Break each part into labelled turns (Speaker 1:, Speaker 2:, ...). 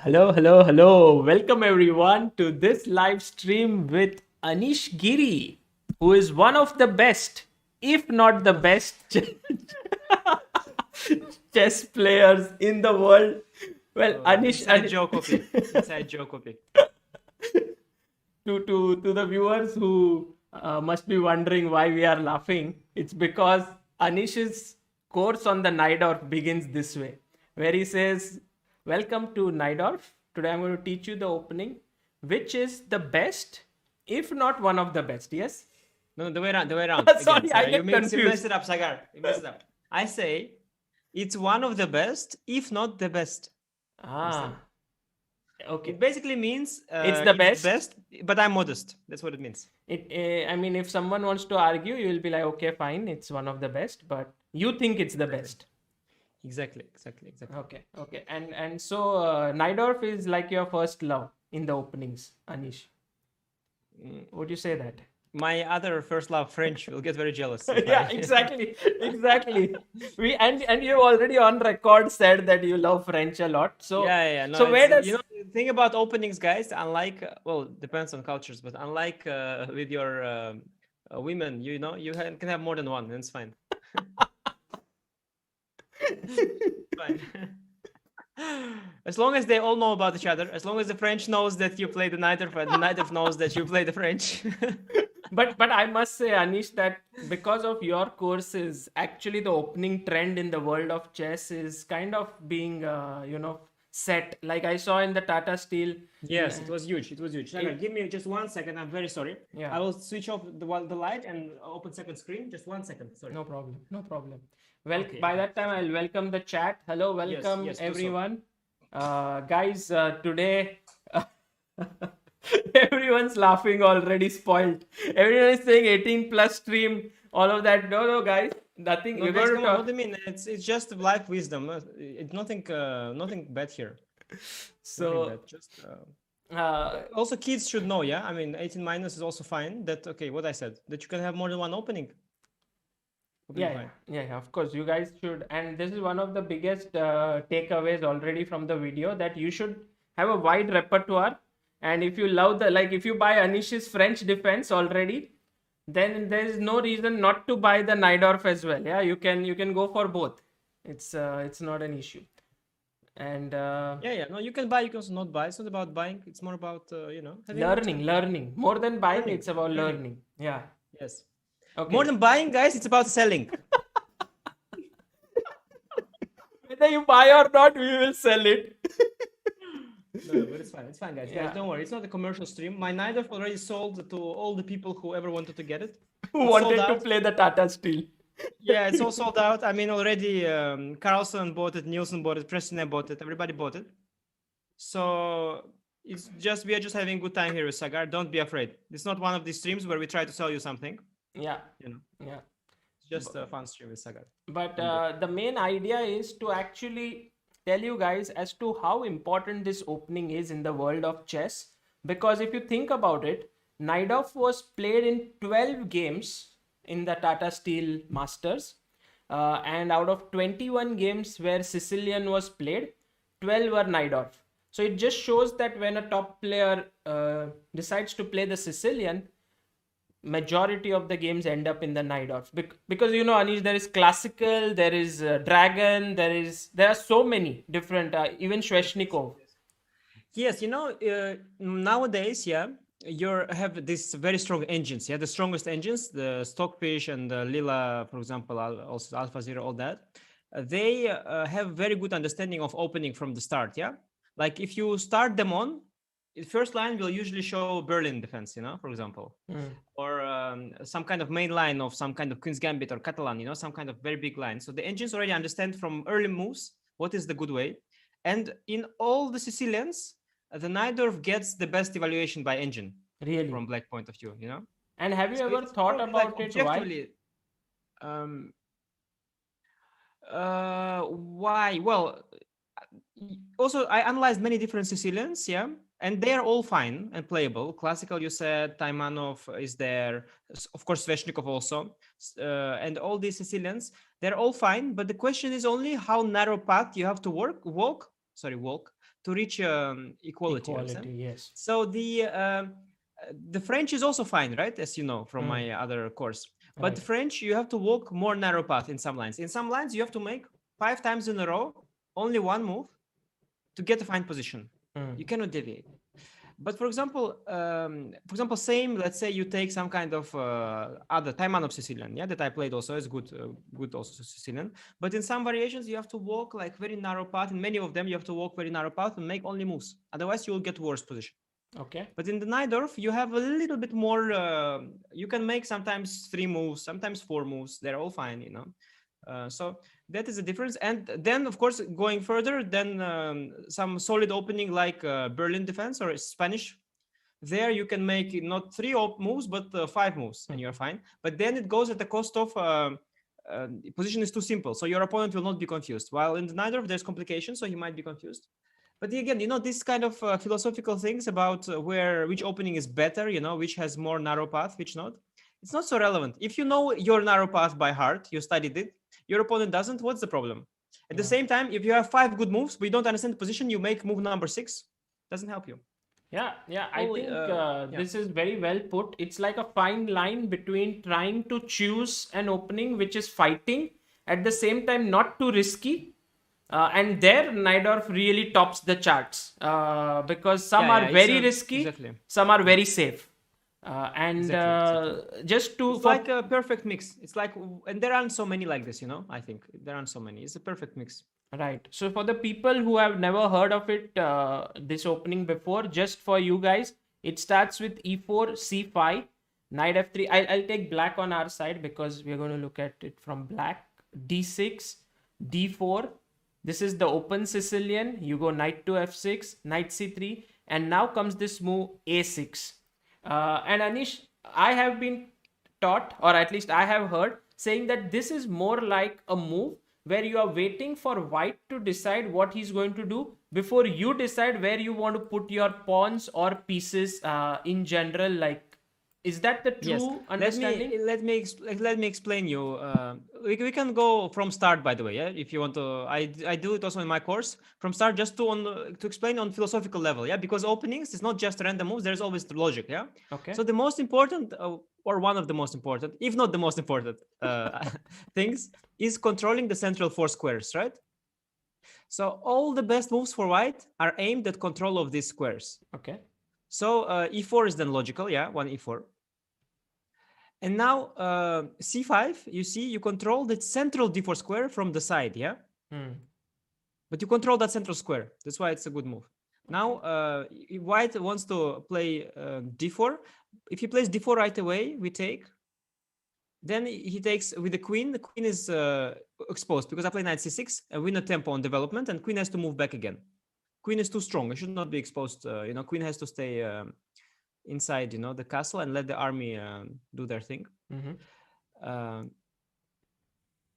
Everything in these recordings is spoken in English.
Speaker 1: Hello, hello, hello. Welcome everyone to this live stream with Anish Giri, who is one of the best, if not the best, chess players in the world. Well, Anish,
Speaker 2: Inside joke copy. Inside joke copy.
Speaker 1: to the viewers who must be wondering why we are laughing, it's because Anish's course on the Najdorf begins this way, where he says, "Welcome to Najdorf. Today I'm going to teach you the opening, which is the best, if not one of the best." Yes.
Speaker 2: No, the way around. The way around.
Speaker 1: Sorry, I
Speaker 2: Sagar.
Speaker 1: get
Speaker 2: You
Speaker 1: confused.
Speaker 2: messed it up, Sagar. You messed it up. I say it's one of the best, if not the best.
Speaker 1: Ah, okay.
Speaker 2: It basically means
Speaker 1: It's the best.
Speaker 2: but I'm modest. That's what it means.
Speaker 1: I mean, if someone wants to argue, you will be like, okay, fine, it's one of the best, but you think it's the best.
Speaker 2: Exactly.
Speaker 1: Okay. And so Najdorf is like your first love in the openings, Anish. Would you say that?
Speaker 2: My other first love, French, will get very jealous.
Speaker 1: Yeah, exactly. And you already on record said that you love French a lot. So
Speaker 2: yeah. No,
Speaker 1: so where does
Speaker 2: the thing about openings, guys? Unlike depends on cultures, but unlike with your women, you can have more than one, and it's fine. Fine. As long as they all know about each other, as long as the French knows that you play the Najdorf and the Najdorf knows that you play the French.
Speaker 1: but I must say, Anish, that because of your courses, actually the opening trend in the world of chess is kind of being set. Like I saw in the Tata Steel.
Speaker 2: Yes, it was huge. Give me just 1 second. I'm very sorry.
Speaker 1: Yeah.
Speaker 2: I will switch off the light and open second screen. Just 1 second. Sorry.
Speaker 1: No problem. Well,
Speaker 2: Okay.
Speaker 1: by that time, I'll welcome the chat. Hello, welcome
Speaker 2: yes, do so.
Speaker 1: everyone. Guys, today everyone's laughing already, spoiled. Everyone is saying 18 plus stream, all of that. No, guys, nothing.
Speaker 2: No,
Speaker 1: We're
Speaker 2: guys,
Speaker 1: going to
Speaker 2: come on,
Speaker 1: talk.
Speaker 2: what do you mean? It's just life wisdom. It's nothing bad here.
Speaker 1: So,
Speaker 2: Bad. Just also kids should know, yeah. I mean, 18 minus is also fine. That okay? What I said, that you can have more than one opening.
Speaker 1: Yeah, of course, you guys should. And this is one of the biggest takeaways already from the video, that you should have a wide repertoire. And if you love if you buy Anish's French defense already, then there is no reason not to buy the Najdorf as well. Yeah, you can go for both. It's not an issue. And
Speaker 2: No, you can buy, you can also not buy. It's not about buying. It's more about
Speaker 1: learning. More than buying, it's about learning. Yeah.
Speaker 2: Yes.
Speaker 1: Okay.
Speaker 2: More than buying, guys, it's about selling.
Speaker 1: Whether you buy or not, we will sell it.
Speaker 2: No, but it's fine, guys.
Speaker 1: Yeah.
Speaker 2: Guys, don't worry. It's not a commercial stream. My Najdorf already sold to all the people who ever wanted to get it.
Speaker 1: Who wanted to play the Tata Steel.
Speaker 2: Yeah, it's all sold out. I mean, already Carlson bought it, Nielsen bought it, Preston bought it, everybody bought it. So it's just, we are just having a good time here with Sagar. Don't be afraid. It's not one of these streams where we try to sell you something.
Speaker 1: Yeah.
Speaker 2: Yeah. It's just a fun stream with Sagar.
Speaker 1: But the main idea is to actually tell you guys as to how important this opening is in the world of chess. Because if you think about it, Najdorf was played in 12 games in the Tata Steel Masters. And out of 21 games where Sicilian was played, 12 were Najdorf. So it just shows that when a top player decides to play the Sicilian, majority of the games end up in the Najdorf. Because Anish, there is classical, there is dragon, there are so many different, even Sveshnikov.
Speaker 2: Yes, nowadays, you have these very strong engines, the strongest engines, the Stockfish and the Lila, for example, also Alpha Zero, all that. They have very good understanding of opening from the start, Like if you start them on, the first line will usually show Berlin defense, for example, or some kind of main line of some kind of Queen's Gambit or Catalan, some kind of very big line. So the engines already understand from early moves what is the good way. And in all the Sicilians, the Najdorf gets the best evaluation by engine.
Speaker 1: Really?
Speaker 2: From black point of view,
Speaker 1: And have you ever thought about it?
Speaker 2: Why? Well, also I analyzed many different Sicilians, and they are all fine and playable. Classical, you said, Taimanov is there, of course Sveshnikov also, and all these Sicilians, they're all fine. But the question is only how narrow path you have to walk to reach equality, you understand?
Speaker 1: Equality, yes.
Speaker 2: So the French is also fine, right? As you know from my other course. But the
Speaker 1: Right.
Speaker 2: French, you have to walk more narrow path in some lines. In some lines, you have to make 5 times in a row, only one move to get a fine position. You cannot deviate. But for example, same. Let's say you take some kind of other Taiman of Sicilian, yeah, that I played also is good, good also Sicilian. But in some variations, you have to walk like very narrow path. In many of them, you have to walk very narrow path and make only moves. Otherwise, you will get worse position.
Speaker 1: Okay.
Speaker 2: But in the Najdorf, you have a little bit more. You can make sometimes 3 moves, sometimes 4 moves. They're all fine, you know. So that is a difference. And then, of course, going further, then some solid opening like Berlin defense or Spanish. There you can make not 3 moves, but 5 moves, and you're fine. But then it goes at the cost of position is too simple, so your opponent will not be confused. While in the Najdorf, there's complication, so he might be confused. But again, you know, this kind of philosophical things about which opening is better, you know, which has more narrow path, which not. It's not so relevant. If you know your narrow path by heart, you studied it, your opponent doesn't, what's the problem? At the same time, if you have 5 good moves, but you don't understand the position, you make move number 6, doesn't help you.
Speaker 1: Yeah, yeah, I
Speaker 2: Only,
Speaker 1: think
Speaker 2: yeah.
Speaker 1: this is very well put. It's like a fine line between trying to choose an opening which is fighting, at the same time not too risky. And there, Najdorf really tops the charts because some
Speaker 2: Yeah,
Speaker 1: are
Speaker 2: yeah, it's
Speaker 1: very risky,
Speaker 2: exactly.
Speaker 1: some are
Speaker 2: Yeah,
Speaker 1: very safe. And
Speaker 2: exactly, exactly.
Speaker 1: just to
Speaker 2: It's like a perfect mix. It's like, and there aren't so many like this, you know. I think there aren't so many. It's a perfect mix.
Speaker 1: Right. So for the people who have never heard of it, this opening before, just for you guys, it starts with e4, c5, knight f3. I'll take black on our side because we're going to look at it from black. d6, d4. This is the open Sicilian. You go knight to f6, knight c3, and now comes this move a6. And Anish, I have been taught, or at least I have heard, saying that this is more like a move where you are waiting for white to decide what he's going to do before you decide where you want to put your pawns or pieces in general. Like, is that the
Speaker 2: Yes.
Speaker 1: true
Speaker 2: Let
Speaker 1: understanding?
Speaker 2: me let me explain you. We can go from start, by the way. Yeah, if you want to, I do it also in my course from start, just to explain on philosophical level. Yeah, because openings is not just random moves. There's always the logic. Yeah.
Speaker 1: Okay.
Speaker 2: So the most important, or one of the most important, if not the most important, things is controlling the central 4 squares, right? So all the best moves for white are aimed at control of these squares.
Speaker 1: Okay.
Speaker 2: So e4 is then logical. Yeah, one e4. And now c5, you see, you control the central d4 square from the side, yeah? But you control that central square. That's why it's a good move. Now, if white wants to play d4. If he plays d4 right away, we take. Then he takes with the queen. The queen is exposed because I play knight c6 and win a tempo on development, and queen has to move back again. Queen is too strong. It should not be exposed. You know, queen has to stay inside, you know, the castle and let the army do their thing.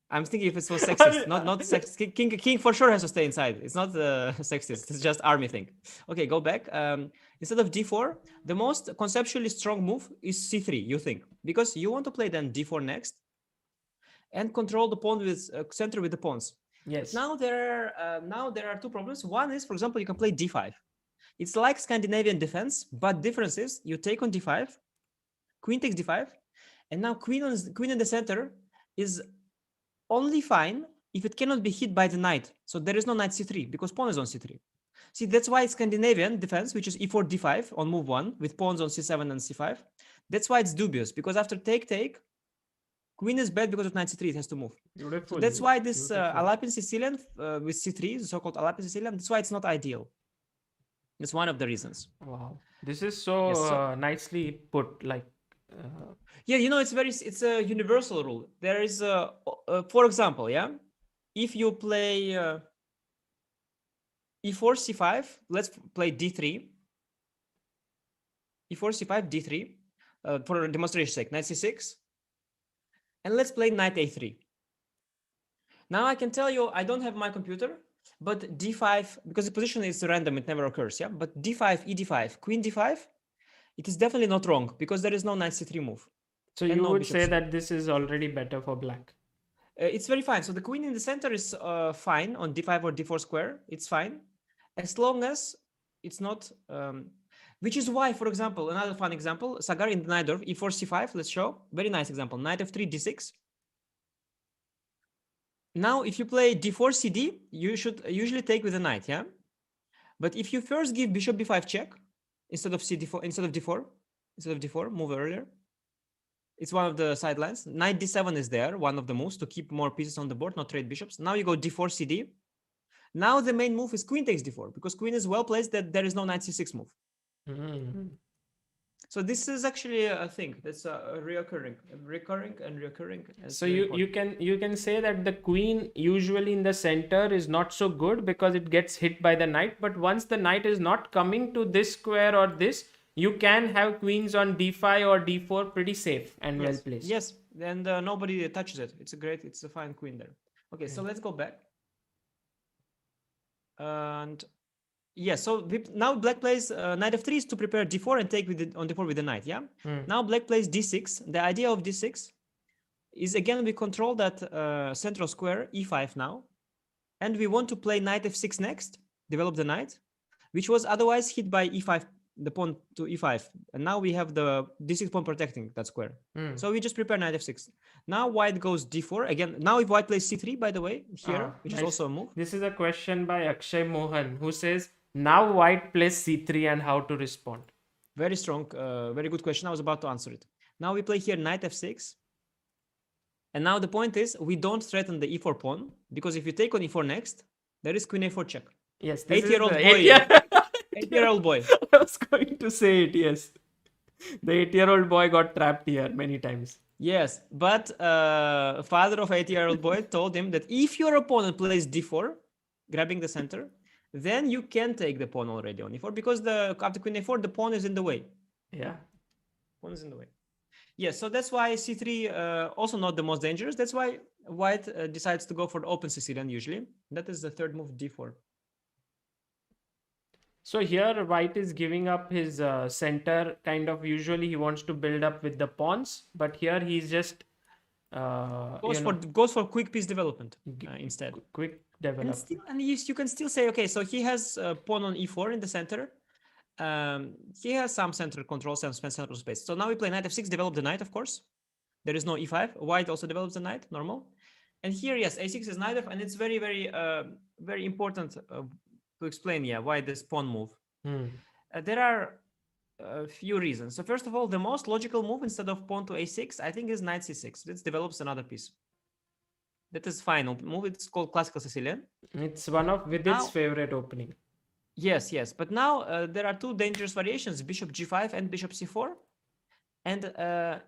Speaker 2: I'm thinking if it's so sexist, not sexist. King for sure has to stay inside. It's not sexist. It's just army thing. Okay, go back. Instead of d4, the most conceptually strong move is c3. You think because you want to play then d4 next, and control the pawn with center with the pawns.
Speaker 1: Yes.
Speaker 2: But now there are 2 problems. One is, for example, you can play d5. It's like Scandinavian defense, but difference is you take on d5, queen takes d5, and now queen in the center is only fine if it cannot be hit by the knight. So there is no knight c3 because pawn is on c3. See, that's why Scandinavian defense, which is e4 d5 on move 1 with pawns on c7 and c5, that's why it's dubious, because after take, queen is bad because of knight c3, it has to move.
Speaker 1: Beautiful.
Speaker 2: So that's why this Alapin Sicilian with c3, the so-called Alapin Sicilian, that's why it's not ideal. That's one of the reasons.
Speaker 1: Wow. This is so,
Speaker 2: Yes,
Speaker 1: nicely put. Like,
Speaker 2: yeah, you know, it's a universal rule. There is for example, yeah, if you play e4 c5, let's play d3, e4 c5 d3 for demonstration sake, knight c6, and let's play knight a3. Now I can tell you I don't have my computer, but d5, because the position is random, it never occurs, yeah, but d5, e d5, queen d5, it is definitely not wrong because there is no knight c3 move.
Speaker 1: so you would say that this is already better for black.
Speaker 2: It's very fine. So the queen in the center is fine on d5 or d4 square. It's fine. as long as it's not, which is why, for example, another fun example, Sagar in the Najdorf, e4 c5, let's show, very nice example, knight f3 d6. Now, if you play d4 cd, you should usually take with a knight, yeah? But if you first give bishop b5 check, instead of cd4, instead of d4, move earlier, it's one of the sidelines. Knight d7 is there, one of the moves to keep more pieces on the board, not trade bishops. Now you go d4 cd. Now the main move is queen takes d4, because queen is well placed that there is no knight c6 move.
Speaker 1: Mm.
Speaker 2: So this is actually a thing that's recurring.
Speaker 1: So you can say that the queen usually in the center is not so good because it gets hit by the knight. But once the knight is not coming to this square or this, you can have queens on d5 or d4 pretty safe and well placed.
Speaker 2: Yes, and nobody touches it. It's a fine queen there. Okay, so let's go back. And yeah, so now black plays knight f3 is to prepare d4 and take on d4 with the knight, yeah? Now black plays d6. The idea of d6 is, again, we control that central square, e5 now, and we want to play knight f6 next, develop the knight, which was otherwise hit by e5, the pawn to e5, and now we have the d6 pawn protecting that square. So we just prepare knight f6. Now white goes d4 again. Now if white plays c3, by the way, here, which is also a move.
Speaker 1: This is a question by Akshay Mohan, who says, now white plays c3 and how to respond.
Speaker 2: Very strong, very good question. I was about to answer it. Now we play here knight f6. And now the point is, we don't threaten the e4 pawn, because if you take on e4 next, there is queen a4 check.
Speaker 1: Yes,
Speaker 2: 8-year-old boy. 8-year-old boy.
Speaker 1: I was going to say it, yes. The 8-year-old boy got trapped here many times.
Speaker 2: Yes, but father of 8-year-old boy told him that if your opponent plays d4, grabbing the center, then you can take the pawn already on e4, because after queen a4, the pawn is in the way.
Speaker 1: Yeah.
Speaker 2: Pawn is in the way. Yes, so that's why c3 also not the most dangerous. That's why white decides to go for the open Sicilian usually. That is the third move, d4.
Speaker 1: So here white is giving up his center, kind of. Usually he wants to build up with the pawns, but here he's just
Speaker 2: goes for quick piece development instead.
Speaker 1: Quick development.
Speaker 2: And you can still say, okay, so he has pawn on e4 in the center. He has some center control, some central space. So now we play knight f6, develop the knight, of course. There is no e5. White also develops the knight, normal. And here, yes, a6 is knight, and it's very, very, very important to explain, why this pawn move. There are a few reasons. So first of all, the most logical move instead of pawn to a6, I think, is knight c6. This develops another piece. That is final move. It's called classical Sicilian.
Speaker 1: It's one of Vidit's favorite opening.
Speaker 2: Yes. But now there are two dangerous variations, bishop g5 and bishop c4. And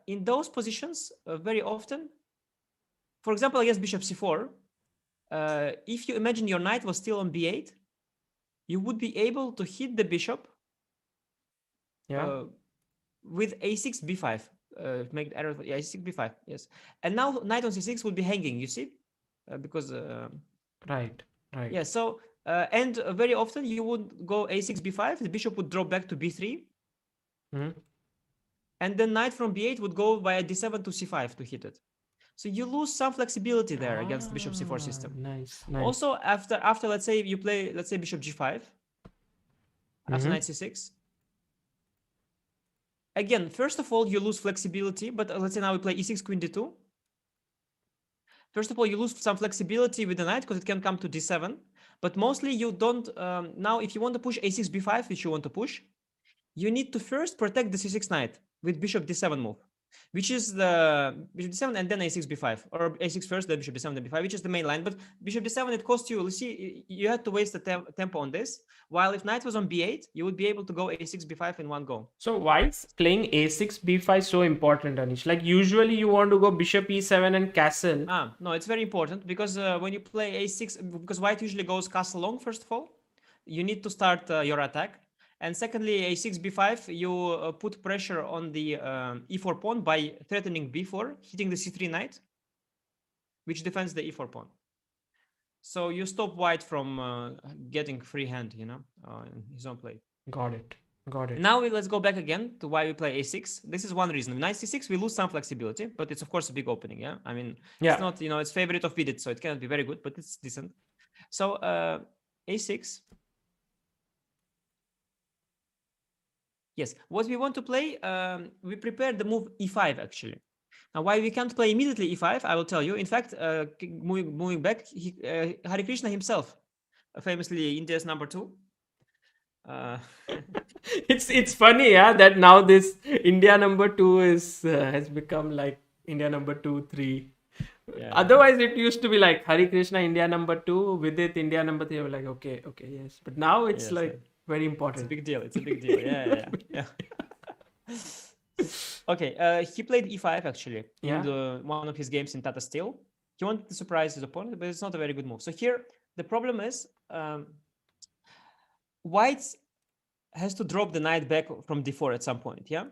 Speaker 2: in those positions, very often, for example, against bishop c4, if you imagine your knight was still on b8, you would be able to hit the bishop with a6 b5. Make the error, a6 b5, yes. And now knight on c6 would be hanging, you see? Because...
Speaker 1: Right.
Speaker 2: Yeah, so... and very often you would go a6 b5, the bishop would drop back to b3. And then knight from b8 would go via d7 to c5 to hit it. So you lose some flexibility there against the bishop c4 system.
Speaker 1: Nice.
Speaker 2: Also, after let's say you play, bishop g5, after knight c6. Again, first of all, you lose flexibility, but let's say now we play e6, queen d2. First of all, you lose some flexibility with the knight because it can come to d7. But mostly you don't, now if you want to push a6, b5, which you want to push, you need to first protect the c6 knight with bishop d7 move, which is the bishop d7 and then a6, b5, or a6 first, then bishop d7, then b5, which is the main line. But bishop d7, it costs you, let's see, you had to waste the tempo on this. While if knight was on b8, you would be able to go a6, b5 in one go.
Speaker 1: So why is playing a6, b5 so important, Anish? Like usually you want to go bishop e7 and castle.
Speaker 2: No, it's very important because when you play a6, because white usually goes castle long, first of all, you need to start your attack. And secondly, a6, b5, you put pressure on the e4 pawn by threatening b4, hitting the c3 knight, which defends the e4 pawn. So you stop white from getting free hand, in his own play.
Speaker 1: Got it.
Speaker 2: Now let's go back again to why we play a6. This is one reason. With knight c6, we lose some flexibility, but it's of course a big opening, I mean, it's not, it's favorite of Vidit, so it cannot be very good, but it's decent. So a6, Yes, what we want to play, we prepared the move e5 actually. Now, why we can't play immediately e5, I will tell you. In fact, moving back, Hare Krishna himself, famously India's number two. Uh,
Speaker 1: It's funny, yeah, that now this India number two is has become like India number two, three.
Speaker 2: yeah,
Speaker 1: Otherwise, it used to be like Hari Krishna India number two, Vidit India number three. We're like, okay, okay, yes. But now it's
Speaker 2: yes,
Speaker 1: like very
Speaker 2: it's a
Speaker 1: important.
Speaker 2: big deal. It's a big deal. Yeah. Okay, he played e5 actually in
Speaker 1: Yeah.
Speaker 2: one of his games in Tata Steel. He wanted to surprise his opponent, but it's not a very good move. So here, the problem is White has to drop the knight back from d4 at some point, yeah?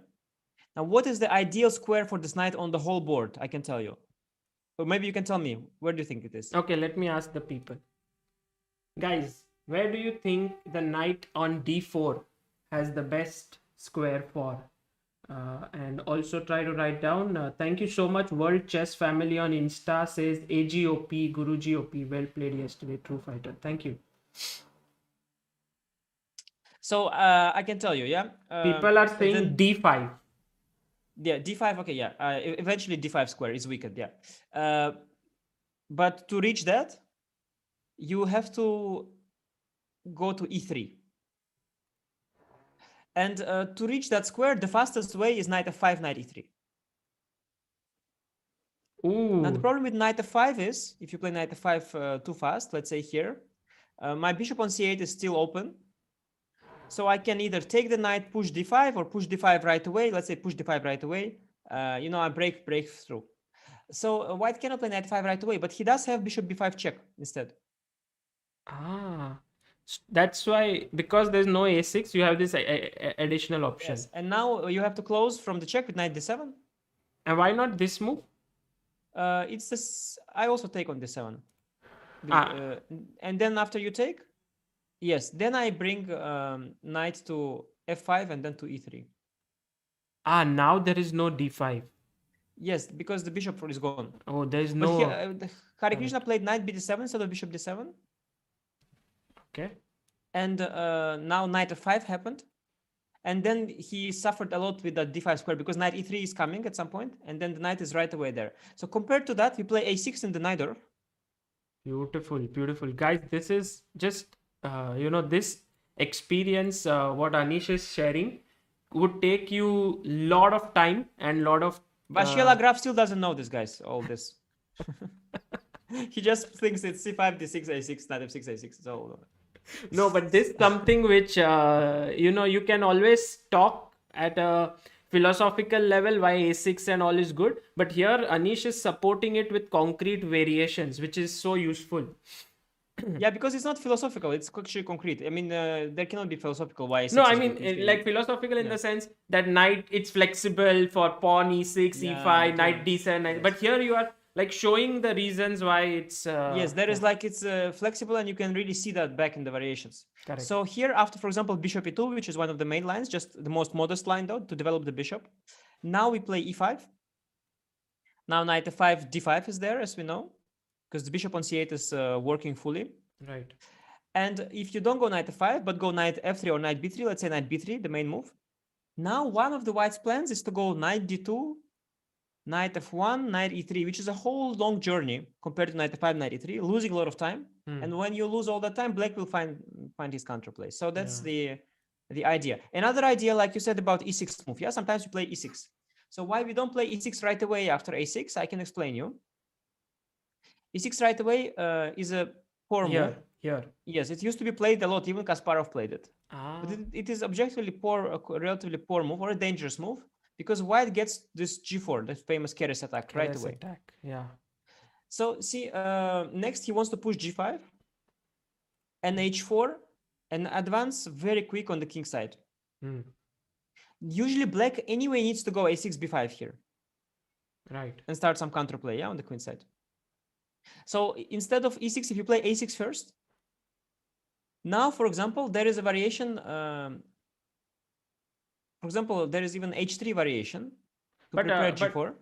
Speaker 2: Now, what is the ideal square for this knight on the whole board? I can tell you. Or maybe you can tell me, where do you think it is?
Speaker 1: Okay, let me ask the people. Guys, where do you think the knight on d4 has the best square for? And also try to write down. Thank you so much, World Chess Family on Insta says AGOP, Guru GOP. Well played yesterday, true fighter. Thank you.
Speaker 2: So I can tell you, yeah?
Speaker 1: People are saying
Speaker 2: Then,
Speaker 1: d5.
Speaker 2: yeah, d5, okay, yeah. Eventually d5 square is weakened, yeah. But to reach that, you have to go to e3. And to reach that square, the fastest way is knight f5, knight e3. Now, the
Speaker 1: Ooh.
Speaker 2: problem with knight f5 is, if you play knight f5 too fast, let's say here, my bishop on c8 is still open. So I can either take the knight, push d5, or push d5 right away. Let's say push d5 right away. I break through. So white cannot play knight 5 right away, but he does have bishop b5 check instead.
Speaker 1: Ah. That's why, because there's no a6, you have this additional option.
Speaker 2: Yes, and now you have to close from the check with knight d7.
Speaker 1: And why not this move?
Speaker 2: It's this. I also take on d7.
Speaker 1: Ah.
Speaker 2: And then after you take, yes, then I bring knight to f5 and then to e3.
Speaker 1: Now there is no d5.
Speaker 2: Yes, because the bishop is gone.
Speaker 1: Oh, there is
Speaker 2: But
Speaker 1: no.
Speaker 2: Hare Krishna played knight b7 instead of bishop d7.
Speaker 1: Okay.
Speaker 2: And now knight f5 happened. And then he suffered a lot with the d5 square because knight e3 is coming at some point, and then the knight is right away there. So compared to that, we play a6 in the Najdorf.
Speaker 1: Beautiful, beautiful. Guys, this is just, this experience, what Anish is sharing, would take you lot of time and lot of.
Speaker 2: Vashiela Graf still doesn't know this, guys, all this. He just thinks it's c5, d6, a6, knight f6, a6. So
Speaker 1: No, but this something which, you can always talk at a philosophical level why a6 and all is good. But here, Anish is supporting it with concrete variations, which is so useful.
Speaker 2: Yeah, because it's not philosophical, it's actually concrete. I mean, there cannot be philosophical why
Speaker 1: No,
Speaker 2: a6
Speaker 1: I
Speaker 2: is
Speaker 1: mean,
Speaker 2: good.
Speaker 1: like philosophical in
Speaker 2: Yeah.
Speaker 1: the sense that knight, it's flexible for pawn e6,
Speaker 2: Yeah,
Speaker 1: e5,
Speaker 2: but
Speaker 1: knight d7.
Speaker 2: yes.
Speaker 1: But here you are like showing the reasons why it's.
Speaker 2: Yes, there is like it's flexible, and you can really see that back in the variations.
Speaker 1: Correct.
Speaker 2: So here, after, for example, bishop e2, which is one of the main lines, just the most modest line though, to develop the bishop. Now we play e5. Now knight f5, d5 is there, as we know, because the bishop on c8 is working fully.
Speaker 1: Right.
Speaker 2: And if you don't go knight f5, but go knight f3 or knight b3, let's say knight b3, the main move. Now one of the white's plans is to go knight d2, knight f1, knight e3, which is a whole long journey compared to knight f5, knight e3, losing a lot of time. And when you lose all that time, black will find his counterplay. So that's the idea. Another idea, like you said about e6 move. Yeah, sometimes you play e6. So why we don't play e6 right away after a6, I can explain you. e6 right away is a poor move.
Speaker 1: Here.
Speaker 2: Yes, it used to be played a lot. Even Kasparov played it.
Speaker 1: Ah.
Speaker 2: But it is objectively poor, a relatively poor move or a dangerous move because white gets this g4, the famous Keres attack, right away.
Speaker 1: Attack. Yeah.
Speaker 2: So see, next he wants to push g5 and h4 and advance very quick on the king side. Usually black anyway needs to go a6, b5 here.
Speaker 1: Right.
Speaker 2: And start some counterplay, yeah, on the queen side. So instead of e6, if you play a6 first, now, for example, there is a variation. For example, there is even h3 variation to prepare g4.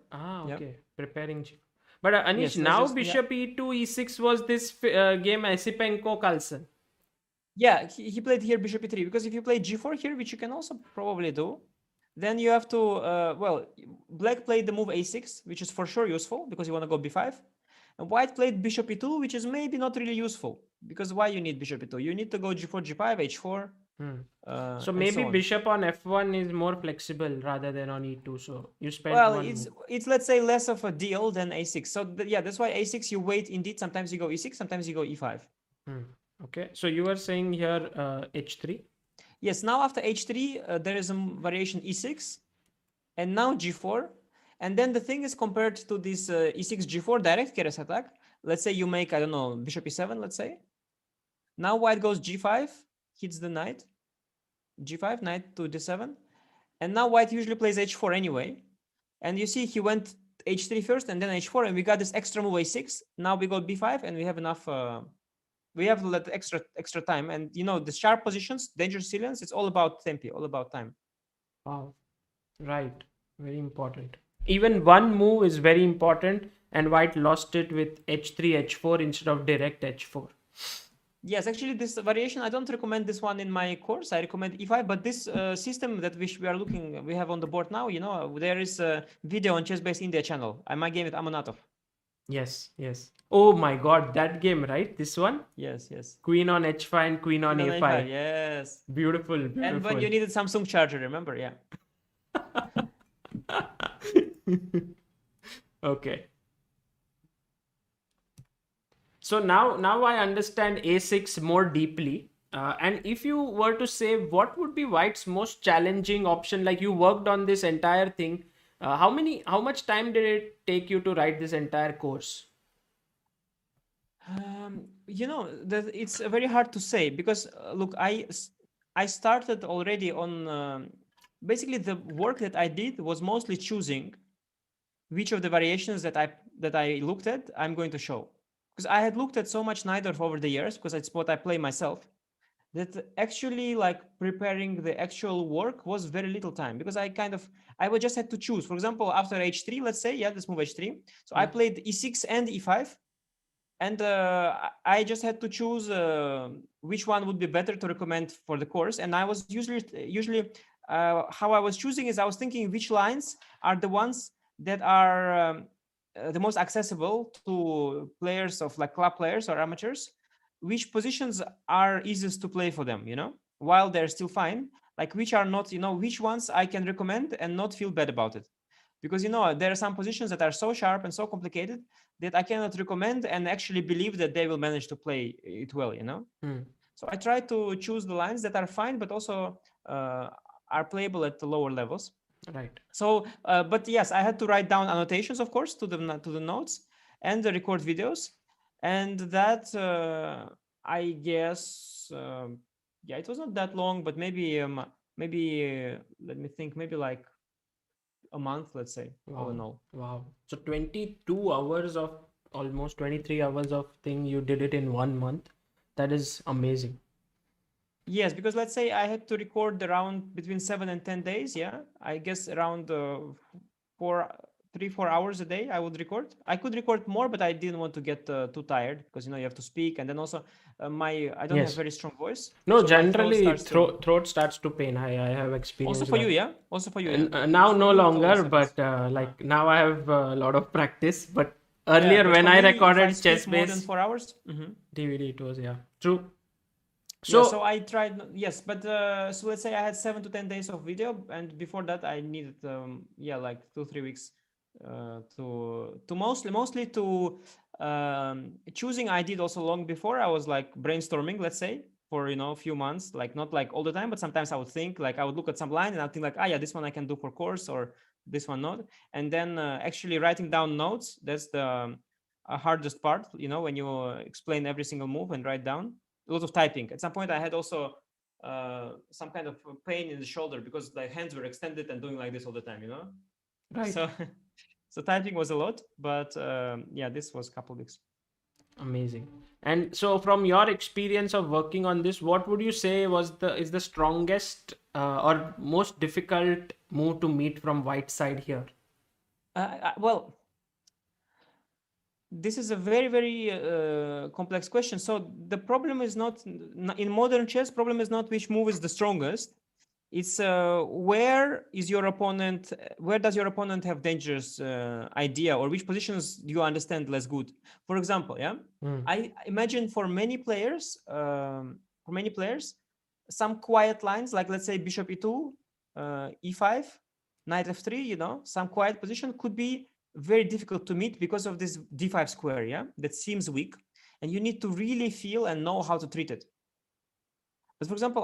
Speaker 1: Okay. Yep. Preparing g4. But Anish,
Speaker 2: yes,
Speaker 1: now bishop e2, e6 was this game Esipenko Carlsen.
Speaker 2: Yeah, he played here bishop e3 because if you play g4 here, which you can also probably do, then you have to, well, black played the move a6, which is for sure useful because you want to go b5. And white played bishop e2, which is maybe not really useful because why you need bishop e2? You need to go g4, g5, h4,
Speaker 1: Hmm. So
Speaker 2: and
Speaker 1: maybe
Speaker 2: so on.
Speaker 1: bishop on f1 is more flexible rather than on e2. So you spent
Speaker 2: Well,
Speaker 1: one move.
Speaker 2: it's let's say less of a deal than a6. So yeah, that's why a6 you wait indeed. Sometimes you go e6, sometimes you go e5.
Speaker 1: Hmm. Okay. So you were saying here h3.
Speaker 2: Yes, now after h3, there is a variation e6, and now g4. And then the thing is compared to this e6 g4 direct keres attack. Let's say you make, I don't know, bishop e7, let's say. Now white goes g5, hits the knight, g5, knight to d7. And now white usually plays h4 anyway. And you see he went h3 first and then h4, and we got this extra move a6. Now we go b5, and we have enough. We have let extra time, and you know the sharp positions, danger Sicilians. It's all about tempi, all about time.
Speaker 1: Wow. Right. Very important. Even one move is very important, and white lost it with h3, h4 instead of direct h4.
Speaker 2: Yes, actually, this variation, I don't recommend this one in my course. I recommend E5, but this system that we are looking, we have on the board now, you know, there is a video on ChessBase India channel. I might game with Amonatov.
Speaker 1: Yes, yes. Oh my god, that game, right? This one?
Speaker 2: Yes, yes.
Speaker 1: Queen on h5 and queen on
Speaker 2: Queen on
Speaker 1: a5.
Speaker 2: A5, yes.
Speaker 1: Beautiful,
Speaker 2: And when
Speaker 1: beautiful.
Speaker 2: you needed Samsung charger, remember? Yeah.
Speaker 1: Okay. So now I understand a6 more deeply. And if you were to say what would be White's most challenging option, like you worked on this entire thing, how much time did it take you to write this entire course?
Speaker 2: You know, that it's very hard to say because look, I started already on basically the work that I did was mostly choosing which of the variations that I looked at I'm going to show, because I had looked at so much Najdorf over the years because it's what I play myself, that actually like preparing the actual work was very little time because I would just had to choose. For example, after h3, let's say, yeah, let's move h3. So I
Speaker 1: Hmm.
Speaker 2: played e6 and e5, and I just had to choose which one would be better to recommend for the course. And I was usually how I was choosing is I was thinking which lines are the ones that are the most accessible to players of like club players or amateurs, which positions are easiest to play for them, you know, while they're still fine, like which are not, you know, which ones I can recommend and not feel bad about it. Because you know there are some positions that are so sharp and so complicated that I cannot recommend and actually believe that they will manage to play it well, you know.
Speaker 1: Hmm.
Speaker 2: So I try to choose the lines that are fine but also uh, are playable at the lower levels.
Speaker 1: Right.
Speaker 2: So but yes, I had to write down annotations, of course, to the notes and the record videos. And that I guess yeah, it was not that long, but maybe let me think, maybe like a month, let's say, all in
Speaker 1: Wow.
Speaker 2: all.
Speaker 1: Wow. So 22 hours of almost 23 hours of thing you did it in 1 month. That is amazing.
Speaker 2: Yes, because let's say I had to record around between 7 and 10 days. Yeah, I guess around four, 3, 4 hours a day I would record. I could record more, but I didn't want to get too tired because you know you have to speak, and then also my I don't have
Speaker 1: Yes.
Speaker 2: very strong voice,
Speaker 1: No,
Speaker 2: so my throat
Speaker 1: generally
Speaker 2: starts to.
Speaker 1: throat starts to pain. I have
Speaker 2: Also
Speaker 1: experienced
Speaker 2: for you,
Speaker 1: that.
Speaker 2: yeah. Also for you, yeah.
Speaker 1: And now
Speaker 2: For
Speaker 1: no
Speaker 2: you, it always
Speaker 1: longer,
Speaker 2: happens.
Speaker 1: but like now I have a lot of practice. But
Speaker 2: Yeah,
Speaker 1: earlier
Speaker 2: but
Speaker 1: when
Speaker 2: for
Speaker 1: I
Speaker 2: me, if I
Speaker 1: recorded
Speaker 2: speak
Speaker 1: chess
Speaker 2: more than
Speaker 1: base
Speaker 2: 4 hours,
Speaker 1: DVD, it was, yeah, true.
Speaker 2: yeah, so
Speaker 1: So
Speaker 2: I tried, yes, but so let's say I had 7 to 10 days of video, and before that I needed yeah, like 2, 3 weeks to mostly to choosing. I did also long before. I was like brainstorming, let's say, for you know a few months, like not like all the time, but sometimes I would think, like I would look at some line and I'd think like, ah, yeah, this one I can do for course, or this one not. And then actually writing down notes, that's the hardest part, you know, when you explain every single move and write down. A lot of typing. At some point, I had also some kind of pain in the shoulder because the hands were extended and doing like this all the time, you know.
Speaker 1: right,
Speaker 2: So, so typing was a lot, but yeah, this was a couple weeks.
Speaker 1: amazing. And so from your experience of working on this, what would you say was the strongest or most difficult move to meet from white side here?
Speaker 2: Well, This is a very, very complex question. So the problem is not in modern chess. Problem is not which move is the strongest. It's where is your opponent? Where does your opponent have dangerous idea, or which positions do you understand less good? For example, yeah, I imagine for many players, some quiet lines like let's say bishop e2, e5, knight f3. You know, some quiet position could be very difficult to meet because of this d5 square. Yeah, that seems weak, and you need to really feel and know how to treat it. But for example,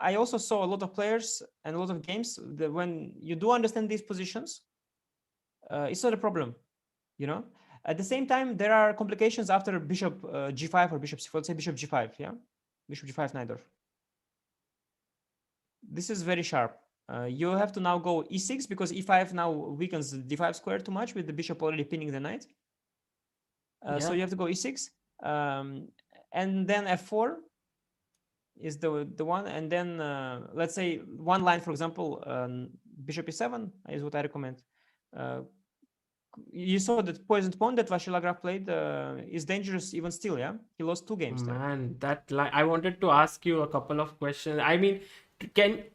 Speaker 2: I also saw a lot of players and a lot of games that when you do understand these positions, it's not a problem, you know. At the same time, there are complications after bishop g5 or bishop c4. Let's say bishop g5, yeah, bishop g5 Najdorf. This is very sharp. You have to now go e6 because e5 now weakens the d5 square too much with the bishop already pinning the knight. So you have to go e6, and then f4 is the one, and then let's say one line, for example, bishop e7 is what I recommend. You saw that poisoned pawn that Vasilagraf played is dangerous even still. Yeah, he lost 2 games there.
Speaker 1: Man, that I wanted to ask you a couple of questions. I mean, can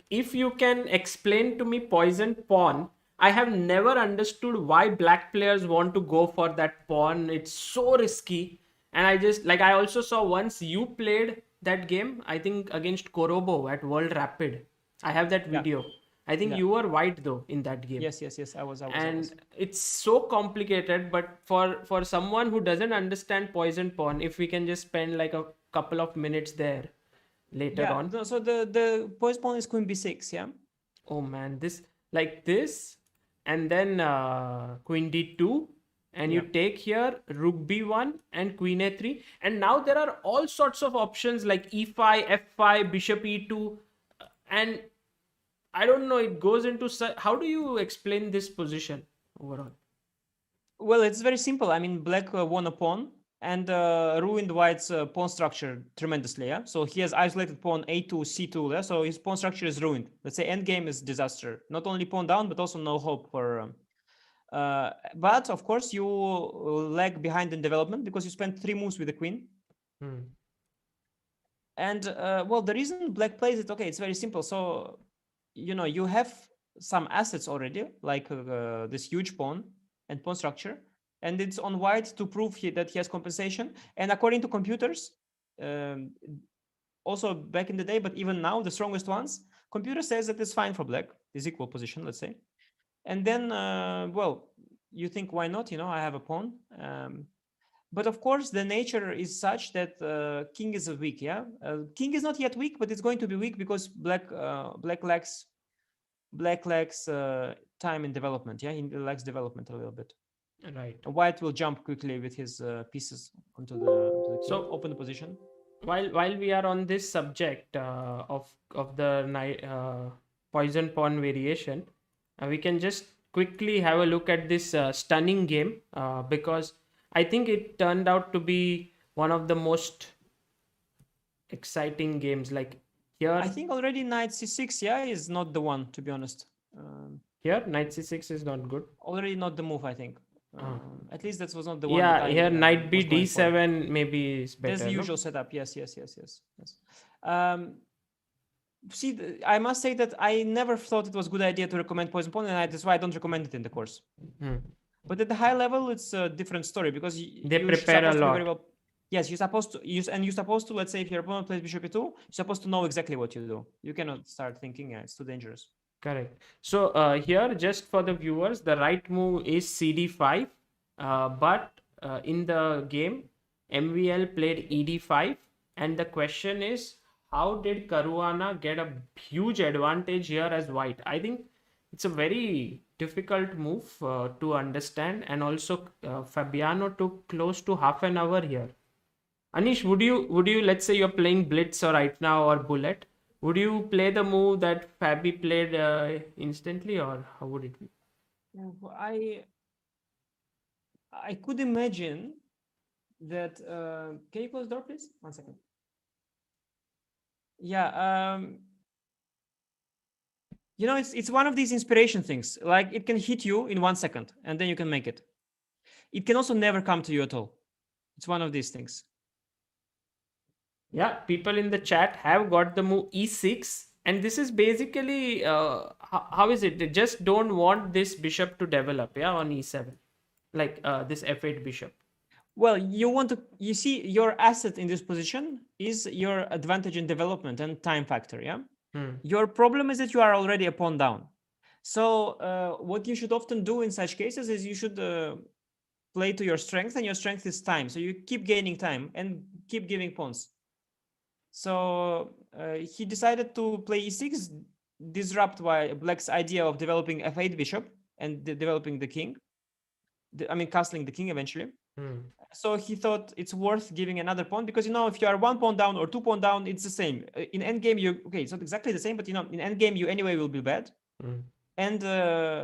Speaker 1: if you can explain to me poison pawn, I have never understood why black players want to go for that pawn. It's so risky. And I just like I also saw once you played that game, I think against Korobo at World Rapid. I have that
Speaker 2: Yeah,
Speaker 1: video. I think
Speaker 2: yeah.
Speaker 1: you were white though in that game.
Speaker 2: Yes. I was.
Speaker 1: And it's so complicated, but for someone who doesn't understand poison pawn, if we can just spend like a couple of minutes there later
Speaker 2: Yeah.
Speaker 1: on.
Speaker 2: No, so the poisoned pawn is queen b6. Yeah.
Speaker 1: Oh man, this like this, and then queen d2, and you
Speaker 2: Yeah.
Speaker 1: take here rook b1 and queen a3, and now there are all sorts of options like e5, f5, bishop e2, and I don't know. It goes into how do you explain this position overall?
Speaker 2: Well, it's very simple. I mean, black won a pawn and ruined white's pawn structure tremendously. Yeah. So he has isolated pawn a2, c2. Yeah? So his pawn structure is ruined. Let's say endgame is disaster. Not only pawn down, but also no hope for. But of course, you lag behind in development because you spent 3 moves with the queen.
Speaker 1: Hmm.
Speaker 2: And well, the reason black plays it, okay, it's very simple. So, you have some assets already, like this huge pawn and pawn structure, and it's on white to prove that he has compensation. And according to computers, um, also back in the day, but even now, the strongest ones, computer says that it's fine for black, is equal position, let's say. And then, well, you think, why not? I have a pawn. But of course, the nature is such that king is weak. Yeah, king is not yet weak, but it's going to be weak because black lacks time in development. Yeah, he lacks development a little bit.
Speaker 1: Right.
Speaker 2: White will jump quickly with his pieces onto the king.
Speaker 1: So
Speaker 2: Open the position.
Speaker 1: while we are on this subject of the poison pawn variation, we can just quickly have a look at this stunning game because I think it turned out to be one of the most exciting games. Like
Speaker 2: I
Speaker 1: here,
Speaker 2: think already knight c6. Yeah, is not the one, to be honest.
Speaker 1: here knight c6 is not good.
Speaker 2: Already not the move. I think.
Speaker 1: Uh,
Speaker 2: At least that was not the one that
Speaker 1: yeah,
Speaker 2: I
Speaker 1: here knight b
Speaker 2: was going for.
Speaker 1: d7 maybe is
Speaker 2: That's
Speaker 1: better.
Speaker 2: the
Speaker 1: No?
Speaker 2: usual setup. Yes. See, I must say that I never thought it was a good idea to recommend poison pawn, and that's why I don't recommend it in the course.
Speaker 1: Hmm.
Speaker 2: But at the high level, it's a different story because
Speaker 1: They
Speaker 2: you're
Speaker 1: prepare a
Speaker 2: supposed to be very
Speaker 1: lot.
Speaker 2: well. Yes, you're supposed to use, and you're supposed to. Let's say if your opponent plays bishop e2, you're supposed to know exactly what you do. You cannot start thinking, yeah, it's too dangerous.
Speaker 1: Correct. So here, just for the viewers, the right move is CD5, but in the game, MVL played ED5, and the question is, how did Caruana get a huge advantage here as white? I think it's a very difficult move to understand, and also Fabiano took close to half an hour here. Anish, would you let's say you're playing Blitz or right now or Bullet, would you play the move that Fabi played instantly, or how would it be?
Speaker 2: I could imagine that. Can you close the door, please? 1 second. Yeah. It's one of these inspiration things. Like it can hit you in 1 second, and then you can make it. it can also never come to you at all. It's one of these things.
Speaker 1: Yeah, people in the chat have got the move e6, and this is basically how is it? They just don't want this bishop to develop, yeah, on e7, like this f8 bishop.
Speaker 2: Well, you see, your asset in this position is your advantage in development and time factor, yeah? Your problem is that you are already a pawn down. So what you should often do in such cases is you should play to your strength, and your strength is time. So you keep gaining time and keep giving pawns. So he decided to play e6, disrupt Black's idea of developing f8 bishop and developing the king. Castling the king eventually. So he thought it's worth giving another pawn, because if you are 1 pawn down or 2 pawn down, it's the same. In endgame, it's not exactly the same, but in endgame you anyway will be bad. And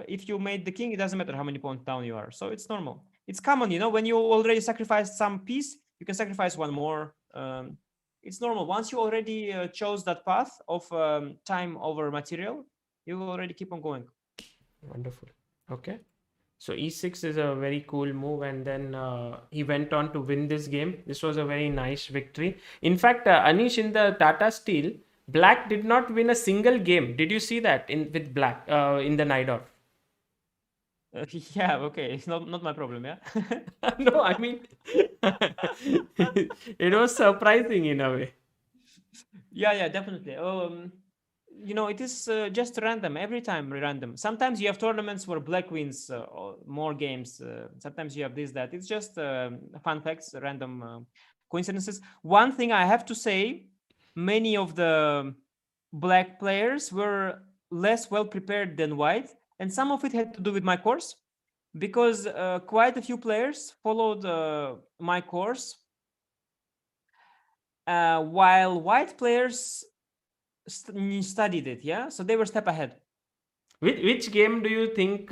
Speaker 2: if you made the king, it doesn't matter how many pawns down you are. So it's normal. It's common, when you already sacrificed some piece, you can sacrifice one more. It's normal. Once you already chose that path of time over material, you will already keep on going.
Speaker 1: Wonderful. Okay. So e6 is a very cool move, and then he went on to win this game. This was a very nice victory. In fact, Anish, in the Tata Steel, Black did not win a single game. Did you see that with Black in the Najdorf?
Speaker 2: Yeah, okay. It's not my problem, yeah?
Speaker 1: No, I mean, it was surprising in a way.
Speaker 2: Yeah, definitely. It is just random, every time random. Sometimes you have tournaments where Black wins more games. Sometimes you have this, that. It's just fun facts, random coincidences. One thing I have to say, many of the Black players were less well prepared than White, and some of it had to do with my course, because quite a few players followed my course, while White players studied it. Yeah, so they were step ahead.
Speaker 1: Which game do you think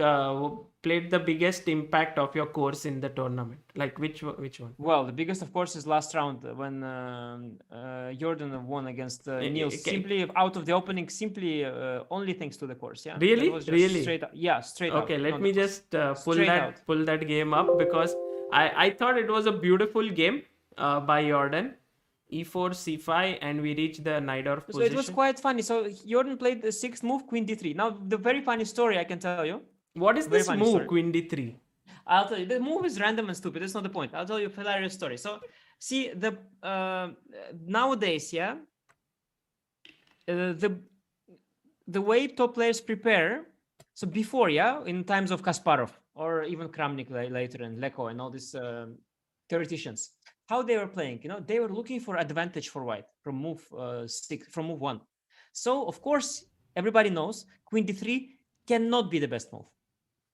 Speaker 1: played the biggest impact of your course in the tournament? Like which one?
Speaker 2: Well, the biggest, of course, is last round when Jordan won against Niels. Simply out of the opening, simply only thanks to the course. Yeah,
Speaker 1: really,
Speaker 2: that was just
Speaker 1: really
Speaker 2: straight out. Yeah, straight out.
Speaker 1: Okay, let
Speaker 2: No,
Speaker 1: me
Speaker 2: that was
Speaker 1: just
Speaker 2: straight out.
Speaker 1: pull that game up, because I thought it was a beautiful game by Jordan. E4 c5, and we reach the Najdorf
Speaker 2: So
Speaker 1: position.
Speaker 2: it was quite funny. So Jordan played the sixth move, Queen d3. Now the very funny story I can tell you.
Speaker 1: What is
Speaker 2: Very
Speaker 1: this
Speaker 2: funny
Speaker 1: move,
Speaker 2: story.
Speaker 1: Queen d3?
Speaker 2: I'll tell you. The move is random and stupid. That's not the point. I'll tell you a hilarious story. So see, the nowadays, yeah, the way top players prepare. So before, yeah, in times of Kasparov or even Kramnik later, and Leko and all these theoreticians, how they were playing, they were looking for advantage for White from move from move 1. So of course, everybody knows Queen d3 cannot be the best move.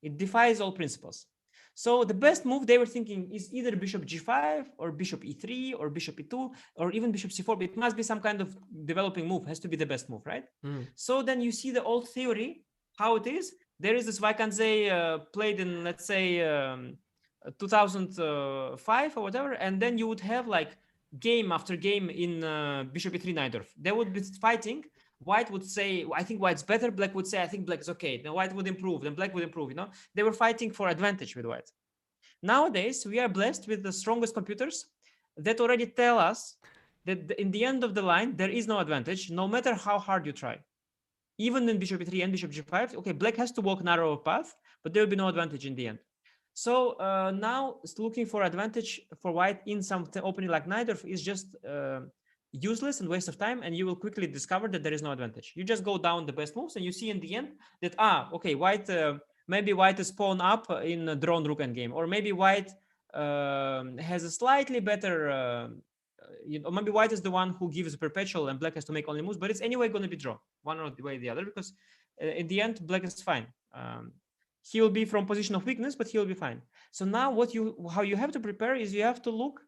Speaker 2: It defies all principles. So the best move they were thinking is either bishop g5 or bishop e3 or bishop e2 or even bishop c4, but it must be some kind of developing move, has to be the best move, right? So then you see the old theory, how it is. There is this Vaikanze played in, let's say, 2005 or whatever, and then you would have like game after game in bishop e3 Najdorf. They would be fighting. White would say, I think White's better. Black would say, I think Black is okay. Then White would improve. Then Black would improve. They were fighting for advantage with White. Nowadays, we are blessed with the strongest computers that already tell us that in the end of the line, there is no advantage, no matter how hard you try. Even in bishop e3 and bishop g5, okay, Black has to walk narrow path, but there will be no advantage in the end. So now looking for advantage for White in some opening like Najdorf is just useless and waste of time, and you will quickly discover that there is no advantage. You just go down the best moves, and you see in the end that okay, White maybe White is pawn up in a drone rook endgame, or maybe White has a slightly better. Maybe White is the one who gives perpetual, and Black has to make only moves, but it's anyway going to be draw one or the way or the other, because in the end Black is fine. He will be from position of weakness, but he will be fine. So now how you have to prepare is you have to look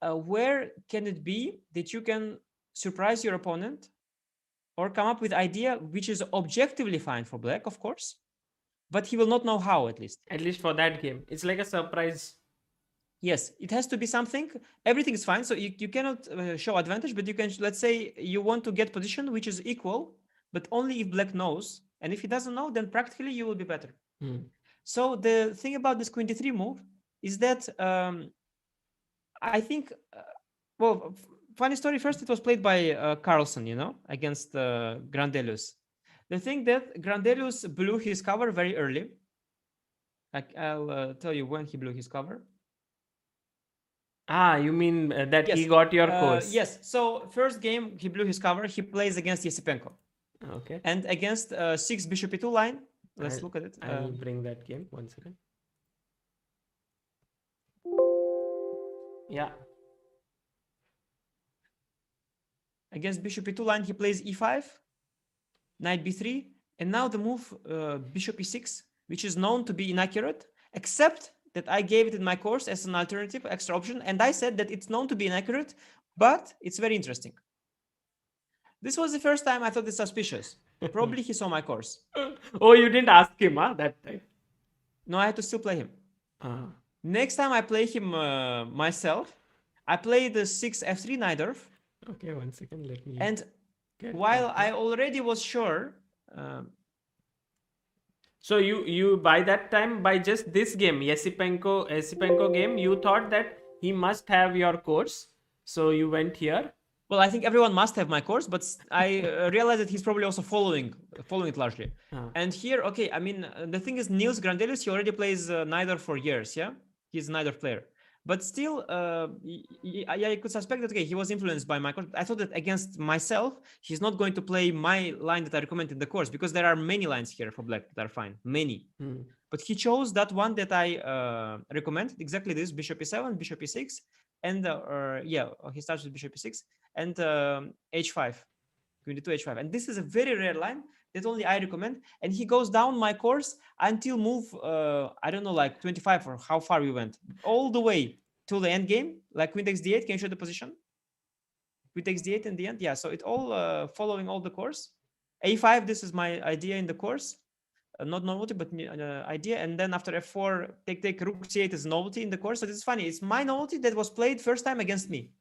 Speaker 2: where can it be that you can surprise your opponent or come up with idea which is objectively fine for Black, of course, but he will not know how, at least.
Speaker 1: At least for that game. It's like a surprise.
Speaker 2: Yes, it has to be something. Everything is fine. So you cannot show advantage, but you can, let's say you want to get position which is equal, but only if Black knows. And if he doesn't know, then practically you will be better. So the thing about this Queen d3 move is that I think, well, funny story. First, it was played by Carlsen, against Grandelius. The thing that Grandelius blew his cover very early. I'll tell you when he blew his cover.
Speaker 1: Ah, you mean that he
Speaker 2: Yes.
Speaker 1: got your course?
Speaker 2: Yes. So first game he blew his cover. He plays against Yesipenko,
Speaker 1: Okay.
Speaker 2: and against 6 bishop e2 line. Let's
Speaker 1: I'll,
Speaker 2: look at it.
Speaker 1: I'll bring that game 1 second. Yeah.
Speaker 2: Against bishop e2 line, he plays e5, knight b3, and now the move bishop e6, which is known to be inaccurate, except that I gave it in my course as an alternative, extra option, and I said that it's known to be inaccurate, but it's very interesting. This was the first time I thought it's suspicious. Probably he saw my course.
Speaker 1: Oh, you didn't ask him, that time?
Speaker 2: No, I had to still play him.
Speaker 1: Ah.
Speaker 2: Next time I play him myself, I play the 6 f3 Najdorf.
Speaker 1: Okay, 1 second, let me.
Speaker 2: And while I already was sure.
Speaker 1: So you by that time, by just this game, Yesipenko game, you thought that he must have your course, so you went here.
Speaker 2: Well, I think everyone must have my course, but I realized that he's probably also following it largely. And here, okay, I mean, the thing is, Niels Grandelius, he already plays Najdorf for years, yeah? He's a Najdorf player. But still, I could suspect that, okay, he was influenced by my course. I thought that against myself, he's not going to play my line that I recommend in the course, because there are many lines here for black that are fine, many. But he chose that one that I recommend, exactly this, bishop e7, bishop e6, and he starts with bishop e6, and h5, queen d2, h5. And this is a very rare line that only I recommend. And he goes down my course until move, I don't know, like 25 or how far we went. All the way till the end game, like queen takes d8. Can you show the position? Queen takes d8 in the end. Yeah, so it all following all the course. a5, this is my idea in the course. Not novelty, but idea. And then after f4, take rook c8 is novelty in the course. So this is funny. It's my novelty that was played first time against me.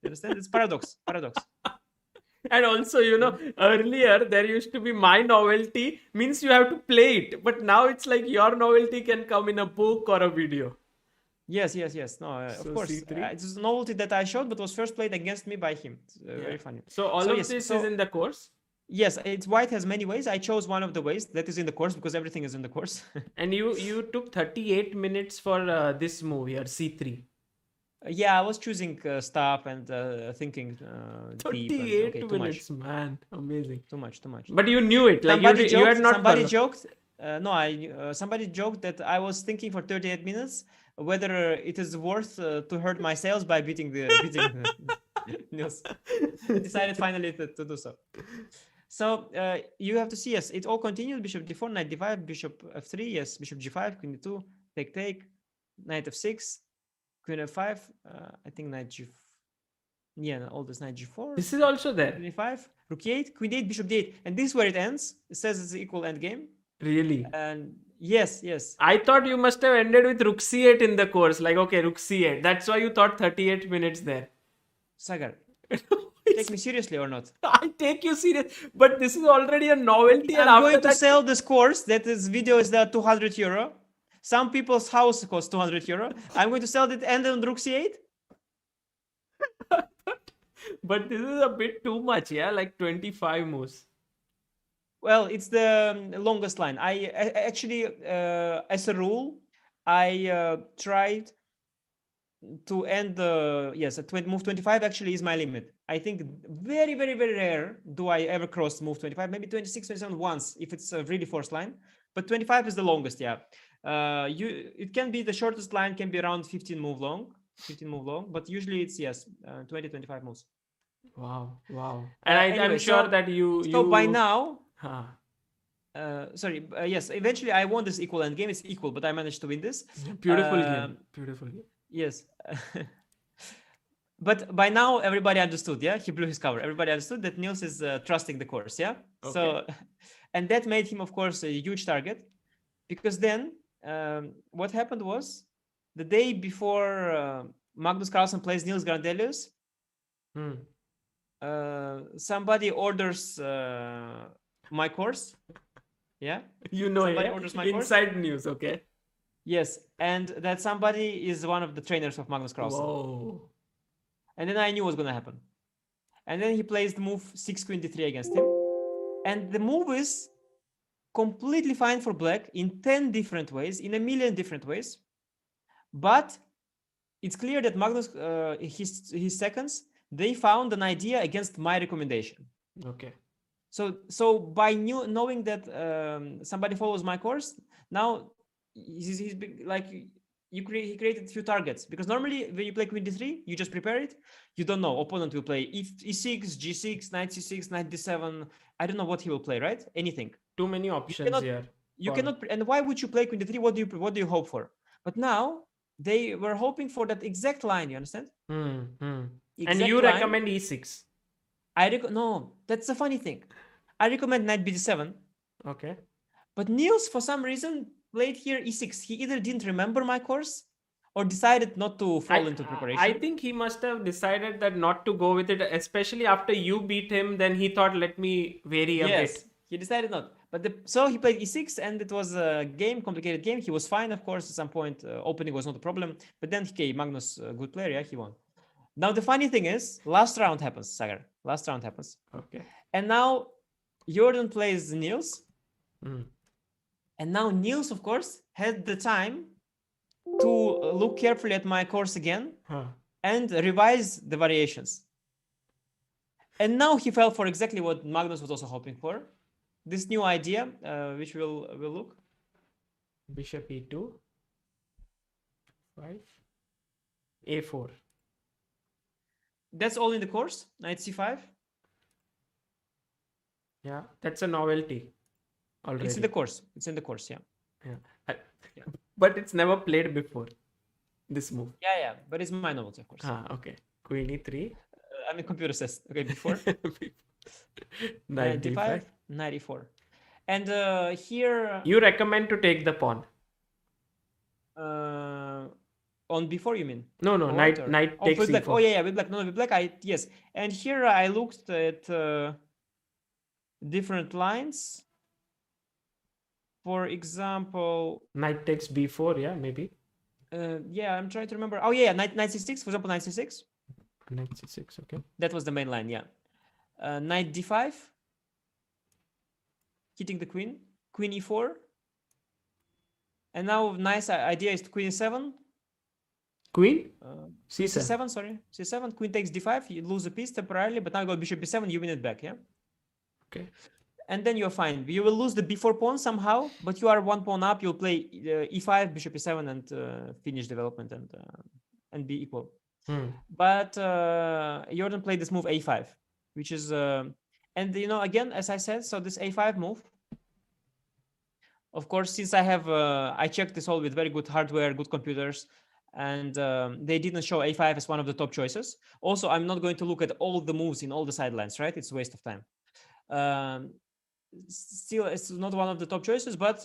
Speaker 2: You understand? It's paradox.
Speaker 1: And also, earlier there used to be my novelty, means you have to play it. But now it's like your novelty can come in a book or a video.
Speaker 2: Yes. No, of course. It's a novelty that I showed, but was first played against me by him. It's very funny.
Speaker 1: So all of this is in the course?
Speaker 2: Yes, white has many ways. I chose one of the ways that is in the course because everything is in the course.
Speaker 1: And you took 38 minutes for this move here, c3.
Speaker 2: Yeah, I was choosing stuff and thinking
Speaker 1: 38 deep. Too minutes, much. Man. Amazing.
Speaker 2: Too much.
Speaker 1: But you knew it. Like you had not.
Speaker 2: Somebody joked. Somebody joked that I was thinking for 38 minutes whether it is worth to hurt my sales by beating Niels. Decided finally to do so. So you have to see, yes, it all continued. Bishop d4, knight d5, bishop f3, yes, bishop g5, queen d2, take, knight f6, queen f5, I think knight g. Yeah, all this knight g4.
Speaker 1: This is also there.
Speaker 2: Queen e5, rook e8, queen d8, bishop d8, and this is where it ends. It says it's equal end game.
Speaker 1: Really?
Speaker 2: And yes.
Speaker 1: I thought you must have ended with rook c8 in the course. Like, okay, rook c8. That's why you thought 38 minutes there.
Speaker 2: Sagar, take me seriously or not?
Speaker 1: I take you serious, but this is already a novelty.
Speaker 2: I'm going to sell this course. This video is there 200 euro. Some people's house costs 200 euro. I'm going to sell it and on rook c8.
Speaker 1: But this is a bit too much, yeah? Like 25 moves.
Speaker 2: Well, it's the longest line. I actually, as a rule, I tried to end the move 25 actually is my limit. I think very, very, very rare do I ever cross move 25. Maybe 26, 27 once if it's a really forced line. But 25 is the longest, yeah. It can be the shortest line, can be around 15 move long, but usually it's 20, 25 moves.
Speaker 1: Wow. And anyway, I'm sure that you.
Speaker 2: So by now. Yes, eventually I won this equal end game. It's equal, but I managed to win this.
Speaker 1: Beautiful game.
Speaker 2: Yes. But by now everybody understood, yeah? He blew his cover. Everybody understood that Niels is trusting the course, yeah? Okay. So, and that made him, of course, a huge target. Because then what happened was, the day before Magnus Carlsen plays Niels Grandelius, somebody orders my course. Yeah,
Speaker 1: somebody orders my inside course. News, okay.
Speaker 2: Yes, and that somebody is one of the trainers of Magnus Carlsen.
Speaker 1: Whoa.
Speaker 2: And then I knew what was going to happen. And then he plays the move 6 queen d3 against him. And the move is completely fine for black in 10 different ways, in a million different ways. But it's clear that Magnus, his seconds, they found an idea against my recommendation.
Speaker 1: Okay.
Speaker 2: So by knowing that somebody follows my course, now he's like he created a few targets, because normally when you play queen d3, you just prepare it. You don't know opponent will play e6, g6, knight c6, knight d7. I don't know what he will play, right? Anything.
Speaker 1: Too many
Speaker 2: You
Speaker 1: options
Speaker 2: cannot.
Speaker 1: here.
Speaker 2: You cannot. And why would you play queen d3? What do you hope for? But now they were hoping for that exact line. You understand?
Speaker 1: And
Speaker 2: Exact
Speaker 1: you
Speaker 2: line.
Speaker 1: recommend e6?
Speaker 2: No, that's the funny thing. I recommend knight b7.
Speaker 1: Okay.
Speaker 2: But Niels, for some reason, played here e6. He either didn't remember my course or decided not to fall into preparation.
Speaker 1: I think he must have decided that not to go with it, especially after you beat him. Then he thought, let me vary a bit.
Speaker 2: He decided not. But so he played e6, and it was a complicated game. He was fine, of course. At some point, opening was not a problem. But then, okay, Magnus, good player, yeah, he won. Now the funny thing is, last round happens, Sagar. Last round happens.
Speaker 1: Okay.
Speaker 2: And now Jordan plays Niels.
Speaker 1: Mm.
Speaker 2: And now Niels, of course, had the time to look carefully at my course again and revise the variations. And now he fell for exactly what Magnus was also hoping for. This new idea, which we'll look.
Speaker 1: Bishop e2. 5. a4.
Speaker 2: That's all in the course. Knight c5.
Speaker 1: Yeah, that's a novelty already.
Speaker 2: It's in the course. Yeah.
Speaker 1: Yeah. But it's never played before, this move.
Speaker 2: Yeah. But it's my novelty, of course.
Speaker 1: Okay. Queen e3.
Speaker 2: I mean, computer says, okay, before.
Speaker 1: Knight d5.
Speaker 2: Knight e4. And here...
Speaker 1: You recommend to take the pawn.
Speaker 2: On before, you mean?
Speaker 1: No, knight takes
Speaker 2: with black.
Speaker 1: e4.
Speaker 2: Oh, yeah, with black. No, with black, yes. And here I looked at different lines. For example...
Speaker 1: Knight takes b4, yeah, maybe.
Speaker 2: Yeah, I'm trying to remember. Oh, yeah, knight c6, for example, knight c6.
Speaker 1: Knight c6, okay.
Speaker 2: That was the main line, yeah. Knight d5. Hitting the queen. Queen e4. And now nice idea is queen e7.
Speaker 1: Queen? c7.
Speaker 2: c7, sorry. c7, queen takes d5. You lose a piece temporarily, but now you go bishop b7, you win it back, yeah?
Speaker 1: Okay.
Speaker 2: And then you're fine. You will lose the b4 pawn somehow, but you are one pawn up. You'll play e5, bishop e7, and finish development and be equal. But Jordan played this move a5, which is... and, again, as I said, so this a5 move, of course, since I checked this all with very good hardware, good computers, and they didn't show a5 as one of the top choices. Also, I'm not going to look at all the moves in all the sidelines, right? It's a waste of time. Still, it's not one of the top choices, but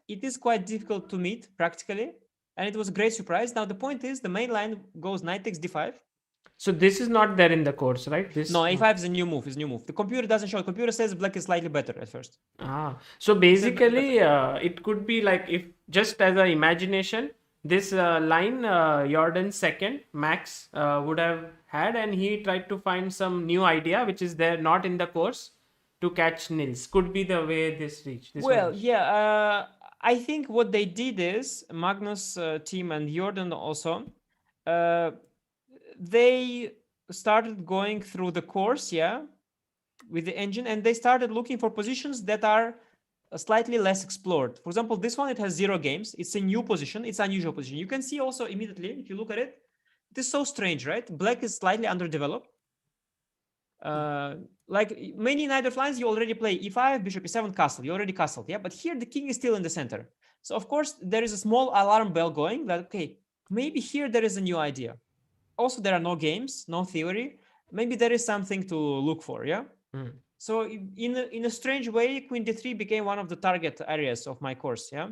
Speaker 2: it is quite difficult to meet practically, and it was a great surprise. Now the point is, the main line goes knight takes d5.
Speaker 1: So this is not there in the course, right?
Speaker 2: No, a5 is a new move. The computer doesn't show. The computer says black is slightly better at first.
Speaker 1: So basically, it could be like, if just as an imagination, this line Jordan's second Max would have had, and he tried to find some new idea which is there not in the course to catch Nils. Could be the way this reached.
Speaker 2: I think what they did is Magnus team and Jordan also. They started going through the course, with the engine, and they started looking for positions that are slightly less explored. For example, this one, it has 0 games. It's a new position. It's an unusual position. You can see also immediately, if you look at it, it is so strange, right? Black is slightly underdeveloped. Like many Najdorf lines, you already play e5, bishop e7, castle. You already castled, yeah? But here the king is still in the center. So, of course, there is a small alarm bell going that, okay, maybe here there is a new idea. Also, there are no games, no theory. Maybe there is something to look for, yeah? So in a strange way, queen d3 became one of the target areas of my course, yeah?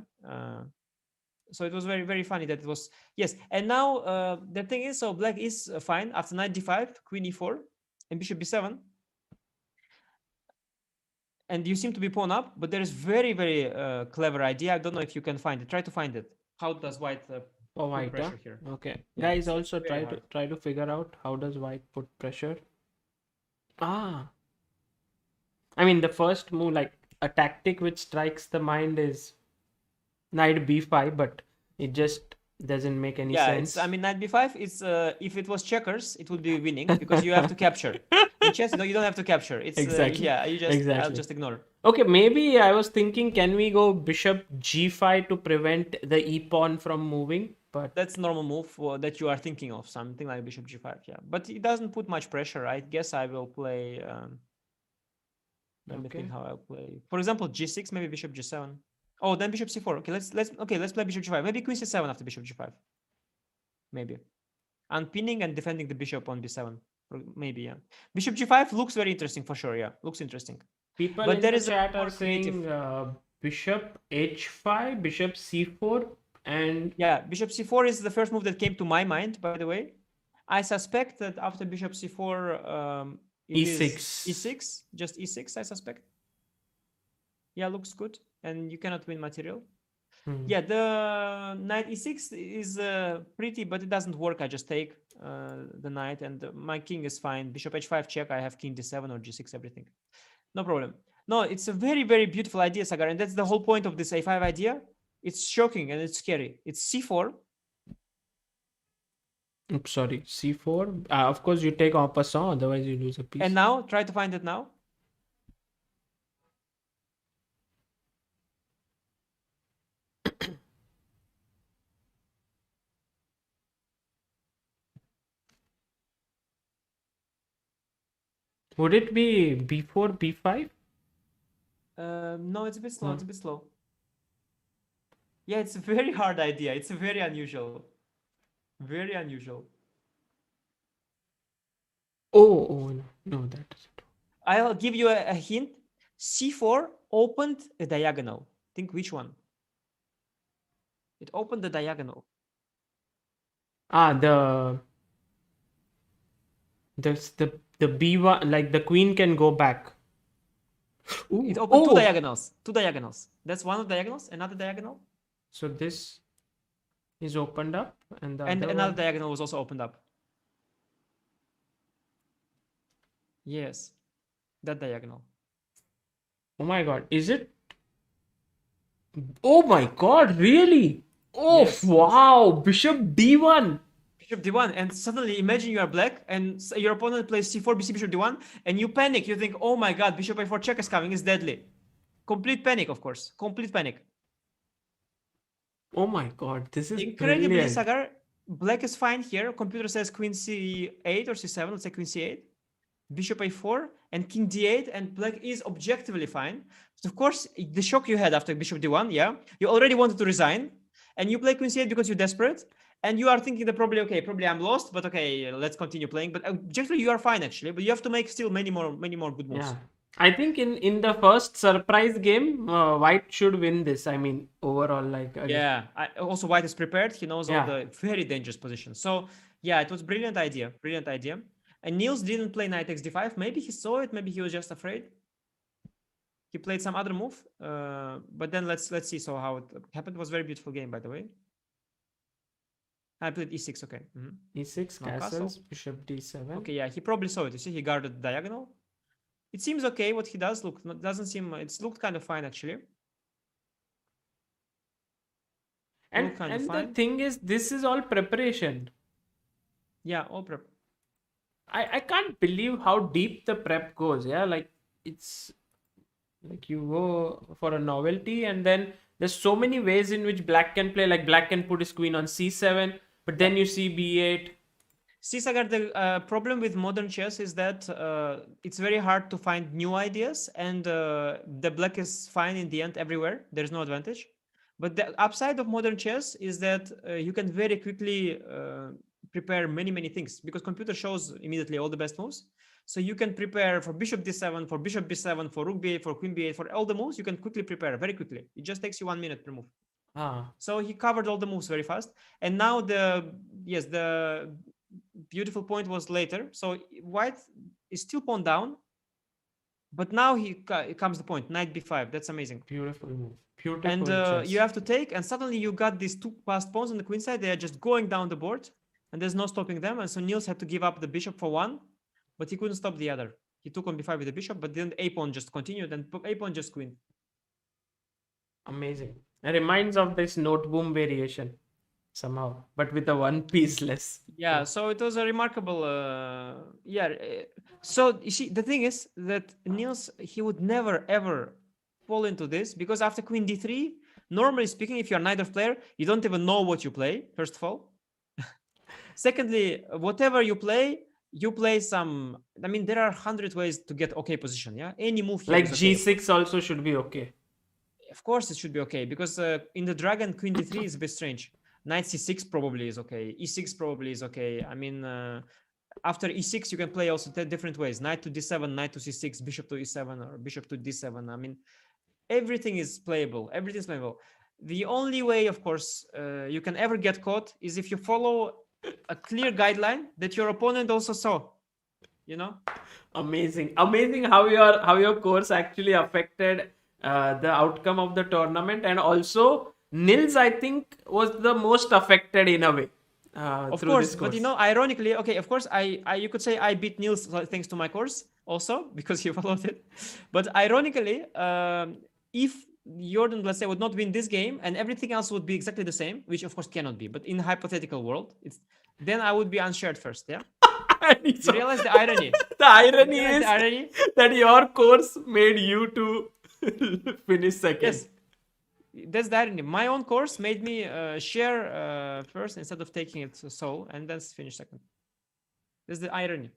Speaker 2: So it was very, very funny that it was... Yes, and now the thing is, so black is fine. After knight d5, queen e4, and bishop b7. and you seem to be pawn up, but there is very, very clever idea. I don't know if you can find it. Try to find it. How does white
Speaker 1: Oh,
Speaker 2: put
Speaker 1: white, huh?
Speaker 2: pressure here?
Speaker 1: Okay.
Speaker 2: Yeah,
Speaker 1: Guys,
Speaker 2: it's
Speaker 1: also
Speaker 2: very
Speaker 1: try to
Speaker 2: hard.
Speaker 1: figure out how does white put pressure. Ah, I mean the first move, like a tactic which strikes the mind is knight b5, but it just doesn't make any
Speaker 2: Yeah, it's. I
Speaker 1: sense.
Speaker 2: mean, knight b5. It's. If it was checkers, it would be winning because you have to capture. In chess, you don't have to capture. It's.
Speaker 1: Exactly.
Speaker 2: Yeah, you just. I'll
Speaker 1: Exactly.
Speaker 2: just ignore.
Speaker 1: Okay, maybe I was thinking, can we go bishop g5 to prevent the e pawn from moving? But
Speaker 2: That's normal move that you are thinking of, something like bishop g5. Yeah, but it doesn't put much pressure. I guess I will play. Let me think
Speaker 1: okay,
Speaker 2: how I'll play. For example, g6, maybe bishop g7. Oh, then bishop c4. Okay, let's play bishop g5. Maybe queen c7 after bishop g5. Maybe unpinning and defending the bishop on b7. Maybe, yeah. Bishop g5 looks very interesting for sure. Yeah, looks interesting.
Speaker 1: people
Speaker 2: But
Speaker 1: in
Speaker 2: there
Speaker 1: the
Speaker 2: is a
Speaker 1: chat are
Speaker 2: more creative.
Speaker 1: saying bishop h5, bishop c4, and
Speaker 2: Yeah, bishop c4 is the first move that came to my mind, by the way. I suspect that after bishop c4, it is
Speaker 1: e6.
Speaker 2: e6, just e6, I suspect. Yeah, looks good. And you cannot win material.
Speaker 1: Hmm.
Speaker 2: Yeah, the knight e6 is pretty, but it doesn't work. I just take the knight, and my king is fine. Bishop h5 check. I have king d7 or g6, everything. No problem. No, it's a very, very beautiful idea, Sagar. And that's the whole point of this a5 idea. It's shocking and it's scary. It's c4.
Speaker 1: Oops, sorry, c4. Of course, you take en passant, otherwise you lose a
Speaker 2: And
Speaker 1: piece.
Speaker 2: now, try to find it now.
Speaker 1: Would it be b4, b5?
Speaker 2: No, it's a bit slow.
Speaker 1: Or
Speaker 2: It's a bit slow. Yeah, it's a very hard idea. It's a very unusual. Very unusual.
Speaker 1: oh no, no, that isn't.
Speaker 2: I'll give you a hint. C4 opened a diagonal. Think which one? It opened the diagonal.
Speaker 1: The b1, like the queen can go back.
Speaker 2: It
Speaker 1: Ooh,
Speaker 2: opened two
Speaker 1: oh,
Speaker 2: diagonals. Two diagonals. That's one of the diagonals. Another diagonal.
Speaker 1: so this is opened up, and the
Speaker 2: And
Speaker 1: other
Speaker 2: another
Speaker 1: one.
Speaker 2: diagonal was also opened up. Yes. That diagonal.
Speaker 1: Oh my God, is it? Oh my God, really? Oh
Speaker 2: Yes. Yes.
Speaker 1: wow, bishop d1.
Speaker 2: Bishop d1, and suddenly imagine you are black and your opponent plays c4, bc, bishop d1, and you panic. You think, oh my god, bishop a4 check is coming, it's deadly. Complete panic, of course. Complete panic.
Speaker 1: Oh my God, this is
Speaker 2: Incredibly,
Speaker 1: brilliant.
Speaker 2: Sagar, black is fine here. Computer says queen c8 or c7, let's say queen c8, bishop a4, and king d8, and black is objectively fine. But of course, the shock you had after bishop d1, yeah, you already wanted to resign, and you play queen c8 because you're desperate, and you are thinking that probably, okay, probably I'm lost, but okay, let's continue playing. But objectively, you are fine actually, but you have to make still many more good moves.
Speaker 1: Yeah. I think in the first surprise game, White should win this. I mean, overall, like again.
Speaker 2: Yeah. Also, White is prepared. He knows all
Speaker 1: Yeah.
Speaker 2: the very dangerous positions. So yeah, it was brilliant idea. Brilliant idea. And Niels didn't play knight x d5. Maybe he saw it. Maybe he was just afraid. He played some other move. But then let's see. So how it happened. It was a very beautiful game, by the way. I played e6. Okay.
Speaker 1: E6
Speaker 2: Now castle.
Speaker 1: castles, bishop d7.
Speaker 2: Okay. Yeah, he probably saw it. You see, he guarded the diagonal. It seems okay. What he does look doesn't seem. It's looked kind of fine actually. Looked kind of
Speaker 1: And the
Speaker 2: fine.
Speaker 1: thing is, this is all preparation.
Speaker 2: Yeah, all prep.
Speaker 1: I can't believe how deep the prep goes. Yeah, like it's like you go for a novelty, and then there's so many ways in which black can play. Like black can put his queen on c7, but
Speaker 2: Yeah.
Speaker 1: then you see b8.
Speaker 2: See, Sagar, the problem with modern chess is that it's very hard to find new ideas, and the black is fine in the end everywhere. There's no advantage. But the upside of modern chess is that you can very quickly prepare many things because computer shows immediately all the best moves. So you can prepare for bishop d7, for bishop b7, for rook b8, for queen b8, for all the moves. You can quickly prepare very quickly. It just takes you 1 minute per move.
Speaker 1: Ah,
Speaker 2: So he covered all the moves very fast. And now the beautiful point was later. So white is still pawn down. But now it comes the point, knight b5. That's amazing.
Speaker 1: Beautiful move.
Speaker 2: And
Speaker 1: Beautiful
Speaker 2: you
Speaker 1: chess.
Speaker 2: have to take, and suddenly you got these two passed pawns on the queen side. They are just going down the board, and there's no stopping them. And so Niels had to give up the bishop for one, but he couldn't stop the other. He took on b5 with the bishop, but then the a pawn just continued, and a pawn just queen.
Speaker 1: Amazing. It reminds of this note boom variation somehow, but with a one piece less.
Speaker 2: Yeah, so it was a remarkable. So you see, the thing is that Niels, he would never ever fall into this, because after queen d3, normally speaking, if you're a Najdorf player, you don't even know what you play. First of all, secondly, whatever you play some. I mean, there are 100 ways to get okay position. Yeah, any move here
Speaker 1: Like
Speaker 2: is okay.
Speaker 1: g6 also should be okay.
Speaker 2: Of course, it should be okay, because in the dragon, queen d3 is a bit strange. Knight c6 probably is okay. E6 probably is okay. I mean, after e6, you can play also 10 different ways: knight to d7, knight to c6, bishop to e7, or bishop to d7. I mean, everything is playable. Everything is playable. The only way, of course, you can ever get caught is if you follow a clear guideline that your opponent also saw. You know?
Speaker 1: Amazing. Amazing how your course actually affected the outcome of the tournament, and also Nils, I think, was the most affected in a way
Speaker 2: Of
Speaker 1: through
Speaker 2: course,
Speaker 1: this
Speaker 2: but
Speaker 1: course.
Speaker 2: ironically, okay, of course, I you could say I beat Niels thanks to my course also, because he followed it. But ironically, if Jordan, let's say, would not win this game and everything else would be exactly the same, which of course cannot be, but in hypothetical world, then I would be unshared first. Yeah, you
Speaker 1: So,
Speaker 2: realize the irony.
Speaker 1: the
Speaker 2: You
Speaker 1: irony
Speaker 2: realize the
Speaker 1: is
Speaker 2: irony.
Speaker 1: that your course made you to finish second.
Speaker 2: Yes, that's the irony. My own course made me share first instead of taking it solo and then finish second. That's the irony.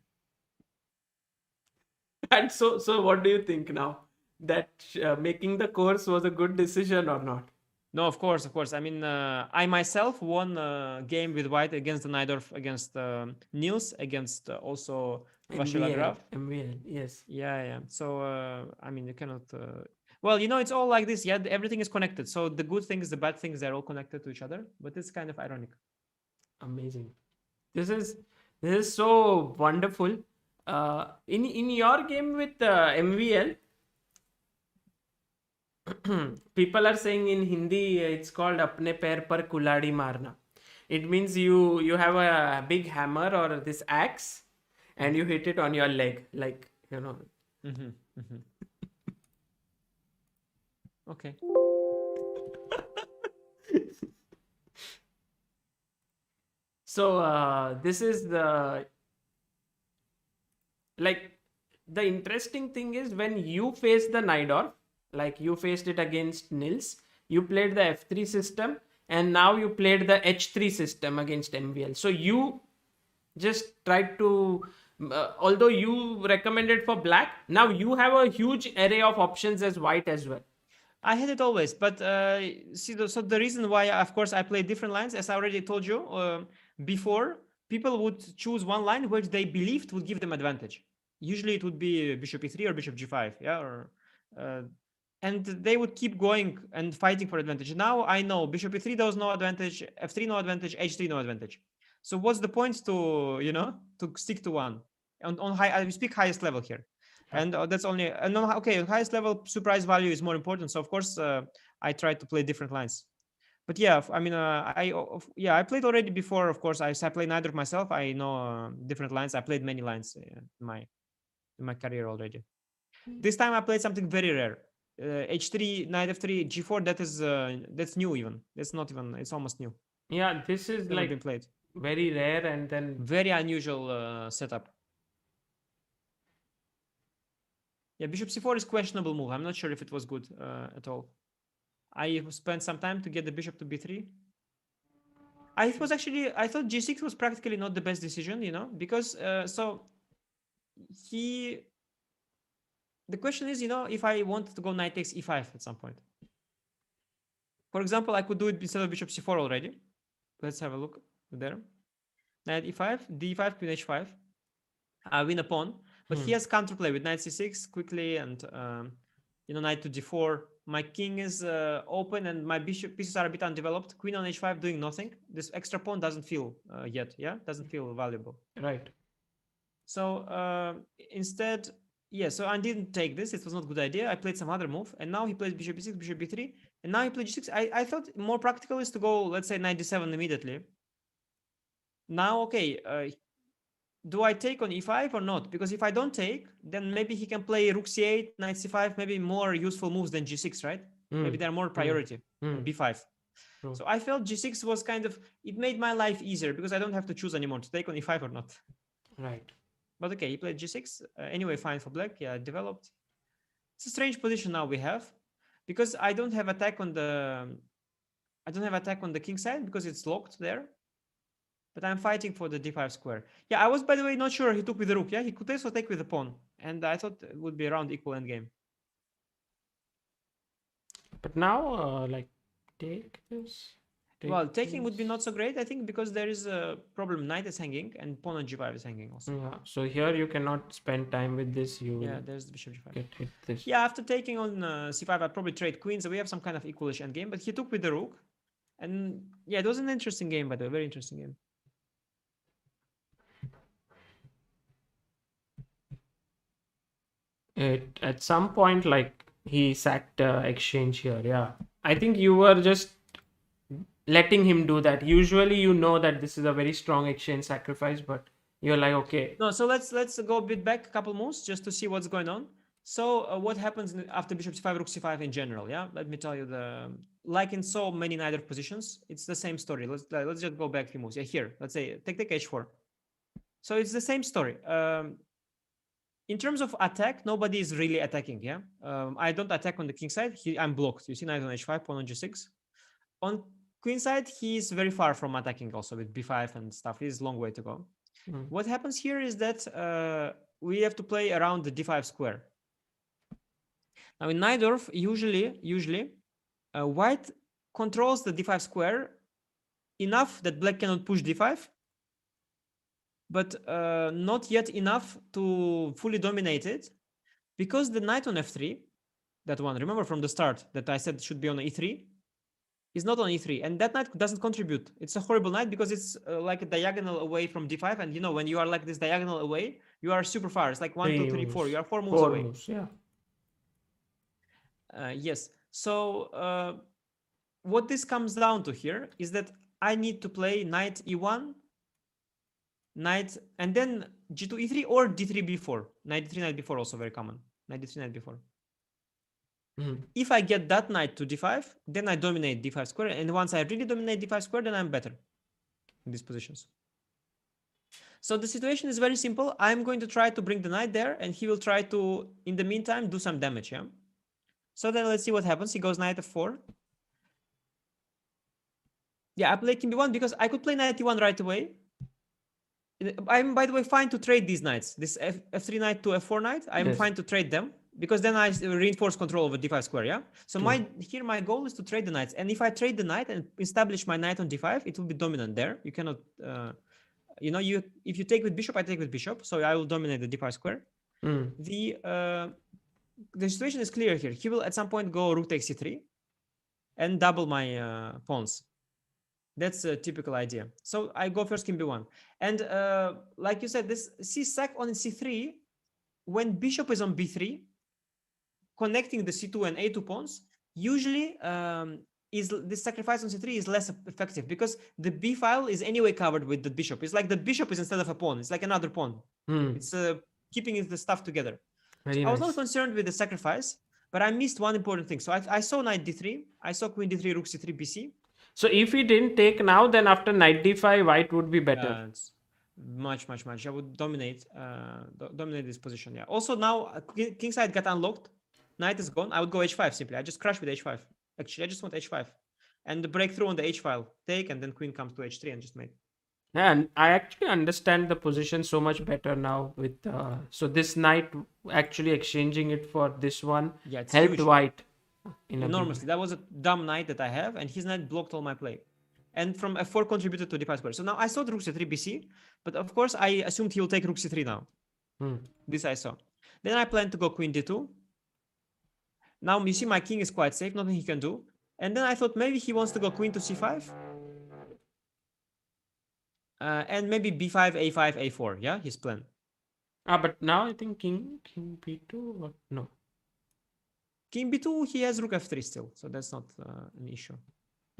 Speaker 1: And so what do you think now? That making the course was a good decision or not?
Speaker 2: No, of course, of course. I mean, I myself won a game with white against the Najdorf, against Niels, against also Vashila
Speaker 1: MVL,
Speaker 2: Graf.
Speaker 1: MVL, yes.
Speaker 2: Yeah, yeah. So, I mean, you cannot. Well, it's all like this. Yeah, everything is connected. So the good things, the bad things, they're all connected to each other. But it's kind of ironic.
Speaker 1: Amazing. This is this is so wonderful. In your game with MVL, people are saying in Hindi it's called apne pair par kuladi marna. It means you have a big hammer or this axe and you hit it on your leg, like
Speaker 2: Mm-hmm, mm-hmm. Okay.
Speaker 1: So this is like the interesting thing is when you face the Najdorf, like you faced it against Nils, you played the f3 system, and now you played the h3 system against MVL. So you just tried to, although you recommended for black, now you have a huge array of options as white as well.
Speaker 2: I had it always, but see, so the reason why, of course, I play different lines, as I already told you before, people would choose one line which they believed would give them advantage. Usually, it would be bishop e3 or bishop g5, yeah, or and they would keep going and fighting for advantage. Now I know bishop e3 there was no advantage, f3 no advantage, h3 no advantage. So what's the point to to stick to one on high? I speak highest level here, and that's only okay. Highest level surprise value is more important. So of course I try to play different lines. But yeah, I mean, I played already before. Of course, I played Najdorf myself. I know different lines. I played many lines in my career already. This time I played something very rare. H3, knight f3, g4. That's new even. That's not even. It's almost new.
Speaker 1: Yeah, this is
Speaker 2: Never been
Speaker 1: like
Speaker 2: played.
Speaker 1: very rare, and then
Speaker 2: Very unusual setup. Yeah, bishop c4 is questionable move. I'm not sure if it was good at all. I spent some time to get the bishop to b3. I thought g6 was practically not the best decision, because he. The question is, if I wanted to go knight takes e5 at some point. For example, I could do it instead of bishop c4 already. Let's have a look there. Knight e5, d5, queen h5. I win a pawn, but he has counterplay with knight c6 quickly, and knight to d4. My king is open, and my bishop pieces are a bit undeveloped. Queen on h5 doing nothing. This extra pawn doesn't feel yet, doesn't feel valuable.
Speaker 1: right.
Speaker 2: So instead, Yeah, so I didn't take this. It was not a good idea. I played some other move, and now he plays bishop b6, bishop b3, and now he played g6. I thought more practical is to go, let's say, knight d7 immediately. Now, okay, do I take on e5 or not? Because if I don't take, then maybe he can play rook c8, knight c5, maybe more useful moves than g6, right? Maybe they're more priority than b5.
Speaker 1: True.
Speaker 2: So I felt g6 was kind of, it made my life easier because I don't have to choose anymore to take on e5 or not.
Speaker 1: Right.
Speaker 2: But okay, he played g6. Anyway, fine for black. Yeah, developed. It's a strange position now we have because I don't have attack on the king side because it's locked there. But I'm fighting for the d5 square. Yeah, I was, by the way, not sure he took with the rook. Yeah, he could also take with the pawn. And I thought it would be around equal endgame.
Speaker 1: But now, like, take this.
Speaker 2: Well, taking would be not so great, I think, because there is a problem. Knight is hanging and pawn on g5 is hanging also.
Speaker 1: Yeah. So here you cannot spend time with this. You will
Speaker 2: Yeah, there's the bishop g5.
Speaker 1: get hit this.
Speaker 2: Yeah, after taking on c5, I'd probably trade queen. So we have some kind of equalish endgame. But he took with the rook. And yeah, it was an interesting game, by the way. Very interesting game.
Speaker 1: At some point, like, he sacked exchange here. Yeah. I think you were just letting him do that. Usually you know that this is a very strong exchange sacrifice, but you're like, okay.
Speaker 2: No, so let's go a bit back, a couple moves, just to see what's going on. So what happens after bishop c5, rook c5 in general? Yeah, let me tell you like in so many Najdorf positions, it's the same story. Let's just go back a few moves. Yeah, here, let's say take h4. So it's the same story. In terms of attack, nobody is really attacking. Yeah, I don't attack on the king side. I'm blocked. You see, knight on h5, pawn on g6. On queen side, he's very far from attacking. Also with b5 and stuff, he's a long way to go. What happens here is that we have to play around the d5 square. Now in Najdorf, usually white controls the d5 square enough that black cannot push d5, but not yet enough to fully dominate it, because the knight on f3, that one, remember from the start that I said should be on e3, is not on e3, and that knight doesn't contribute. It's a horrible knight because it's like a diagonal away from d5, and you know, when you are like this diagonal away, you are super far. It's like 1, 2, 3, 4. You are 4 moves away.
Speaker 1: Moves, yeah.
Speaker 2: Yes. So what this comes down to here is that I need to play knight e1, knight, and then g2 e3 or d3 b4. Knight d3, knight b4 also very common. Knight d3, knight b4. If I get that knight to d5, then I dominate d5 square, and once I really dominate d5 square, then I'm better in these positions. So the situation is very simple. I'm going to try to bring the knight there, and he will try to, in the meantime, do some damage. Yeah. So then let's see what happens. He goes knight f4. Yeah, I play king b1 because I could play knight e1 right away. I'm, by the way, fine to trade these knights. This f3 knight to f4 knight, I'm fine to trade them, because then I reinforce control over d5 square, yeah? So here my goal is to trade the knights. And if I trade the knight and establish my knight on d5, it will be dominant there. You cannot, if you take with bishop, I take with bishop. So I will dominate the d5 square. The situation is clear here. He will at some point go rook takes c3 and double my pawns. That's a typical idea. So I go first king b1. And like you said, this c-sack on c3, when bishop is on b3, connecting the c2 and a2 pawns, usually this sacrifice on c3 is less effective because the b file is anyway covered with the bishop. It's like the bishop is instead of a pawn. It's like another pawn. It's keeping the stuff together. So I was not concerned with the sacrifice, but I missed one important thing. So I saw knight d3. I saw queen d3, rook c3, bc.
Speaker 1: So if he didn't take now, then after knight d5, white would be better.
Speaker 2: Much. I would dominate this position. Yeah. Also now king side got unlocked. Knight is gone. I would go h5 simply. I just crash with h5. Actually, I just want h5 and the breakthrough on the h file. Take, and then queen comes to h3 and just mate.
Speaker 1: Yeah, and I actually understand the position so much better now with so this knight actually exchanging it for this one helped huge. White
Speaker 2: enormously. That was a dumb knight that I have, and his knight blocked all my play. And from f4 contributed to d5 square. So now I saw rook c3 bc, but of course I assumed he will take rook c3 now. This I saw. Then I planned to go queen d2. Now you see my king is quite safe, nothing he can do. And then I thought maybe he wants to go queen to c5. And maybe b5, a5, a4, yeah, his plan.
Speaker 1: But now I think king b2. What? No.
Speaker 2: King b2, he has rook f3 still, so that's not an issue.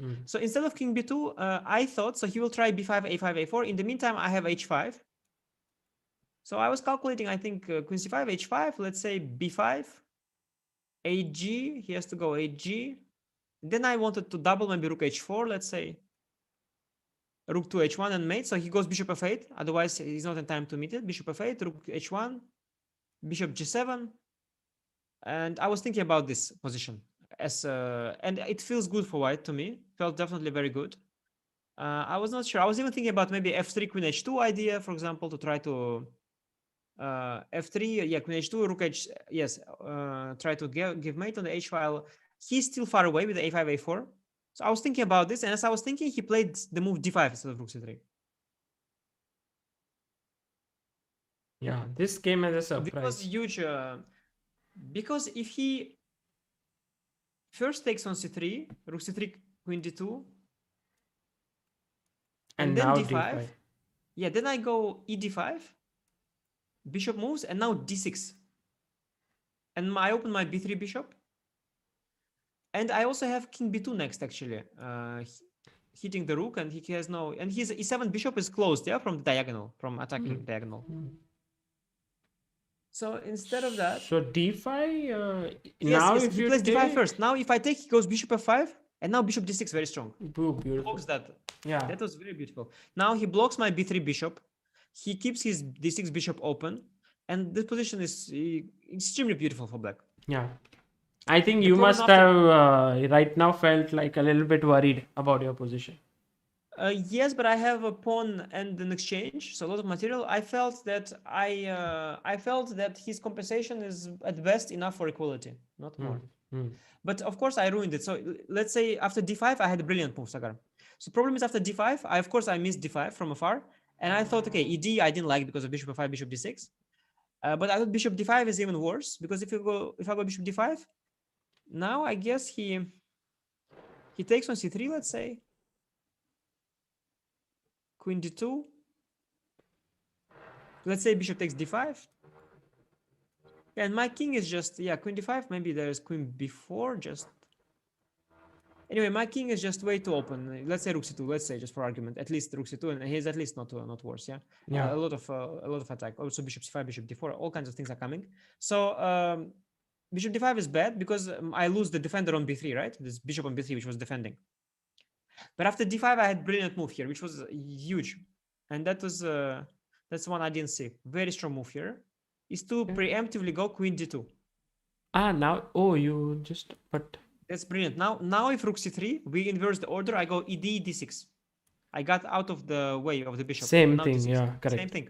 Speaker 1: Mm.
Speaker 2: So instead of king b2, I thought, so he will try b5, a5, a4. In the meantime, I have h5. So I was calculating, I think queen c5, h5, let's say b5, ag, he has to go ag. Then I wanted to double maybe rook h4, let's say rook to h1 and mate. So he goes bishop f8, otherwise he's not in time to meet it. Bishop f8, rook h1, bishop g7. And I was thinking about this position as and it feels good for white to me. Felt definitely very good. I was not sure. I was even thinking about maybe f3 queen h2 idea, for example, to try to f3, yeah, queen h2, rook h, yes, try to give mate on the h file. He's still far away with the a5, a4. So I was thinking about this, and as I was thinking, he played the move d5 instead of rook c3.
Speaker 1: Yeah, this came as a
Speaker 2: This was
Speaker 1: surprise.
Speaker 2: huge, because if he first takes on c3, rook c3, queen d2, and
Speaker 1: And
Speaker 2: then
Speaker 1: now
Speaker 2: d5,
Speaker 1: d5.
Speaker 2: yeah, then I go e d5, bishop moves, and now d6. And I open my b3 bishop. And I also have king b2 next, actually, hitting the rook, and he has no, and his e7 bishop is closed, yeah, from the diagonal, from attacking diagonal. So instead of that,
Speaker 1: So d5.
Speaker 2: yes,
Speaker 1: Now
Speaker 2: yes,
Speaker 1: if
Speaker 2: he
Speaker 1: you
Speaker 2: plays d5
Speaker 1: take.
Speaker 2: first. Now if I take, he goes bishop f5, and now bishop d6, very strong.
Speaker 1: Beautiful.
Speaker 2: Blocks that.
Speaker 1: Yeah.
Speaker 2: That was very beautiful. Now he blocks my b3 bishop. He keeps his d6 bishop open, and this position is extremely beautiful for black.
Speaker 1: Yeah. I think
Speaker 2: The
Speaker 1: you
Speaker 2: problem
Speaker 1: must
Speaker 2: after,
Speaker 1: have right now felt like a little bit worried about your position.
Speaker 2: yes, but I have a pawn and an exchange, so a lot of material. I felt that his compensation is at best enough for equality, not more. But of course, I ruined it. So let's say after d5, I had a brilliant move, Sagar. So problem is after d5, I missed d5 from afar, and I thought, okay, ed I didn't like because of bishop f5, bishop d6. But I thought bishop d5 is even worse because if I go bishop d5, now I guess he takes on c3, let's say, queen d2. Let's say bishop takes d5. And my king is just, yeah, queen d5. Maybe there's queen b4. Just anyway, my king is just way too open. Let's say rook c2. Let's say, just for argument, at least rook c2, and he's at least not worse. Yeah,
Speaker 1: Yeah.
Speaker 2: a lot of attack. Also bishop c5, bishop d4. All kinds of things are coming. So bishop d5 is bad because I lose the defender on b3, right? This bishop on b3, which was defending. But after d5, I had brilliant move here, which was huge, and that's one I didn't see. Very strong move here is to preemptively go queen d2.
Speaker 1: Now, oh, you just, but.
Speaker 2: That's brilliant. Now if rook c3, we inverse the order. I go ed d6. I got out of the way of the bishop.
Speaker 1: Same
Speaker 2: Now
Speaker 1: thing,
Speaker 2: d6.
Speaker 1: yeah,
Speaker 2: Same
Speaker 1: correct.
Speaker 2: thing.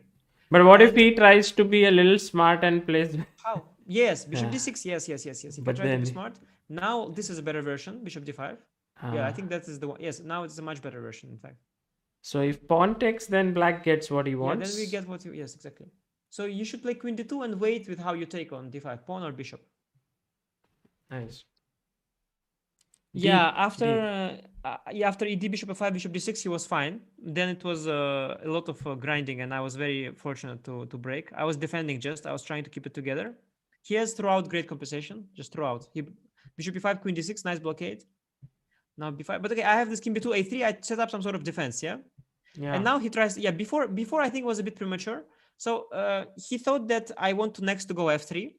Speaker 1: But what if
Speaker 2: And
Speaker 1: he tries to be a little smart and plays?
Speaker 2: how? Yes, bishop
Speaker 1: Yeah.
Speaker 2: d6. Yes. If I
Speaker 1: But
Speaker 2: try to be
Speaker 1: then,
Speaker 2: smart, now this is a better version. Bishop d5. Yeah, I
Speaker 1: uh,
Speaker 2: think that is the one. Yes, now it's a much better version, in fact.
Speaker 1: so if pawn takes, then black gets what he
Speaker 2: Yeah, then we
Speaker 1: wants.
Speaker 2: get what you. Yes, exactly. So you should play queen d2 and wait with how you take on d5, pawn or bishop.
Speaker 1: Nice.
Speaker 2: Yeah,
Speaker 1: D, D.
Speaker 2: after ed bishop f5, bishop d6, he was fine. Then it was a lot of grinding, and I was very fortunate to break. I was defending just. I was trying to keep it together. He has throughout great compensation, just throughout. He bishop e5, queen d6, nice blockade. Now b5, but okay, I have this king b2, a3. I set up some sort of defense, yeah.
Speaker 1: Yeah.
Speaker 2: And now he tries. Yeah, before I think it was a bit premature. So he thought that I want to next to go f3.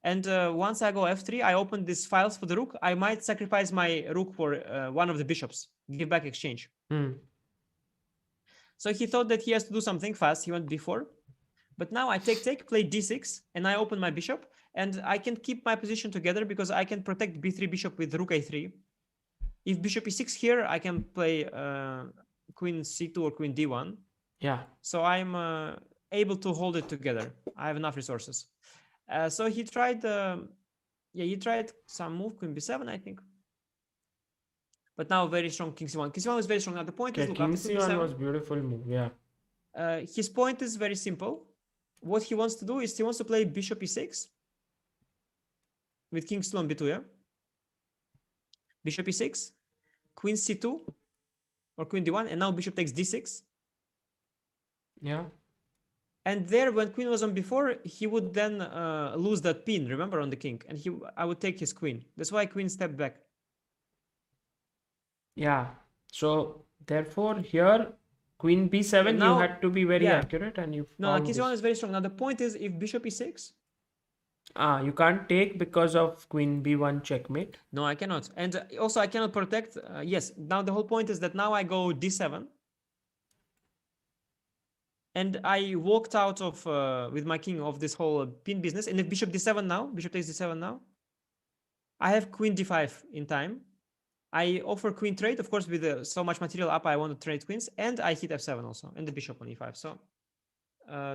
Speaker 2: And once I go f3, I open these files for the rook. I might sacrifice my rook for one of the bishops, give back exchange. So he thought that he has to do something fast. He went b4. But now I take, play d6, and I open my bishop. And I can keep my position together because I can protect b3 bishop with rook a3. If bishop e6 here, I can play queen c2 or queen d1.
Speaker 1: Yeah.
Speaker 2: So I'm able to hold it together. I have enough resources. So he tried... he tried some move, queen b7, I think. But now very strong king c1. King c1 was very strong. Now the point is, look,
Speaker 1: King
Speaker 2: after queen
Speaker 1: c1
Speaker 2: b7,
Speaker 1: was beautiful move. Yeah.
Speaker 2: His point is very simple. What he wants to do is he wants to play bishop e6 with king still on b2, yeah? Bishop e6, queen c2, or queen d1, and now bishop takes d6.
Speaker 1: Yeah.
Speaker 2: And there, when queen was on before, he would then lose that pin, remember, on the king, and I would take his queen. That's why queen stepped back.
Speaker 1: Yeah. So therefore here queen
Speaker 2: Yeah,
Speaker 1: b7 you
Speaker 2: now,
Speaker 1: had to be very
Speaker 2: yeah,
Speaker 1: accurate and you
Speaker 2: no,
Speaker 1: found
Speaker 2: king c1
Speaker 1: this.
Speaker 2: is very strong. Now the point is, if bishop e6,
Speaker 1: You can't take because of queen b1 checkmate.
Speaker 2: no, I cannot, and also I cannot protect. Yes, now the whole point is that now I go d7, and I walked out of with my king of this whole pin business. And if bishop d7 now, bishop takes d7 now, I have queen d5 in time. I offer queen trade, of course, with so much material up. I want to trade queens, and I hit f7 also, and the bishop on e5. So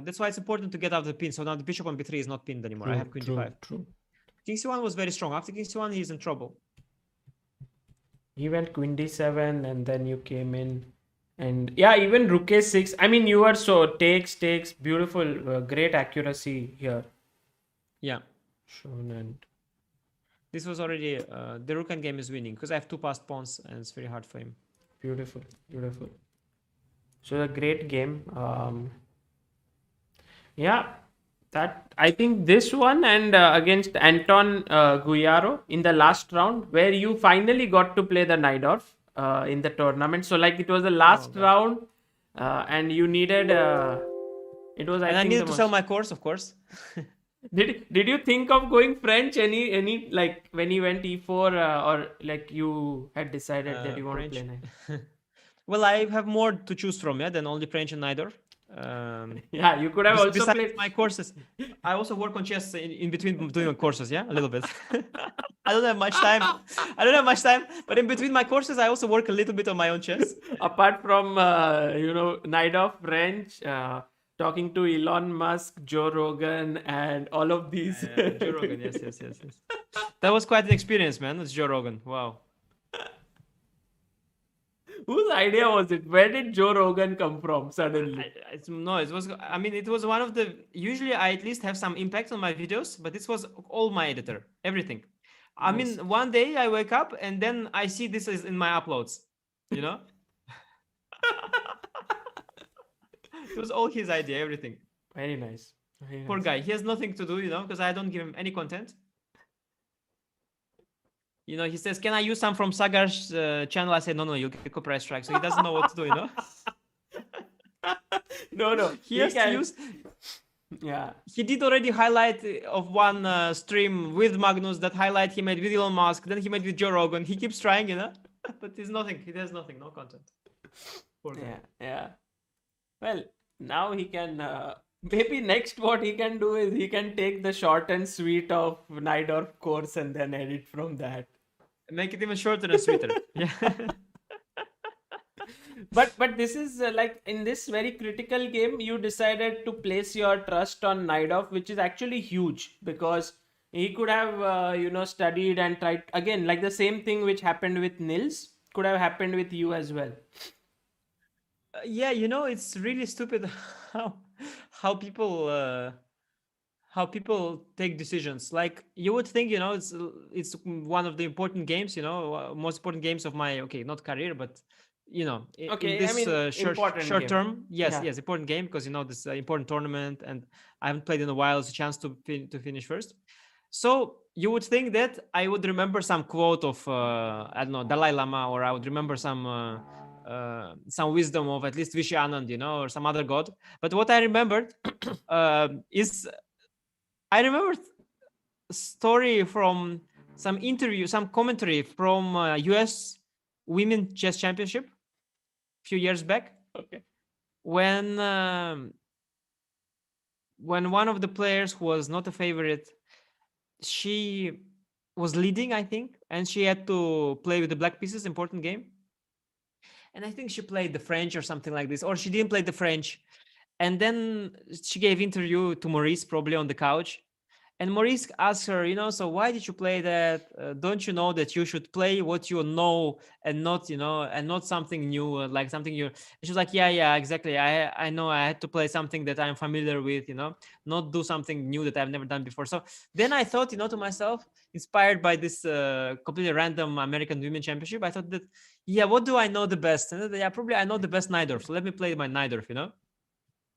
Speaker 2: that's why it's important to get out the pin. So now the bishop on b3 is not pinned anymore. I have queen d5.
Speaker 1: True.
Speaker 2: King c1 was very strong. After king c1, he's in trouble.
Speaker 1: He went queen d7 and then you came in. And yeah, even rook a6. I mean, you were so takes, beautiful, great accuracy here.
Speaker 2: Yeah.
Speaker 1: Shown and
Speaker 2: This was already, the rook endgame is winning because I have two passed pawns and it's very hard for him.
Speaker 1: beautiful. So a great game. Yeah, that I think this one and against Anton Guyaro in the last round, where you finally got to play the Najdorf in the tournament. So like it was the last round, and you needed. It was
Speaker 2: And I needed to sell my course, of course.
Speaker 1: Did you think of going French any like when you went e4 or like you had decided that you want
Speaker 2: French.
Speaker 1: to play Najdorf?
Speaker 2: Well, I have more to choose from, yeah, than only French and Najdorf.
Speaker 1: Yeah, you could have also
Speaker 2: besides
Speaker 1: played
Speaker 2: my courses. I also work on chess in between doing my courses, yeah, a little bit. I don't have much time. But in between my courses, I also work a little bit on my own chess.
Speaker 1: Apart from Najdorf, French, talking to Elon Musk, Joe Rogan, and all of these.
Speaker 2: Joe Rogan, yes. That was quite an experience, man. It's Joe Rogan. Wow.
Speaker 1: Whose idea was it? Where did Joe Rogan come from suddenly?
Speaker 2: It was. I mean, it was one of the. Usually, I at least have some impact on my videos, but this was all my editor, everything. I mean, one day I wake up and then I see this is in my uploads. You know, it was all his idea, everything.
Speaker 1: Very nice.
Speaker 2: Poor guy. He has nothing to do, you know, because I don't give him any content. You know, he says, "Can I use some from Sagar's channel?" I say, "No, you'll get copyright strike." So he doesn't know what to do, you know.
Speaker 1: No.
Speaker 2: He has to use.
Speaker 1: Yeah.
Speaker 2: He did already highlight of one stream with Magnus. That highlight he made with Elon Musk. Then he made with Joe Rogan. He keeps trying, you know, but there's nothing. He does nothing. No content. Poor guy.
Speaker 1: Yeah. Well, now he can. Maybe next what he can do is he can take the short and sweet of Najdorf course and then edit from that.
Speaker 2: Make it even shorter and sweeter. Yeah.
Speaker 1: But this is like in this very critical game, you decided to place your trust on Najdorf, which is actually huge because he could have studied and tried again, like the same thing which happened with Nils could have happened with you as well.
Speaker 2: Yeah, you know, it's really stupid how people take decisions. Like, you would think, you know, it's one of the important games, you know, most important games of my, okay, not career, but you know, in this short term, yes, important game, because you know this important tournament, and I haven't played in a while. It's a chance to finish first. So you would think that I would remember some quote of I don't know, Dalai Lama, or I would remember some wisdom of at least Vishy Anand, you know, or some other god. But what I remembered is I remembered a story from some interview, some commentary from US Women Chess Championship a few years back.
Speaker 1: Okay.
Speaker 2: When one of the players who was not a favorite, she was leading, I think, and she had to play with the black pieces, important game. And I think she played the French or something like this, or she didn't play the French. And then she gave interview to Maurice, probably on the couch. And Maurice asked her, you know, so why did you play that? Don't you know that you should play what you know and not, you know, and not something new, like something new? And she was like, yeah, exactly. I know I had to play something that I'm familiar with, you know, not do something new that I've never done before. So then I thought, you know, to myself, inspired by this completely random American Women Championship, I thought that, yeah, what do I know the best? And yeah, probably I know the best Najdorf. So let me play my Najdorf, you know?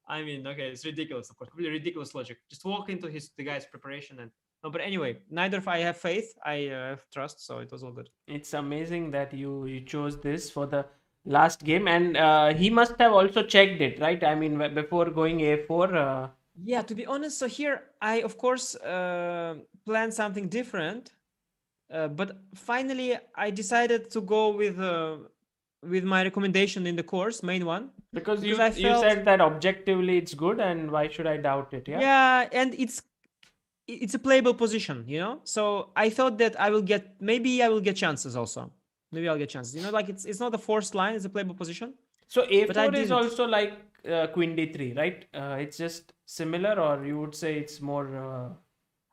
Speaker 2: I mean, okay, it's ridiculous, of course, completely ridiculous logic. Just walk into the guy's preparation and no. But anyway, neither if I have faith, I have trust, so it was all good.
Speaker 1: It's amazing that you chose this for the last game, and he must have also checked it, right? I mean, before going A4.
Speaker 2: Yeah, to be honest, so here I of course planned something different, but finally I decided to go with my recommendation in the course, main one,
Speaker 1: Because
Speaker 2: because
Speaker 1: you
Speaker 2: I
Speaker 1: you
Speaker 2: felt
Speaker 1: said that objectively it's good, and why should I doubt it? Yeah.
Speaker 2: yeah, and it's a playable position, you know. So I thought that maybe I will get chances also. Maybe I'll get chances. You know, like it's not a forced line; it's a playable position.
Speaker 1: So
Speaker 2: But I
Speaker 1: A4 is
Speaker 2: didn't.
Speaker 1: also like Queen D3, right? It's just similar, or you would say it's more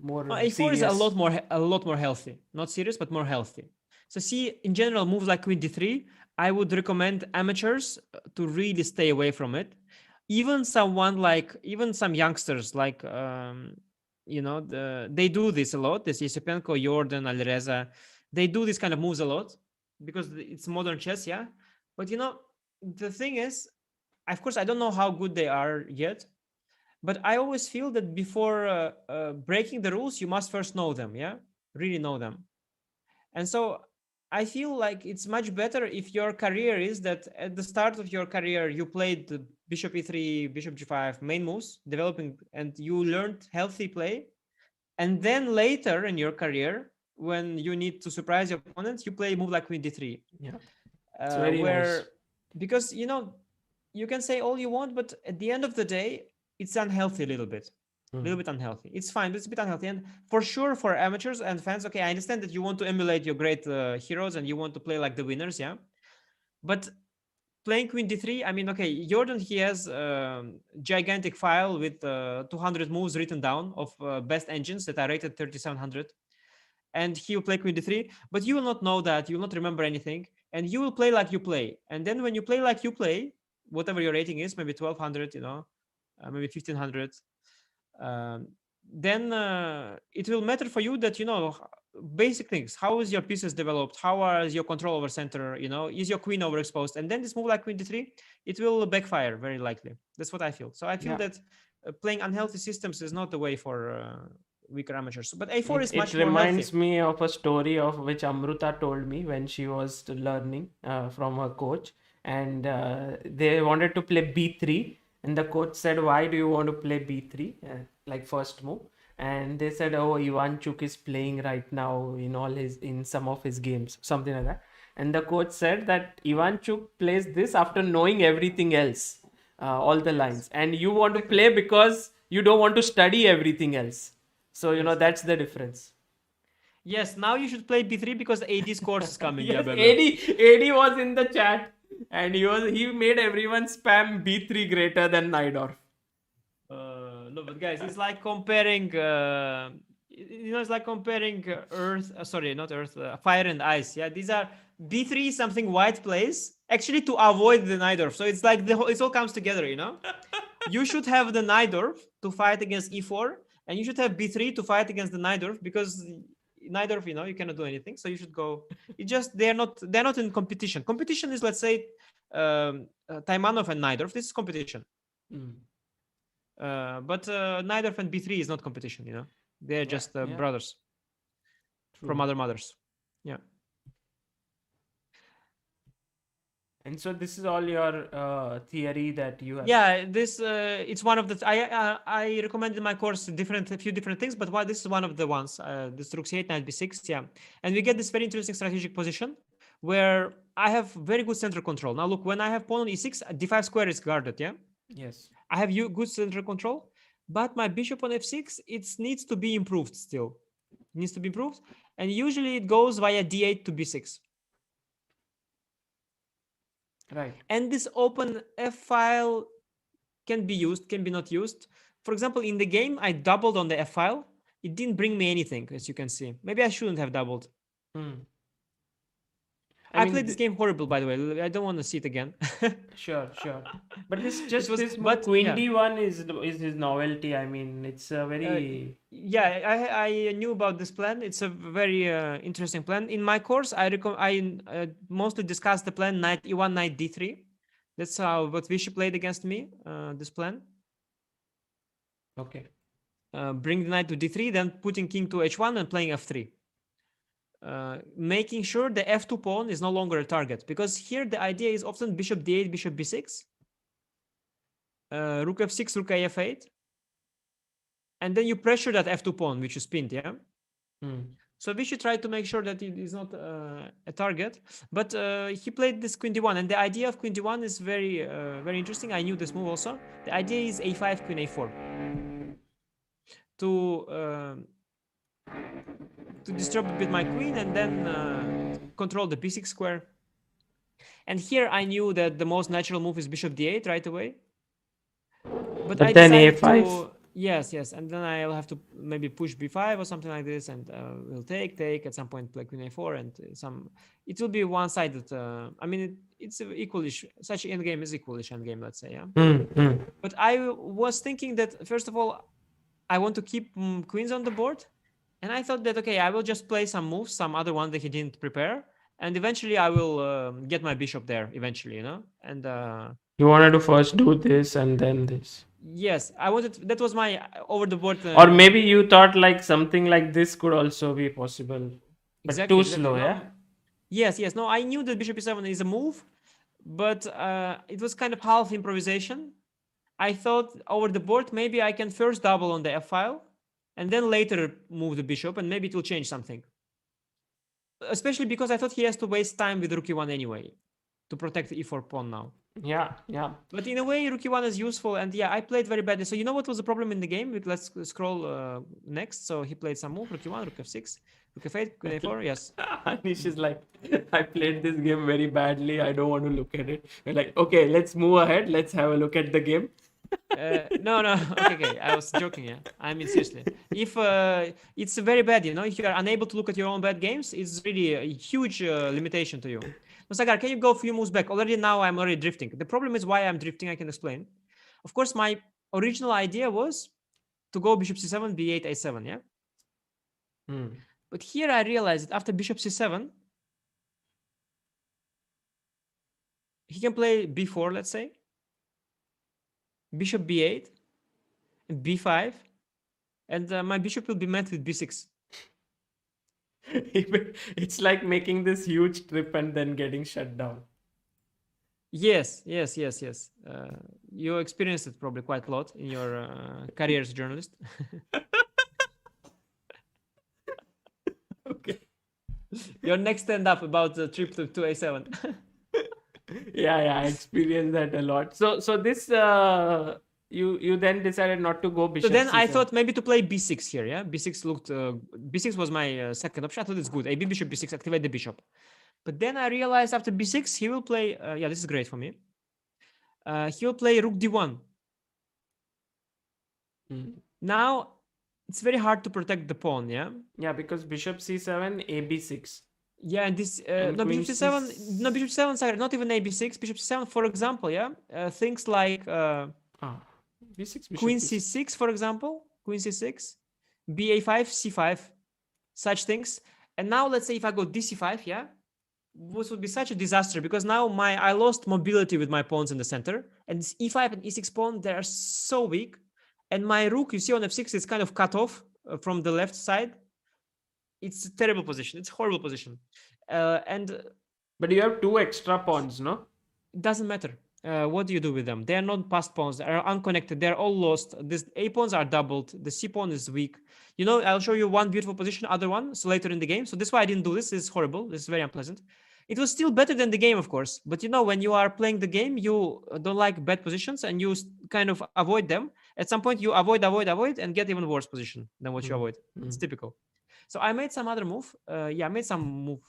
Speaker 2: A4 is
Speaker 1: serious.
Speaker 2: a lot more healthy. Not serious, but more healthy. So see, in general, moves like Queen D3, I would recommend amateurs to really stay away from it. Even some youngsters like they do this a lot. This Yesipenko, Jordan, Alireza, they do this kind of moves a lot because it's modern chess, yeah. But the thing is, of course, I don't know how good they are yet, but I always feel that before breaking the rules, you must first know them, yeah, really know them. And so I feel like it's much better if your career is that at the start of your career you played the bishop e3, bishop g5 main moves, developing, and you learned healthy play, and then later in your career, when you need to surprise your opponents, you play a move like queen d3,
Speaker 1: Yeah, it's very nice.
Speaker 2: where because you can say all you want, but at the end of the day, it's unhealthy a little bit. A little
Speaker 1: Hmm.
Speaker 2: bit unhealthy. It's fine, but it's a bit unhealthy. And for sure, for amateurs and fans, okay, I understand that you want to emulate your great heroes and you want to play like the winners, yeah. But playing Queen D3, I mean, okay, Jordan, he has gigantic file with 200 moves written down of best engines that are rated 3700, and he will play Queen D3, but you will not know that, you will not remember anything, and you will play like you play. And then when you play like you play, whatever your rating is, maybe 1200, maybe 1500, um, then it will matter for you that basic things. How is your pieces developed? How is your control over center? Is your queen overexposed? And then this move like queen d3, it will backfire very likely. That's what I feel. So I feel
Speaker 1: Yeah.
Speaker 2: that playing unhealthy systems is not the way for weaker amateurs. But a4 is
Speaker 1: It
Speaker 2: much more healthy.
Speaker 1: reminds me of a story of which Amruta told me when she was learning from her coach, and they wanted to play B3, and the coach said, "Why do you want to play B3? Like first move?" And they said, "Oh, Ivanchuk is playing right now in some of his games, something like that." And the coach said that Ivanchuk plays this after knowing everything else, all the lines, and you want to
Speaker 2: Exactly.
Speaker 1: play because you don't want to study everything else. So,
Speaker 2: Yes.
Speaker 1: that's the difference.
Speaker 2: Yes. Now you should play b3 because AD's course is coming. Yeah,
Speaker 1: Yes,
Speaker 2: baby.
Speaker 1: AD was in the chat, and he made everyone spam B3 greater than Najdorf.
Speaker 2: No, but guys, it's like comparing. It's like comparing Earth. Sorry, not Earth. Fire and ice. Yeah, these are B3 something white plays actually to avoid the Najdorf. So it's like it all comes together. You should have the Najdorf to fight against E4, and you should have B3 to fight against the Najdorf because Najdorf, you cannot do anything. So you should go. It just they're not in competition. Competition is, let's say, Taimanov and Najdorf. This is competition.
Speaker 1: Mm.
Speaker 2: But Najdorf and B3 is not competition. They're
Speaker 1: Yeah,
Speaker 2: just
Speaker 1: yeah,
Speaker 2: brothers from
Speaker 1: true.
Speaker 2: other mothers. Yeah.
Speaker 1: And so this is all your theory that you have.
Speaker 2: Yeah, this it's one of the I recommend in my course a few different things, but this is one of the ones. This rook c8 knight b6, yeah, and we get this very interesting strategic position where I have very good center control. Now look, when I have pawn on e6, d5 square is guarded, yeah.
Speaker 1: Yes.
Speaker 2: I have good center control, but my bishop on f6 it needs to be improved still. It needs to be improved, and usually it goes via d8 to b6.
Speaker 1: Right.
Speaker 2: And this open f file can be used, can be not used. For example, in the game, I doubled on the f file. It didn't bring me anything, as you can see. Maybe I shouldn't have doubled.
Speaker 1: Hmm. I
Speaker 2: I
Speaker 1: mean,
Speaker 2: played this game horrible, by the way. I don't want to see it again.
Speaker 1: sure, sure. But
Speaker 2: This was,
Speaker 1: this move
Speaker 2: but
Speaker 1: Queen
Speaker 2: yeah.
Speaker 1: D1 is his novelty. I mean, it's a
Speaker 2: Uh,
Speaker 1: very
Speaker 2: yeah, I knew about this plan. It's a very interesting plan. In my course, I mostly discussed the plan knight e1, knight d3. That's how what Vishy played against me. This plan.
Speaker 1: Okay.
Speaker 2: Bring the knight to d3, then putting king to h1 and playing f3. Making sure the f2 pawn is no longer a target, because here the idea is often bishop d8, bishop b6, rook f6, rook af8, and then you pressure that f2 pawn, which is pinned, yeah?
Speaker 1: Hmm.
Speaker 2: So we should try to make sure that it is not a target. But he played this queen d1, and the idea of queen d1 is very interesting. I knew this move also. The idea is a5, queen a4 to disturb a bit my queen and then control the b6 square. And here I knew that the most natural move is bishop d8 right away. But I
Speaker 1: But then
Speaker 2: decided
Speaker 1: a5.
Speaker 2: to yes, and then I'll have to maybe push b5 or something like this, and we'll take at some point, play queen a4, and some. It will be one-sided. I mean, it's equalish. Such endgame is equalish endgame, let's say, yeah.
Speaker 1: Hmm. Hmm.
Speaker 2: But I was thinking that first of all, I want to keep queens on the board, and I thought that okay, I will just play some moves, some other one that he didn't prepare, and eventually I will get my bishop there eventually, you know, and.
Speaker 1: You wanted to first do this and then this.
Speaker 2: Yes, I wanted. That was my over the board.
Speaker 1: Or maybe you thought like something like this could also be possible. But
Speaker 2: Exactly,
Speaker 1: too
Speaker 2: exactly.
Speaker 1: slow,
Speaker 2: No,
Speaker 1: yeah?
Speaker 2: yes. No, I knew that bishop e7 is a move, but it was kind of half improvisation. I thought over the board maybe I can first double on the f file, and then later move the bishop, and maybe it will change something. Especially because I thought he has to waste time with rook e1 anyway to protect the e4 pawn now.
Speaker 1: Yeah, yeah.
Speaker 2: But in a way, rook e1 is useful, and yeah, I played very badly. So you know what was the problem in the game? Let's scroll next. So he played some move, rook e1, rook f6, rook f8, queen a4. Yes.
Speaker 1: Anish is like, I played this game very badly. I don't want to look at it. We're like, okay, let's move ahead. Let's have a look at the game.
Speaker 2: No. Okay. I was joking. Yeah. I mean, seriously. If it's very bad, you know, if you are unable to look at your own bad games, it's really a huge limitation to you. So, Sagar, can you go a few moves back? Already now I'm already drifting. The problem is why I'm drifting. I can explain. Of course, my original idea was to go bishop c7, b8, a7. Yeah.
Speaker 1: Hmm.
Speaker 2: But here I realized that after bishop c7, he can play b4, let's say, bishop b8, and b5, and my bishop will be met with b6.
Speaker 1: It's like making this huge trip and then getting shut down.
Speaker 2: Yes. You experienced it probably quite a lot in your career as a journalist.
Speaker 1: Okay.
Speaker 2: Your next stand up about the trip to A7.
Speaker 1: Yeah, I experienced that a lot. So this you then decided not to go
Speaker 2: So
Speaker 1: bishop
Speaker 2: then I
Speaker 1: c7.
Speaker 2: thought maybe to play b6 here. Yeah, b6 looked b6 was my second option. I thought it's good. A b bishop b6, activate the bishop. But then I realized after b6 he will play. Yeah, this is great for me. He will play rook d1. Now it's very hard to protect the pawn. Yeah.
Speaker 1: Yeah, because bishop c7, a b6.
Speaker 2: Yeah, and this
Speaker 1: And
Speaker 2: no
Speaker 1: queen
Speaker 2: bishop c7, no
Speaker 1: c.
Speaker 2: bishop c7, sorry, not even a b6, bishop c7, for example. Yeah, things like
Speaker 1: Ah, b6,
Speaker 2: queen
Speaker 1: bishop b6.
Speaker 2: c6, for example, queen c6, ba5, c5, such things. And now let's say if I go dc5, yeah, this would be such a disaster because now I lost mobility with my pawns in the center, and this e5 and e6 pawn, they are so weak, and my rook, you see on f6, is kind of cut off from the left side. It's a terrible position. It's a horrible position, and
Speaker 1: But you have two extra pawns, no?
Speaker 2: it doesn't matter. What do you do with them? They are not passed pawns. They are unconnected. They are all lost. This A pawns are doubled. The C pawn is weak. You know, I'll show you one beautiful position, other one, so later in the game. So this is why I didn't do this. This is horrible. This is very unpleasant. It was still better than the game, of course. But you know, when you are playing the game, you don't like bad positions and you kind of avoid them. At some point, you avoid, and get even worse position than what you avoid. It's typical. So I made some other move. I made some move.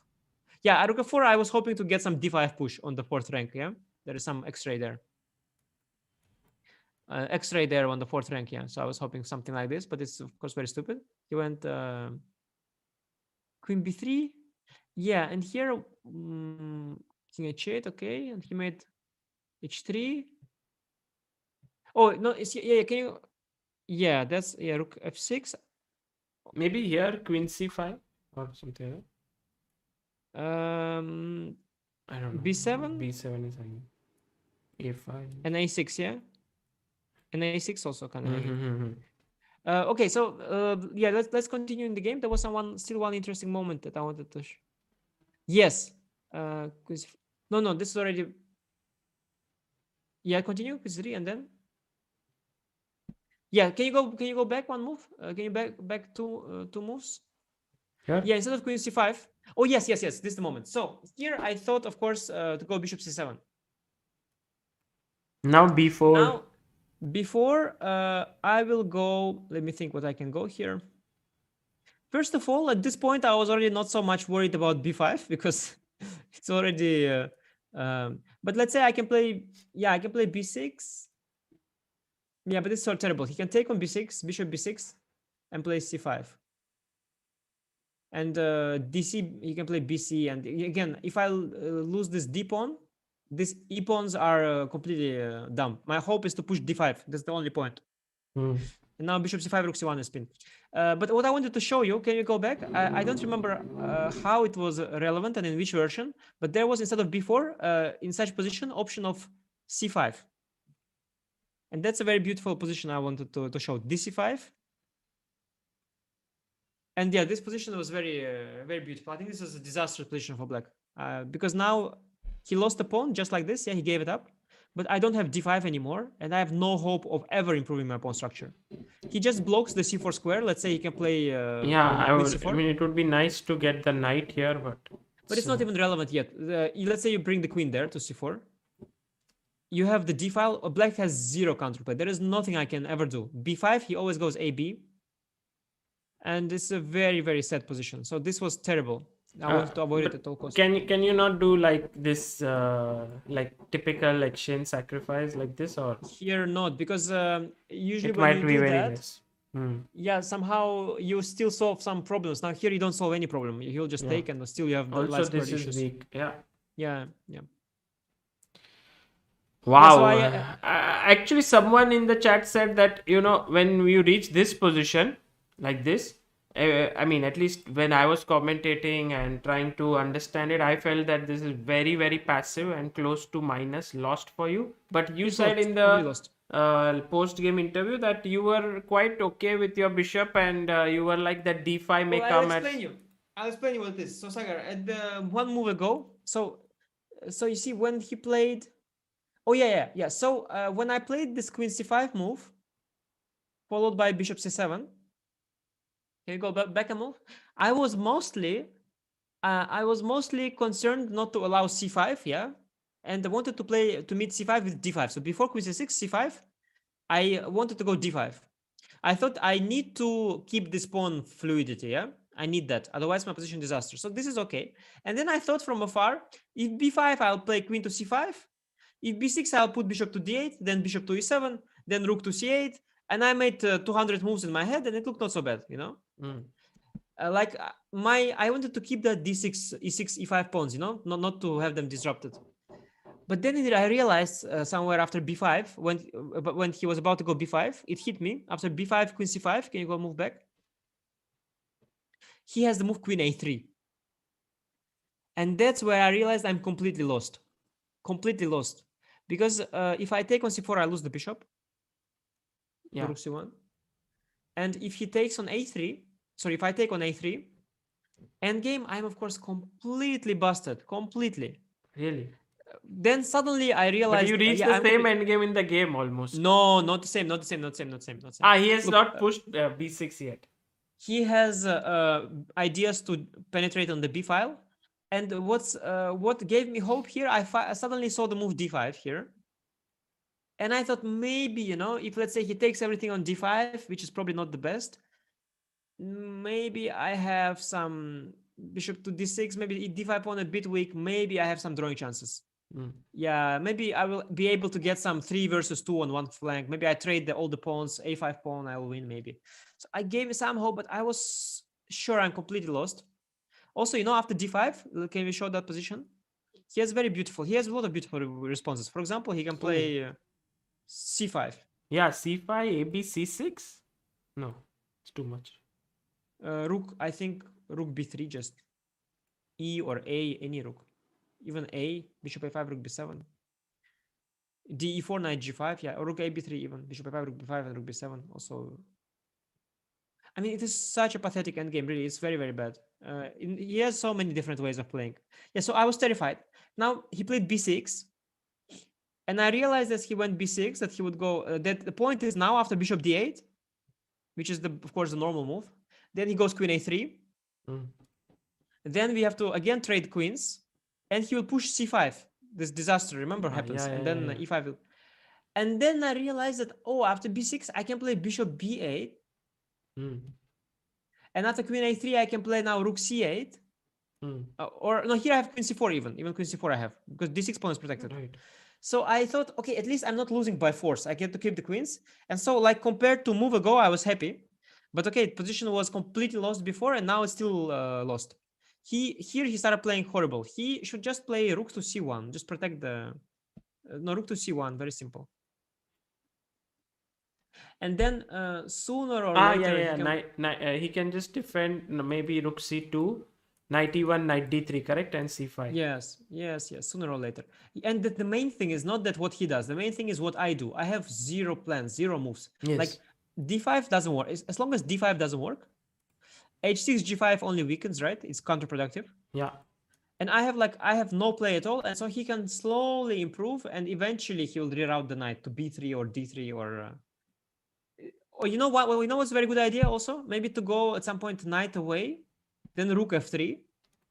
Speaker 2: Yeah, at rook f4, I was hoping to get some d5 push on the fourth rank. Yeah, there is some x-ray there. X-ray there on the fourth rank. Yeah, so I was hoping something like this, but it's of course very stupid. He went queen b3. Yeah, and here king h8. Okay, and he made h3. Oh no, yeah. Can you? Yeah, that's rook f6.
Speaker 1: Maybe here queen c5 or something like
Speaker 2: Um,
Speaker 1: that. I don't know.
Speaker 2: b7
Speaker 1: b7 is hanging. a5
Speaker 2: and a6. Yeah, and a6 also kind of hanging. Okay, so yeah, let's continue in the game. There was still one interesting moment that I wanted to. Yes. 'Cause- no, no, this is already. Yeah, continue with 3 and then. Yeah, can you go back one move? Can you back two moves?
Speaker 1: Sure.
Speaker 2: Yeah, instead of queen c5. Oh yes, yes, yes. This is the moment. So here I thought, of course, to go bishop c7.
Speaker 1: Now b4.
Speaker 2: Now, before I will go. Let me think what I can go here. First of all, at this point, I was already not so much worried about b5 because it's already. But let's say I can play. Yeah, I can play b6. Yeah, but it's so terrible. He can take on b6, bishop b6, and play c5. And DC, he can play BC. And again, if I lose this D pawn, these E pawns are completely dumb. My hope is to push D5. That's the only point.
Speaker 1: Hmm.
Speaker 2: And now bishop c5, rook c1 is spin. But what I wanted to show you, can you go back? I don't remember how it was relevant and in which version, but there was, instead of b4, in such position, option of c5. And that's a very beautiful position I wanted to show. dc5. And yeah, this position was very beautiful. I think this is a disastrous position for black, because now he lost the pawn just like this. Yeah, he gave it up. But I don't have d5 anymore, and I have no hope of ever improving my pawn structure. He just blocks the c4 square. Let's say he can play
Speaker 1: Yeah, I
Speaker 2: queen
Speaker 1: would. I
Speaker 2: c4,
Speaker 1: mean, it would be nice to get the knight here, but
Speaker 2: but it's not even relevant yet. Let's say you bring the queen there to c4. You have the d file. Black has zero counterplay. There is nothing I can ever do. b5, he always goes ab, and it's a very sad position. So this was terrible. I
Speaker 1: uh,
Speaker 2: wanted to avoid it
Speaker 1: but
Speaker 2: at all costs.
Speaker 1: can you not do like this, like typical like Shin sacrifice like this, or
Speaker 2: Here not, because usually
Speaker 1: it
Speaker 2: when
Speaker 1: might
Speaker 2: you
Speaker 1: be
Speaker 2: do
Speaker 1: very
Speaker 2: that,
Speaker 1: nice. Hmm.
Speaker 2: yeah, somehow you still solve some problems. Now here you don't solve any problem. He'll just
Speaker 1: Yeah.
Speaker 2: take, and still you have the
Speaker 1: Also,
Speaker 2: light squared
Speaker 1: this is
Speaker 2: issues.
Speaker 1: weak. Yeah.
Speaker 2: Yeah, yeah, yeah. So
Speaker 1: Wow. Actually, someone in the chat said that, when you reach this position like this, I mean, at least when I was commentating and trying to understand it, I felt that this is very, very passive and close to minus lost for you. But you
Speaker 2: He's
Speaker 1: said
Speaker 2: lost,
Speaker 1: in
Speaker 2: completely
Speaker 1: the
Speaker 2: lost.
Speaker 1: post game interview that you were quite okay with your bishop, and you were like that d5 may
Speaker 2: Well, I'll
Speaker 1: come at.
Speaker 2: explain you. I'll explain you what it is. So Sagar, at the one move ago, so you see when he played. Oh yeah. So when I played this queen c5 move, followed by bishop c7, can you go back a move? I was mostly concerned not to allow c5, yeah, and I wanted to play to meet c5 with d5. So before queen c6, c5, I wanted to go d5. I thought I need to keep this pawn fluidity, yeah. I need that, otherwise my position disaster. So this is okay. And then I thought from afar, if b5, I'll play queen to c5. If b6, I'll put bishop to d8, then bishop to e7, then rook to c8, and I made 200 moves in my head, and it looked not so bad, you know.
Speaker 1: Mm.
Speaker 2: I wanted to keep the d6, e6, e5 pawns, you know, not to have them disrupted. But then I realized somewhere after b5, when he was about to go b5, it hit me. After b5, queen c5, can you go move back? He has the move queen a3. And that's where I realized I'm completely lost. Completely lost. Because if I take on c4, I lose the bishop to
Speaker 1: Yeah.
Speaker 2: rook c1. And if he takes on a3, sorry, if I take on a3, endgame, I'm of course completely busted. Completely.
Speaker 1: Really.
Speaker 2: Then suddenly I
Speaker 1: But you
Speaker 2: realized,
Speaker 1: reach
Speaker 2: yeah,
Speaker 1: the
Speaker 2: I'm
Speaker 1: same
Speaker 2: gonna.
Speaker 1: endgame in the game almost.
Speaker 2: No, not the same, not the same, not the same, not the same, not the same.
Speaker 1: He has
Speaker 2: Look,
Speaker 1: not pushed b6 yet.
Speaker 2: he has ideas to penetrate on the b file, and what gave me hope here, I suddenly saw the move d5 here, and I thought maybe, if let's say he takes everything on d5, which is probably not the best, maybe I have some bishop to d6, maybe d5 pawn a bit weak, maybe I have some drawing chances.
Speaker 1: Mm.
Speaker 2: Yeah, maybe I will be able to get some 3 versus 2 on one flank. Maybe I trade all the pawns, a5 pawn, I will win maybe. So I gave me some hope, but I was sure I'm completely lost. Also, after d5, can we show that position? He has a lot of beautiful responses. For example, he can
Speaker 1: Oh.
Speaker 2: play c5.
Speaker 1: Yeah, c5, ab c6. No, it's too much.
Speaker 2: Rook, I think rook b3, just e or a, any rook. Even a, bishop a5, rook b7. D e4, knight g5, yeah, or rook a b3 even, bishop a5, rook b5, and rook b7 also. I mean, it is such a pathetic endgame, really. It's very, very bad. He has so many different ways of playing. Yeah, so I was terrified. Now he played b6, and I realized as he went b6 that he would go. That the point is now after bishop d8, which is of course the normal move. Then he goes queen a3.
Speaker 1: Mm.
Speaker 2: Then we have to again trade queens, and he will push c5. This disaster, remember, happens,
Speaker 1: Yeah,
Speaker 2: and
Speaker 1: yeah,
Speaker 2: then
Speaker 1: yeah.
Speaker 2: e5 will. And then I realized that after b6 I can play bishop b8,
Speaker 1: Mm.
Speaker 2: and after queen a3 I can play now rook c8.
Speaker 1: Mm.
Speaker 2: Or no, here I have queen c4, even queen c4 I have, because d6 pawn is protected.
Speaker 1: Right.
Speaker 2: So I thought, okay, at least I'm not losing by force. I get to keep the queens. And so, like, compared to move ago, I was happy. But okay, position was completely lost before, and now it's still lost. He started playing horrible. He should just play rook to c1, just protect the no, rook to c1, very simple. And then sooner or
Speaker 1: Yeah,
Speaker 2: later he
Speaker 1: yeah.
Speaker 2: can.
Speaker 1: He can just defend maybe rook c2, knight e1, knight d3, correct, and c5.
Speaker 2: Yes, sooner or later. And the main thing is not that what he does. The main thing is what I do. I have zero plans, zero moves. Like
Speaker 1: Yes.
Speaker 2: d5 doesn't work. As long as d5 doesn't work, h6 g5 only weakens, right? It's counterproductive.
Speaker 1: Yeah.
Speaker 2: And I have no play at all, and so he can slowly improve, and eventually he will reroute the knight to b3 or d3 or you know what? Well, you know what's a very good idea also? Maybe to go at some point knight away, then rook f3,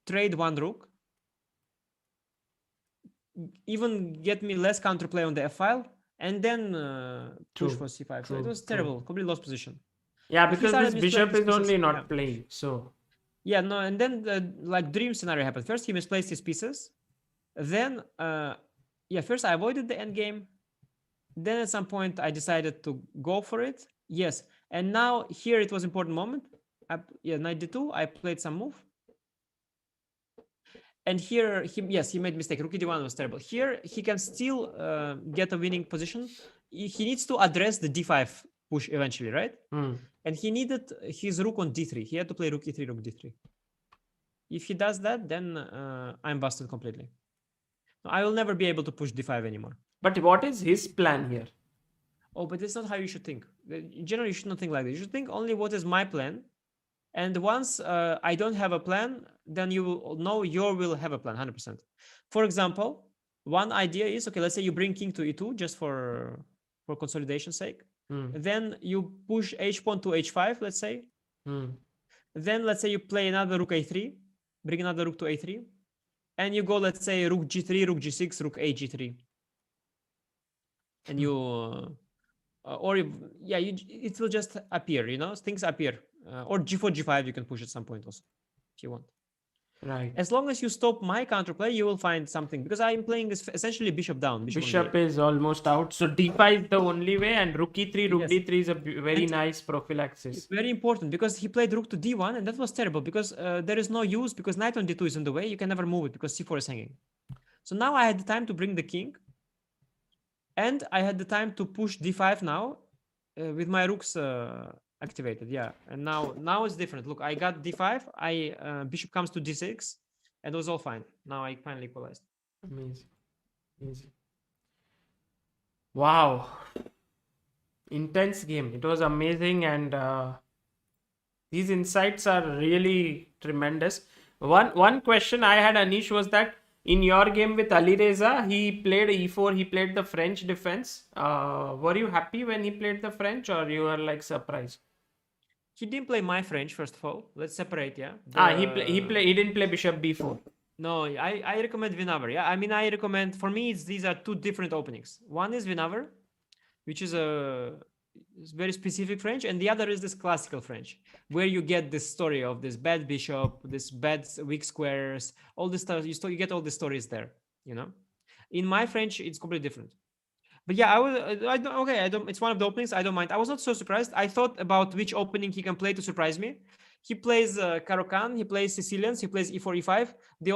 Speaker 2: trade one rook, even get me less counterplay on the f file, and then push for c5. So it was terrible, completely lost position.
Speaker 1: Yeah,
Speaker 2: But he
Speaker 1: because
Speaker 2: started
Speaker 1: this
Speaker 2: misplaying
Speaker 1: bishop
Speaker 2: his
Speaker 1: is
Speaker 2: pieces.
Speaker 1: only
Speaker 2: Yeah.
Speaker 1: not playing. So,
Speaker 2: Yeah, no, and then like dream scenario happened. First he misplaced his pieces. Then first I avoided the endgame. Then at some point I decided to go for it. Yes. And now here it was important moment. Knight d2, I played some move. And here he made mistake. Rook d1 was terrible. Here he can still get a winning position. He needs to address the d5 push eventually, right? And he needed his rook on d3. He had to play rook e3, rook d3. If he does that, then I'm busted completely. I will never be able to push d5 anymore.
Speaker 1: but what is his plan here?
Speaker 2: Oh, but that's not how you should think. In general, you should not think like this. You should think only what is my plan. And once I don't have a plan, then you will know you will have a plan, 100%. For example, one idea is, okay, let's say you bring king to e2 just for consolidation's sake. Then you push h pawn to h5, let's say. Then let's say you play another rook a3, bring another rook to a3, and you go, let's say, rook g3, rook g6, rook a g3. And you it will just appear, things appear, or g4 g5 you can push at some point also if you want.
Speaker 1: Right.
Speaker 2: As long as you stop my counterplay, you will find something, because I'm playing this essentially bishop down.
Speaker 1: Bishop is almost out, so d5 is the only way, and rook e3, rook d3 is a very nice prophylaxis.
Speaker 2: It's very important, because he played rook to d1, and that was terrible, because there is no use, because knight on d2 is in the way. You can never move it because c4 is hanging. So now I had the time to bring the king, and I had the time to push d5 now with my rooks activated. Yeah, and now it's different. Look, I got d5. Bishop comes to d6, and it was all fine. Now I finally equalized.
Speaker 1: Amazing. Wow, intense game. It was amazing, and these insights are really tremendous. One question I had, Anish, was that in your game with Ali Reza, he played e4, he played the French defense. Were you happy when he played the French, or you were like surprised?
Speaker 2: He didn't play my French, first of all. Let's separate, yeah.
Speaker 1: He didn't play bishop b4.
Speaker 2: No, I recommend Venerable. Yeah, I mean, I recommend, for me, these are two different openings. One is Venerable, which is a very specific French, and the other is this classical French, where you get this story of this bad bishop, this bad weak squares, all this stuff. You get all the stories there, In my French, it's completely different. But yeah, it's one of the openings. I don't mind. I was not so surprised. I thought about which opening he can play to surprise me. He plays Caro-Kann, he plays Sicilians, he plays e4, e5. The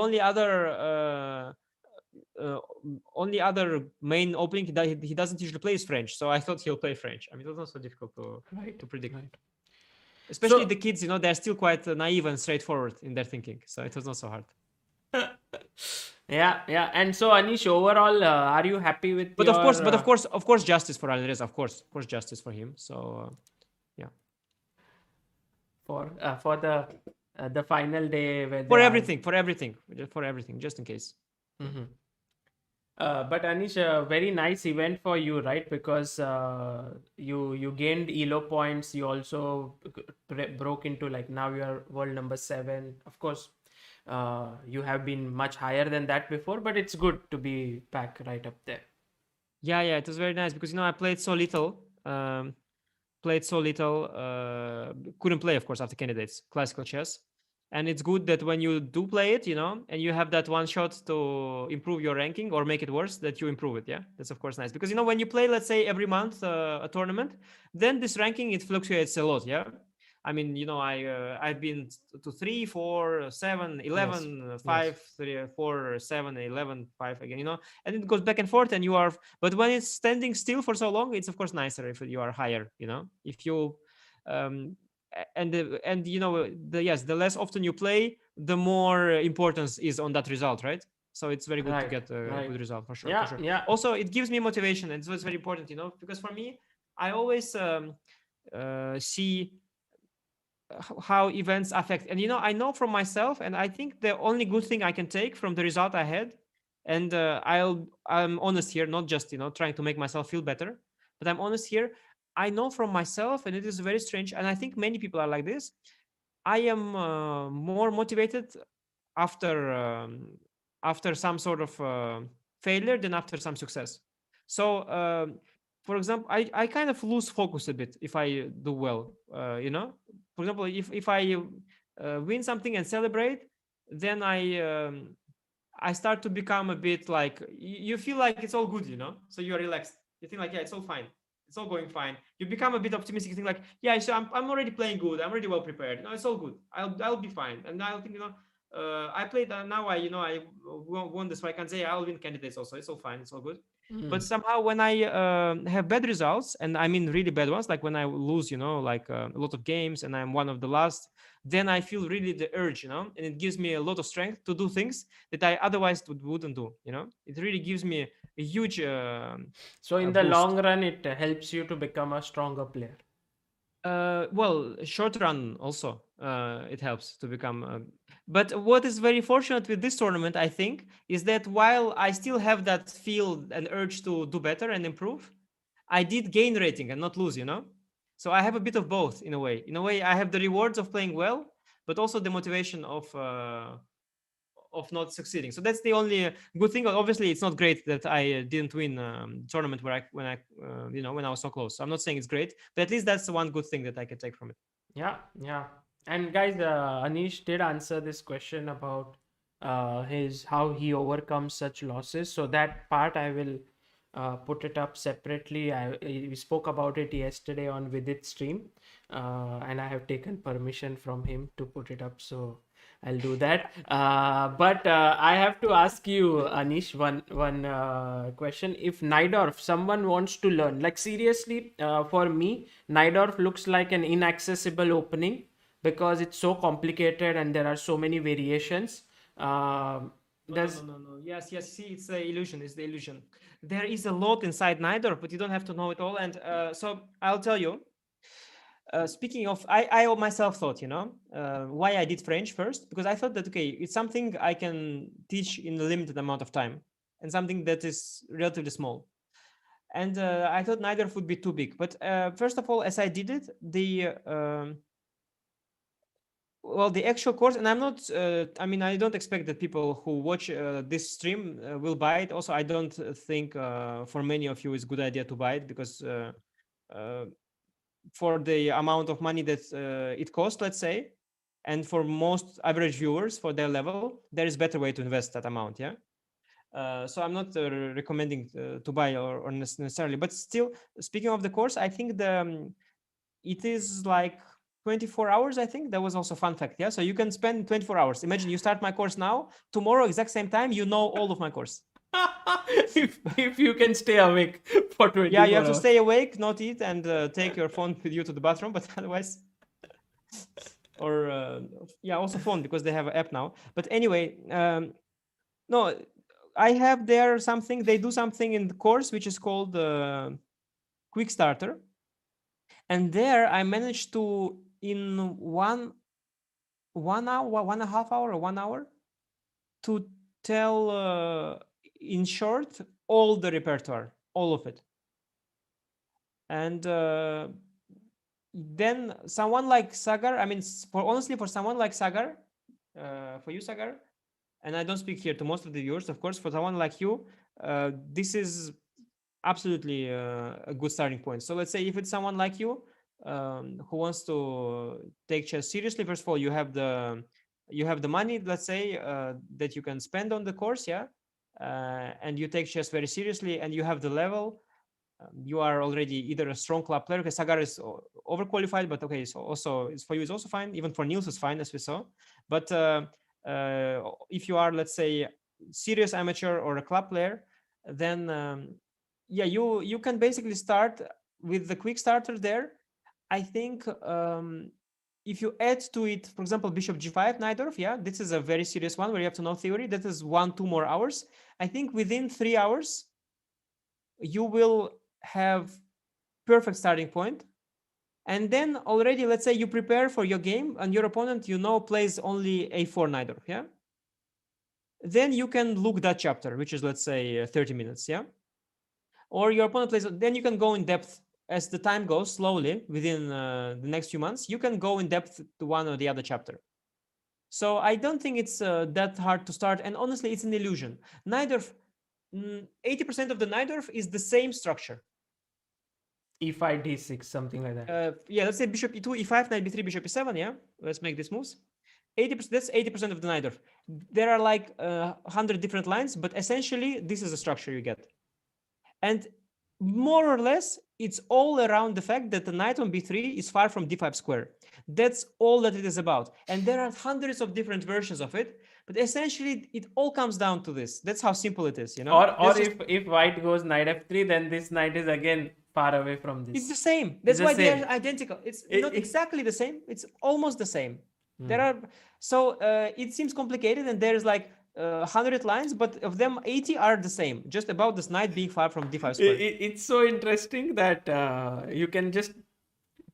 Speaker 2: only other main opening he doesn't usually play is French. So I thought he'll play French. I mean, it was not so difficult to predict. Right. Especially the kids, they're still quite naive and straightforward in their thinking. So it was not so hard.
Speaker 1: Yeah. And so, Anish, overall, are you happy with
Speaker 2: of course, justice for Alvarez. Of course, justice for him. So, yeah.
Speaker 1: for the final day where they
Speaker 2: For
Speaker 1: are.
Speaker 2: everything, for everything, for everything, just in case.
Speaker 1: Mhm. But Anish, a very nice event for you, right? Because you gained ELO points. You also broke into, like, now you are world number 7. Of course, you have been much higher than that before, but it's good to be back right up there.
Speaker 2: Yeah, yeah, it was very nice because I played so little. Played so little, couldn't play, of course, after candidates, classical chess. And it's good that when you do play it, and you have that one shot to improve your ranking or make it worse, that you improve it. Yeah, that's of course nice because when you play, let's say every month a tournament, then this ranking it fluctuates a lot. Yeah, I mean, I've been to 3, 4, 7,
Speaker 1: Yes,
Speaker 2: 11,
Speaker 1: yes,
Speaker 2: 5, 3, 4, 7, 11, 5 again. And it goes back and forth, and you are. But when it's standing still for so long, it's of course nicer if you are higher. If you, um, and the less often you play, the more importance is on that result, right? So it's very good to
Speaker 1: right,
Speaker 2: get a
Speaker 1: right.
Speaker 2: good result for sure, for
Speaker 1: Yeah,
Speaker 2: sure.
Speaker 1: yeah,
Speaker 2: Also, it gives me motivation, and so it's very important, because for me, I always see how events affect, and I know from myself, and I think the only good thing I can take from the result I had, and I'm honest here, not just trying to make myself feel better, but I'm honest here. I know from myself, and it is very strange, and I think many people are like this. I am more motivated after some sort of failure than after some success. So, for example, I kind of lose focus a bit if I do well. For example, if I win something and celebrate, then I start to become a bit like you feel like it's all good, so you're relaxed. You think like, yeah, it's all fine. It's all going fine. You become a bit optimistic. You think like, yeah, so I'm already playing good. I'm already well prepared. It's all good. I'll be fine. And I think I played now. I won this, so I can say I'll win candidates also. It's all fine. It's all good. But
Speaker 1: mm.
Speaker 2: somehow when I have bad results, and I mean really bad ones, like when I lose, like a lot of games, and I'm one of the last, then I feel really the urge, and it gives me a lot of strength to do things that I otherwise wouldn't do. It really gives me a huge
Speaker 1: So in the
Speaker 2: boost.
Speaker 1: long run, it helps you to become a stronger player.
Speaker 2: Well, short run also it helps to become. But what is very fortunate with this tournament, I think, is that while I still have that feel and urge to do better and improve, I did gain rating and not lose. So I have a bit of both in a way. In a way, I have the rewards of playing well, but also the motivation of not succeeding. So that's the only good thing. Obviously, it's not great that I didn't win tournament where when I was so close. So I'm not saying it's great, but at least that's the one good thing that I can take from it.
Speaker 1: Yeah, yeah. And guys, Anish did answer this question about his how he overcomes such losses. So that part I will put it up separately. We spoke about it yesterday on Vidit stream, and I have taken permission from him to put it up. So I'll do that. But I have to ask you, Anish, one question. If Najdorf, someone wants to learn, like seriously, for me, Najdorf looks like an inaccessible opening because it's so complicated and there are so many variations.
Speaker 2: No, no,
Speaker 1: Does
Speaker 2: no, no, no. Yes, yes. See, it's the illusion. It's the illusion. There is a lot inside neither, but you don't have to know it all. And so I'll tell you. Speaking of, I myself thought, why I did French first, because I thought that, okay, it's something I can teach in a limited amount of time and something that is relatively small. And I thought neither would be too big. But first of all, as I did it, the actual course, and I'm not, I mean, I don't expect that people who watch this stream will buy it. Also, I don't think for many of you it's a good idea to buy it because uh, for the amount of money that it costs, let's say, and for most average viewers for their level, there is better way to invest that amount. Yeah. So I'm not recommending to buy or necessarily, but still, speaking of the course, I think it is like 24 hours. I think that was also a fun fact. Yeah. So you can spend 24 hours. Imagine you start my course now, tomorrow, exact same time, you know all of my course.
Speaker 1: if you can stay awake for
Speaker 2: Yeah, you
Speaker 1: 24
Speaker 2: have to
Speaker 1: hours.
Speaker 2: stay awake, not eat, and take your phone with you to the bathroom. But otherwise, or yeah, also phone because they have an app now. But anyway, no, I have there something. They do something in the course which is called quick starter, and there I managed to in 1 hour, 1.5 hour, or 1 hour to tell in short all the repertoire, all of it. And then someone like Sagar, I mean, for someone like Sagar, for you, Sagar, and I don't speak here to most of the viewers, of course, for someone like you, this is absolutely a good starting point. So let's say if it's someone like you who wants to take chess seriously, first of all, you have the money, let's say, that you can spend on the course, yeah, and you take chess very seriously, and you have the level. You are already either a strong club player, because Sagar is overqualified, but okay, so also it's for you, is also fine. Even for Niels, it's fine, as we saw. But if you are, let's say, serious amateur or a club player, then yeah, you can basically start with the quick starter there. I think if you add to it, for example, Bishop G5, Najdorf, yeah, this is a very serious one where you have to know theory. That is 1-2 more hours. I think within 3 hours you will have perfect starting point. And then already, let's say you prepare for your game and your opponent, plays only a4 Najdorf, yeah? Then you can look that chapter, which is, let's say, 30 minutes, yeah? Or your opponent plays, then you can go in depth as the time goes slowly within the next few months. You can go in depth to one or the other chapter. So I don't think it's that hard to start. And honestly, it's an illusion. Najdorf, 80% of the Najdorf is the same structure.
Speaker 1: E5, D6, something like that.
Speaker 2: Yeah, let's say bishop e2, e5, knight b3, bishop e7. Yeah, let's make these moves. 80%. That's 80% of the Najdorf. There are like 100 different lines, but essentially this is the structure you get. And more or less, it's all around the fact that the knight on b3 is far from d5 square. That's all that it is about. And there are hundreds of different versions of it, but essentially it all comes down to this. That's how simple it is,
Speaker 1: Or if white goes knight f3, then this knight is again far away from this.
Speaker 2: It's the same. That's why they are identical. It's not exactly the same. It's almost the same. There are it seems complicated, and there's like 100 lines, but of them 80 are the same, just about this knight being far from d5 square.
Speaker 1: It's so interesting that you can just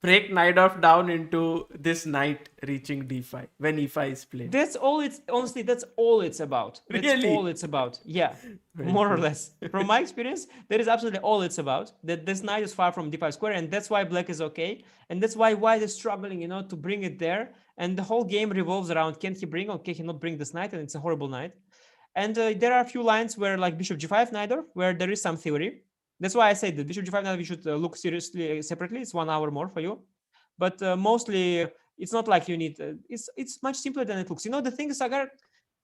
Speaker 1: break Najdorf down into this knight reaching d5 when e5 is played.
Speaker 2: That's all it's honestly. That's all it's about. That's
Speaker 1: Really?
Speaker 2: all it's about. Yeah, more or less. From my experience, that is absolutely all it's about. That this knight is far from d5 square, and that's why black is okay, and that's why white is struggling, to bring it there. And the whole game revolves around: can he bring or can he not bring this knight? And it's a horrible knight. And there are a few lines where, like bishop g5 Najdorf, where there is some theory. That's why I say that bishop g5 Najdorf we should look seriously separately. It's 1 hour more for you, but mostly it's not like you need. It's much simpler than it looks. The thing is, Sagar,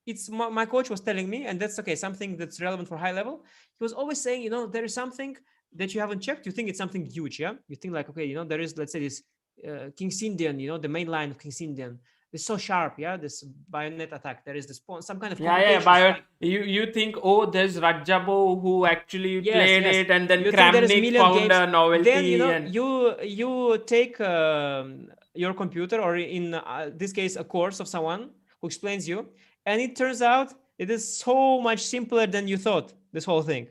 Speaker 2: it's my coach was telling me, and that's okay. Something that's relevant for high level. He was always saying, there is something that you haven't checked. You think it's something huge, yeah? You think like, okay, there is, let's say, this King's Indian, the main line of King's Indian. It's so sharp, yeah. This bayonet attack. There is this some kind of
Speaker 1: you think, there's Rajabo who actually played
Speaker 2: yes.
Speaker 1: it, and then
Speaker 2: You
Speaker 1: Kramnik found
Speaker 2: games.
Speaker 1: a novelty.
Speaker 2: Then you take your computer, or in this case a course of someone who explains you, and it turns out it is so much simpler than you thought. This whole thing.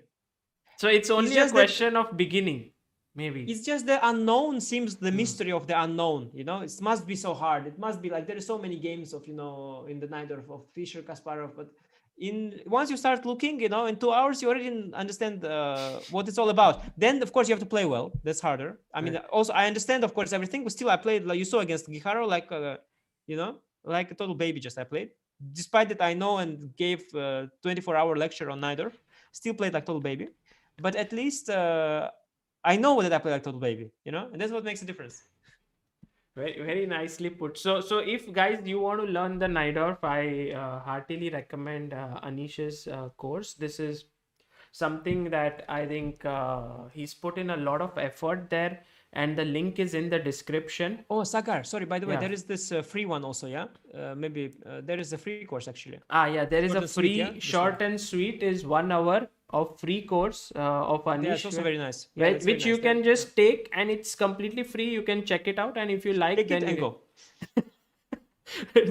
Speaker 1: So it's only a question of beginning. Maybe
Speaker 2: it's just the unknown seems the mystery of the unknown. It must be so hard. It must be like there are so many games of in the Najdorf of Fischer, Kasparov, but once you start looking, in 2 hours you already understand what it's all about. Then of course you have to play well. That's harder. I mean, also I understand of course everything, but still I played, like you saw, against Giharo, like like a total baby. Just I played, despite that I know and gave 24-hour lecture on Najdorf, still played like total baby. But at least I know that I play like total baby, and that's what makes a difference.
Speaker 1: Very, very nicely put. So if guys you want to learn the Najdorf, I heartily recommend Anish's course. This is something that I think he's put in a lot of effort there, and the link is in the description.
Speaker 2: Oh, Sagar, sorry, by the way, there is this free one also, yeah? Maybe there is a free course actually.
Speaker 1: There is a free, short and sweet is 1 hour of free course of Anish.
Speaker 2: Yeah, it's also very nice.
Speaker 1: Which you can just take, and it's completely free. You can check it out, and if you like,
Speaker 2: take
Speaker 1: then
Speaker 2: it and go.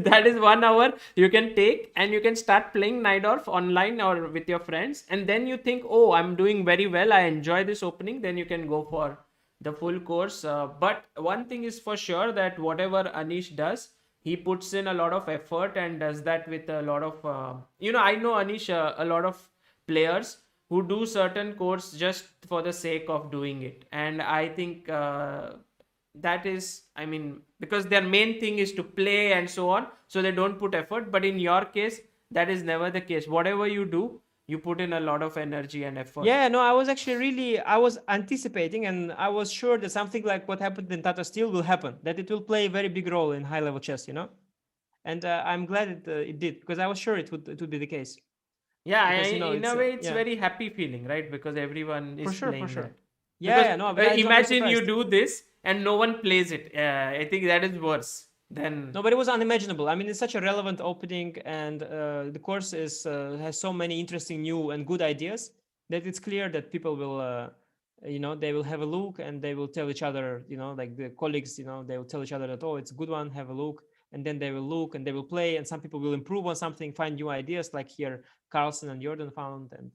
Speaker 1: That is 1 hour you can take, and you can start playing Najdorf online or with your friends, and then you think, I'm doing very well, I enjoy this opening, then you can go for the full course. But one thing is for sure, that whatever Anish does, he puts in a lot of effort and does that with a lot of, I know Anish, a lot of players who do certain course just for the sake of doing it. And I think that is, I mean, because their main thing is to play and so on, so they don't put effort. But in your case, that is never the case. Whatever you do, you put in a lot of energy and effort.
Speaker 2: Yeah, no, I was actually really, I was anticipating, and I was sure that something like what happened in Tata Steel will happen, that it will play a very big role in high level chess, And I'm glad it did, because I was sure it would be the case.
Speaker 1: Yeah,
Speaker 2: Because
Speaker 1: in
Speaker 2: it's
Speaker 1: a way, it's
Speaker 2: yeah,
Speaker 1: very happy feeling, right? Because everyone
Speaker 2: for
Speaker 1: is
Speaker 2: sure, for
Speaker 1: playing
Speaker 2: sure.
Speaker 1: that.
Speaker 2: Yeah,
Speaker 1: Because
Speaker 2: yeah, no, but I was very
Speaker 1: imagine you
Speaker 2: surprised.
Speaker 1: do this and no one plays it. I think that is worse than.
Speaker 2: No, but it was unimaginable. I mean, it's such a relevant opening, and the course is has so many interesting new and good ideas that it's clear that people will, they will have a look, and they will tell each other, like the colleagues, they will tell each other that, oh, it's a good one, have a look, and then they will look and they will play, and some people will improve on something, find new ideas, like here Carlson and Jordan found, and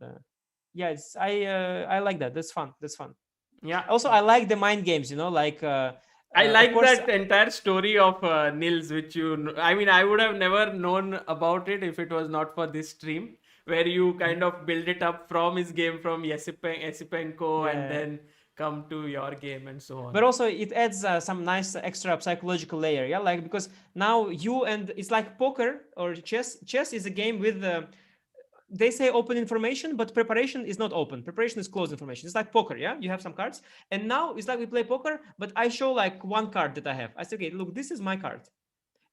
Speaker 2: yeah, I like that. That's fun. That's fun.
Speaker 1: Yeah.
Speaker 2: Also, I like the mind games, like
Speaker 1: I
Speaker 2: of
Speaker 1: like
Speaker 2: course.
Speaker 1: that entire story of Nils, which I mean, I would have never known about it if it was not for this stream, where you kind
Speaker 2: Mhm.
Speaker 1: of build it up from his game, from Yesipenko, and
Speaker 2: Yeah,
Speaker 1: then come to your game and so on.
Speaker 2: but also it adds some nice extra psychological layer, yeah, like because now it's like poker or chess is a game with they say open information, but preparation is not open. Preparation is closed information. It's like poker, yeah, you have some cards, and now it's like we play poker, but I show like one card that I have. I say, okay, look, this is my card,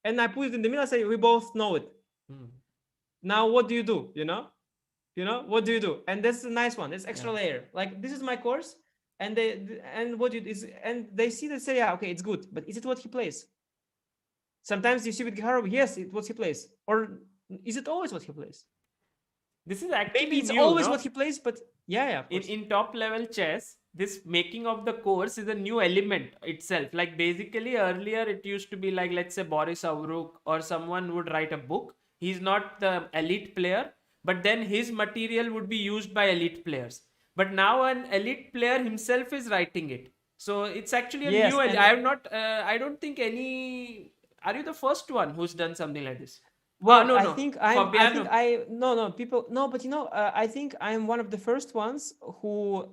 Speaker 2: and I put it in the middle. I say, we both know it.
Speaker 1: Hmm.
Speaker 2: Now what do you do, what do you do? And that's a nice one. It's extra
Speaker 1: Yeah.
Speaker 2: layer, like this is my course, and what you is, and they see that, say, yeah, okay, it's good, but is it what he plays? Sometimes you see with Giharu, yes, it what he plays, or is it always what he plays?
Speaker 1: This is
Speaker 2: Maybe
Speaker 1: actually
Speaker 2: it's
Speaker 1: new,
Speaker 2: always what
Speaker 1: no?
Speaker 2: he plays, but yeah, of course.
Speaker 1: In top level chess, this making of the course is a new element itself. Like basically earlier it used to be like, let's say Boris Avrukh or someone would write a book. He's not the elite player, but then his material would be used by elite players. But now an elite player himself is writing it. So it's actually a
Speaker 2: Yes,
Speaker 1: new. I
Speaker 2: and
Speaker 1: have not. I don't think any. Are you the first one who's done something like this? Ah,
Speaker 2: well,
Speaker 1: no,
Speaker 2: I
Speaker 1: no.
Speaker 2: think I'm. I think
Speaker 1: Fabiano.
Speaker 2: I no people no, but I think I'm one of the first ones who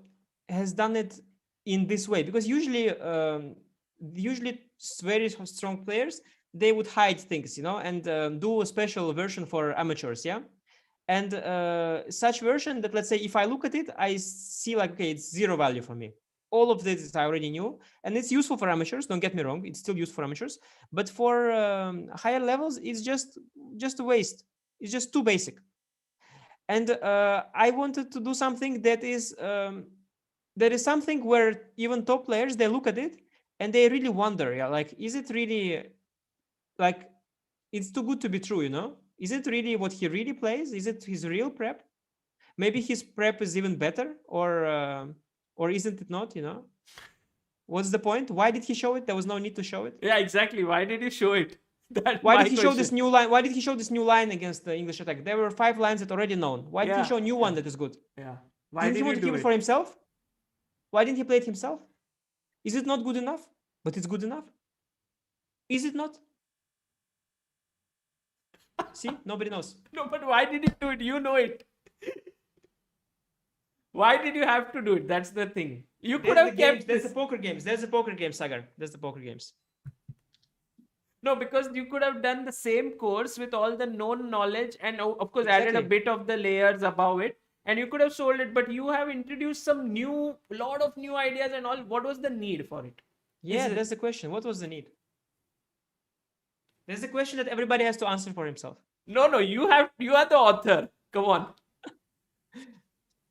Speaker 2: has done it in this way, because usually very strong players, they would hide things, and do a special version for amateurs, yeah. And such version that, let's say, if I look at it, I see like, okay, it's zero value for me. All of this I already knew, and it's useful for amateurs, don't get me wrong, it's still used for amateurs, but for higher levels it's just a waste. It's just too basic. And I wanted to do something that is something where even top players, they look at it and they really wonder, yeah, like, is it really, like, it's too good to be true, is it really what he really plays? Is it his real prep? Maybe his prep is even better, or isn't it not, what's the point? Why did he show it? There was no need to show it.
Speaker 1: Yeah, exactly. Why did you show it? That's
Speaker 2: Why
Speaker 1: my
Speaker 2: did he show this
Speaker 1: question.
Speaker 2: new line? Why did he show this new line against the English attack? There were 5 lines that already known. Why did he
Speaker 1: Yeah,
Speaker 2: show a new one
Speaker 1: yeah,
Speaker 2: that is good?
Speaker 1: yeah. Why
Speaker 2: Didn't he
Speaker 1: did
Speaker 2: want
Speaker 1: you
Speaker 2: to keep
Speaker 1: do
Speaker 2: it for
Speaker 1: it?
Speaker 2: himself? Why didn't he play it himself? Is it not good enough? But it's good enough. Is it not? See, nobody knows.
Speaker 1: No, but why did you do it? You know it. Why did you have to do it? That's the thing. You could
Speaker 2: That's the
Speaker 1: have
Speaker 2: games.
Speaker 1: kept
Speaker 2: That's the
Speaker 1: this.
Speaker 2: poker games. That's the poker games, Sagar. That's the poker games.
Speaker 1: No, because you could have done the same course with all the known knowledge and, of course, added a
Speaker 2: Exactly.
Speaker 1: bit of the layers above it, and you could have sold it. But you have introduced some new, lot of new ideas and all. What was the need for it? Is
Speaker 2: Yeah,
Speaker 1: it?
Speaker 2: that's the question. What was the need? That's the question that everybody has to answer for himself.
Speaker 1: No, no. You have. You are the author. Come on.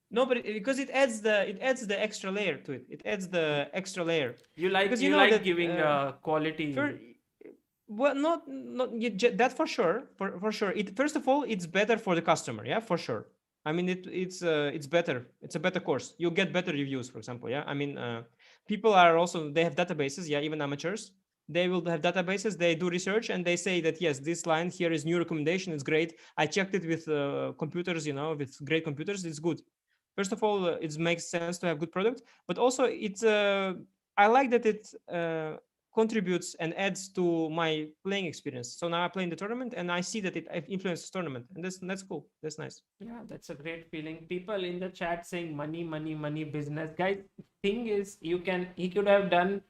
Speaker 2: No, but because it adds the extra layer to it. It adds the extra layer, because
Speaker 1: You like
Speaker 2: that
Speaker 1: giving
Speaker 2: for
Speaker 1: quality.
Speaker 2: well, not that for sure. For sure. It first of all, it's better for the customer. Yeah, for sure. I mean, it's better. It's a better course. You get better reviews, for example. Yeah, I mean, people are also, they have databases. Yeah, even amateurs, they will have databases. They do research and they say that, yes, this line here is new recommendation. It's great. I checked it with computers. With great computers, it's good. First of all, it makes sense to have good product, but also I like that it contributes and adds to my playing experience. So now I play in the tournament, and I see that it influences tournament, and that's cool. That's nice.
Speaker 1: Yeah, that's a great feeling. People in the chat saying money, money, money, business. Guys, thing is, he could have done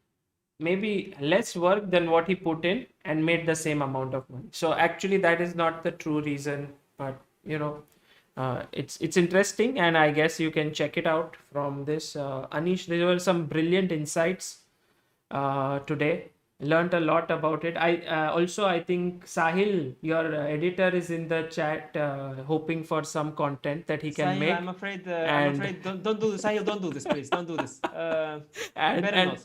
Speaker 1: maybe less work than what he put in and made the same amount of money. So actually, that is not the true reason. But it's interesting, and I guess you can check it out from this. Anish, there were some brilliant insights today. Learned a lot about it. I think Sahil, your editor, is in the chat, hoping for some content that he can
Speaker 2: Sahil,
Speaker 1: make.
Speaker 2: I'm
Speaker 1: And
Speaker 2: afraid, don't do this. Sahil, don't do this, please. Don't do this. Better
Speaker 1: and
Speaker 2: not.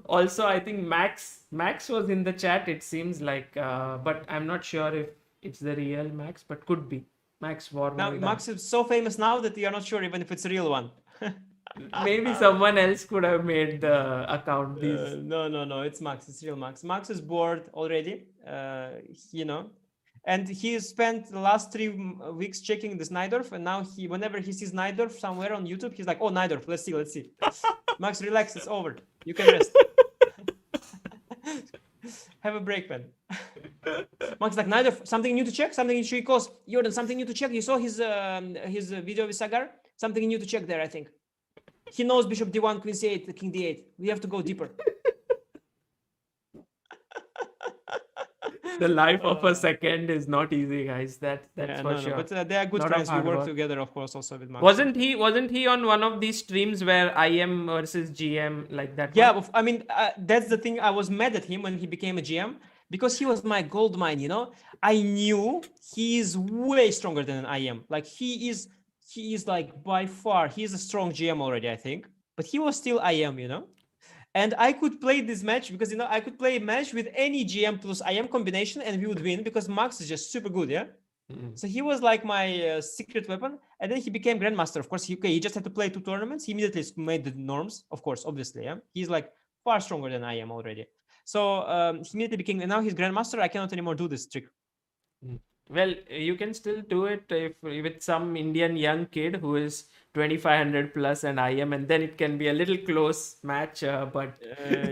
Speaker 1: also I think Max was in the chat. It seems like, but I'm not sure if it's the real Max, but could be Max
Speaker 2: Now,
Speaker 1: Warnold.
Speaker 2: Max is so famous now that you are not sure even if it's a real one.
Speaker 1: Maybe someone else could have made the account. These
Speaker 2: No. It's Max. It's real Max. Max is bored already. You know, and he spent the last 3 weeks checking this Najdorf, and now whenever he sees Najdorf somewhere on YouTube, he's like, "Oh, Najdorf, let's see." Max, relax. It's over. You can rest. Have a break, man. Max like, Najdorf, something new to check. Something new to check. He calls Jordan. Something new to check. You saw his video with Sagar. Something new to check there, I think. He knows bishop d1, queen c8, king d8. We have to go deeper.
Speaker 1: the life of a second is not easy, guys. That's for sure.
Speaker 2: But they are good
Speaker 1: Lot of
Speaker 2: friends. We
Speaker 1: hard
Speaker 2: work
Speaker 1: work.
Speaker 2: together, of course, also with Max.
Speaker 1: Wasn't he on one of these streams where IM versus GM like that?
Speaker 2: Yeah,
Speaker 1: one?
Speaker 2: I mean, that's the thing. I was mad at him when he became a GM because he was my gold mine. You know, I knew he is way stronger than I am. Like he is like by far he's a strong GM already, I think. But he was still I am, you know. And I could play this match because I could play a match with any GM plus IM combination and we would win because Max is just super good, yeah. So he was like my secret weapon, and then he became grandmaster. Of course, he just had to play 2 tournaments. He immediately made the norms, of course, obviously. Yeah, he's like far stronger than I am already. So he immediately became, and now he's grandmaster. I cannot anymore do this trick.
Speaker 1: Well, you can still do it if with some Indian young kid who is 2500 plus and IM, and then it can be a little close match. But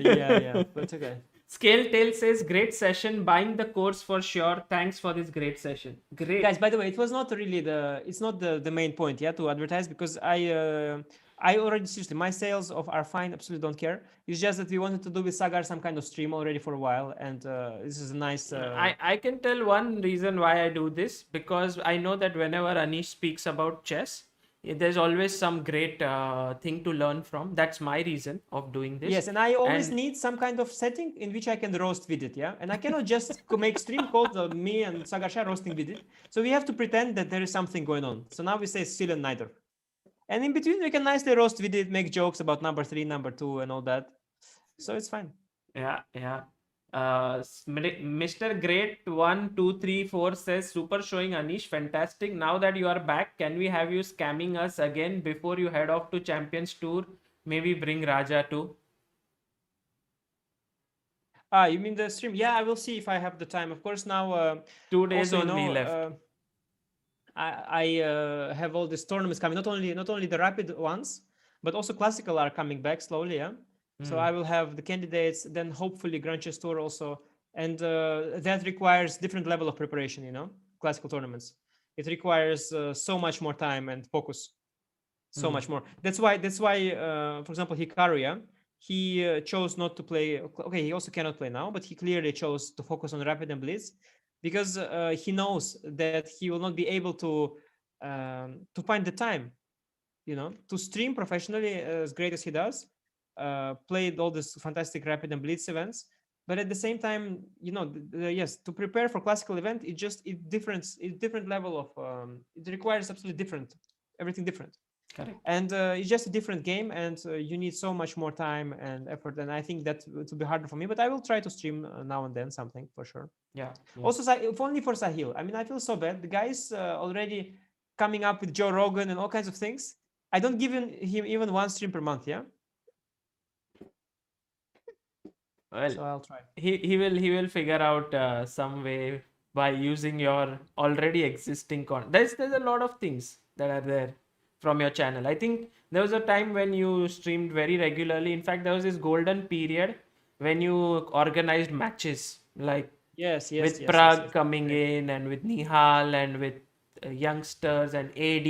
Speaker 2: Yeah, but okay.
Speaker 1: Scale Tail says, great session, buying the course for sure. Thanks for this great session. Great.
Speaker 2: Guys, by the way, it was not really it's not the main point, yeah, to advertise because I already seriously my sales of are fine, absolutely don't care. It's just that we wanted to do with Sagar some kind of stream already for a while, and this is a nice.
Speaker 1: I can tell one reason why I do this, because I know that whenever Anish speaks about chess, there's always some great thing to learn from. That's my reason of doing this.
Speaker 2: Yes, and I always need some kind of setting in which I can roast with it, yeah? And I cannot just make stream called me and Sagar Shah roasting with it. So we have to pretend that there is something going on. So now we say Sicilian Najdorf. And in between, we can nicely roast with it, make jokes about number 3, number 2, and all that. So it's fine.
Speaker 1: Yeah. Mr. Great 1234 says, super showing Anish, fantastic. Now that you are back, can we have you scamming us again before you head off to Champions Tour? Maybe bring Raja too.
Speaker 2: You mean the stream? Yeah, I will see if I have the time. Of course, now
Speaker 1: 2 days also, only left.
Speaker 2: I have all these tournaments coming. Not only the rapid ones, but also classical are coming back slowly. Yeah. So I will have the candidates, then hopefully Grand Chess Tour also, and that requires different level of preparation. You know, classical tournaments. It requires so much more time and focus, so much more. That's why, for example, Hikaru, yeah, he chose not to play. Okay, he also cannot play now, but he clearly chose to focus on rapid and blitz because he knows that he will not be able to find the time, you know, to stream professionally as great as he does. Played all these fantastic rapid and blitz events, but at the same time, you know, yes, to prepare for classical event, it different level of it requires absolutely everything different.
Speaker 1: Correct.
Speaker 2: And it's just a different game, and you need so much more time and effort, and I think that it will be harder for me, but I will try to stream now and then something for sure.
Speaker 1: Yeah.
Speaker 2: Also, if only for Sahil. I mean, I feel so bad. The guy's already coming up with Joe Rogan and all kinds of things. I don't give him even one stream per month, yeah.
Speaker 1: Well,
Speaker 2: so I'll try.
Speaker 1: He will figure out some way by using your already existing there's a lot of things that are there. from your channel. I think there was a time when you streamed very regularly. In fact, there was this golden period when you organized matches, like
Speaker 2: Yes, yes,
Speaker 1: with
Speaker 2: yes, yes,
Speaker 1: Prague
Speaker 2: yes.
Speaker 1: coming
Speaker 2: Great.
Speaker 1: in, and with Nihal, and with youngsters, and AD,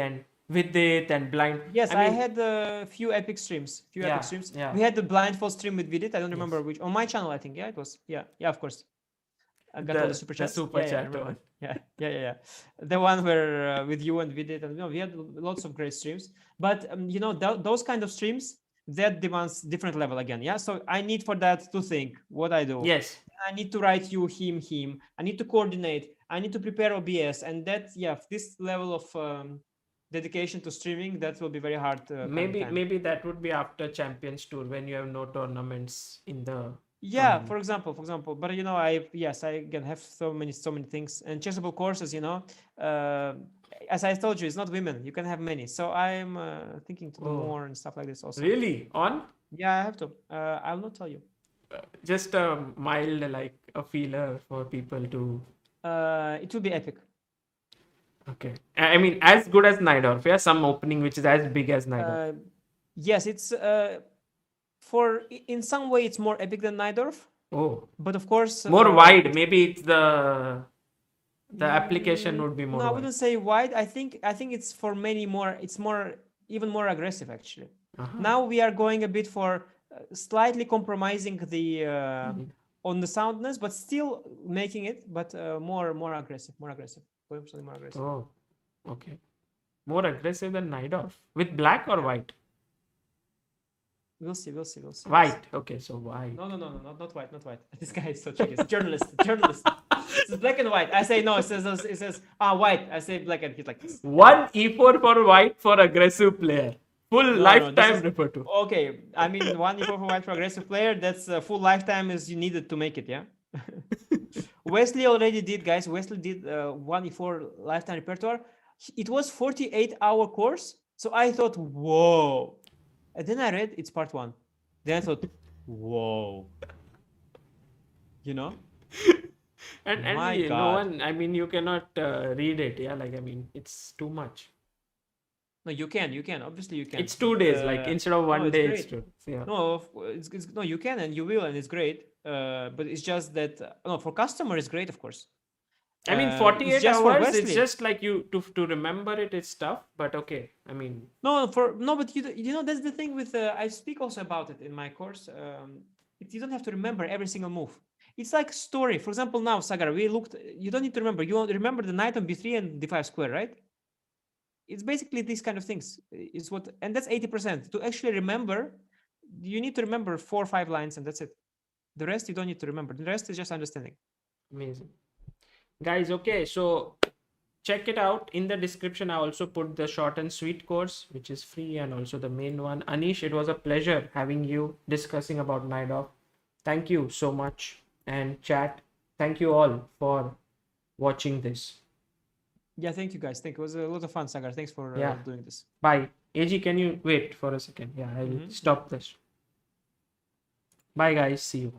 Speaker 1: and Vidit, and Blind.
Speaker 2: Yes,
Speaker 1: I
Speaker 2: I
Speaker 1: mean,
Speaker 2: had a few epic streams. Few epic
Speaker 1: yeah,
Speaker 2: streams.
Speaker 1: yeah,
Speaker 2: We had the blindfold stream with Vidit. I don't remember
Speaker 1: yes.
Speaker 2: which. On my channel, I think. Yeah, it was. Yeah, yeah, of course. I got all the super
Speaker 1: The
Speaker 2: chats.
Speaker 1: super
Speaker 2: Yeah, yeah, I
Speaker 1: chat
Speaker 2: remember.
Speaker 1: one.
Speaker 2: Yeah, yeah, yeah, yeah. The one where with you and Vidit, and we had lots of great streams. But those kind of streams that demands different level again. Yeah, so I need for that to think what I do.
Speaker 1: Yes,
Speaker 2: I need to write you, him. I need to coordinate. I need to prepare OBS, and that, yeah, this level of dedication to streaming, that will be very hard coming time.
Speaker 1: maybe that would be after Champions Tour when you have no tournaments in the
Speaker 2: Yeah,
Speaker 1: tournament.
Speaker 2: for example, but I can have so many things, and chessable courses, uh, as I told you, it's not women. You can have many. So I'm thinking to do
Speaker 1: Oh,
Speaker 2: more and stuff like this also.
Speaker 1: really? On?
Speaker 2: Yeah, I have to. I'll not tell you.
Speaker 1: Just a mild, like a feeler for people to.
Speaker 2: It will be epic.
Speaker 1: Okay. I mean, as good as Najdorf. Yeah, some opening which is as big as Najdorf.
Speaker 2: Yes, it's in some way it's more epic than Najdorf,
Speaker 1: Oh,
Speaker 2: but of course
Speaker 1: more wide. Maybe it's the application would be
Speaker 2: no,
Speaker 1: more
Speaker 2: I
Speaker 1: wide.
Speaker 2: wouldn't say wide. I think it's for many more. It's more even more aggressive actually. Now we are going a bit for slightly compromising the on the soundness, but still making it, but more aggressive, potentially more aggressive.
Speaker 1: Oh, okay. More aggressive than Najdorf with black or
Speaker 2: Yeah.
Speaker 1: white?
Speaker 2: We'll see.
Speaker 1: White. Okay, so white.
Speaker 2: No, not white, not white. This guy is so tricky. It's journalist. It's black and white. I say no. It says white. I say black, and he's like this.
Speaker 1: One e4 for white for aggressive player. Full
Speaker 2: No,
Speaker 1: lifetime
Speaker 2: this is
Speaker 1: refer to.
Speaker 2: okay. I mean, one e4 for white for aggressive player. That's full lifetime is you needed to make it. Yeah. Wesley already did, guys. Wesley did one e4 lifetime repertoire. It was 48-hour course. So I thought, whoa. And then I read it's part 1. Then I thought, whoa. You know?
Speaker 1: And
Speaker 2: My
Speaker 1: no
Speaker 2: God.
Speaker 1: one. I mean, you cannot read it. Yeah, like I mean, it's too much.
Speaker 2: No, you can. Obviously, you can.
Speaker 1: It's 2 days. Like instead of one
Speaker 2: it's
Speaker 1: day,
Speaker 2: great.
Speaker 1: it's two. Yeah.
Speaker 2: No, no, you can and you will, and it's great. But it's just that no, for customer, it's great, of course.
Speaker 1: I mean,
Speaker 2: It's
Speaker 1: 48
Speaker 2: just for
Speaker 1: hours. It's
Speaker 2: Wesley.
Speaker 1: just like you to remember it. It's tough, but okay. I mean,
Speaker 2: But that's the thing with I speak also about it in my course. You don't have to remember every single move. It's like story. For example, now Sagar, we looked. You don't need to remember. You remember the knight on b3 and d5 square, right? It's basically these kind of things. Is what, and that's 80%. To actually remember, you need to remember 4 or 5 lines, and that's it. The rest you don't need to remember. The rest is just understanding.
Speaker 1: amazing, guys. Okay, so check it out in the description. I also put the short and sweet course, which is free, and also the main one. Anish, it was a pleasure having you discussing about Najdorf. Thank you so much, and chat. Thank you all for watching this.
Speaker 2: Yeah, thank you guys. It was a lot of fun, Sagar. Thanks for doing this.
Speaker 1: Bye. AG, can you wait for a second? Yeah, I will stop this. Bye, guys. See you.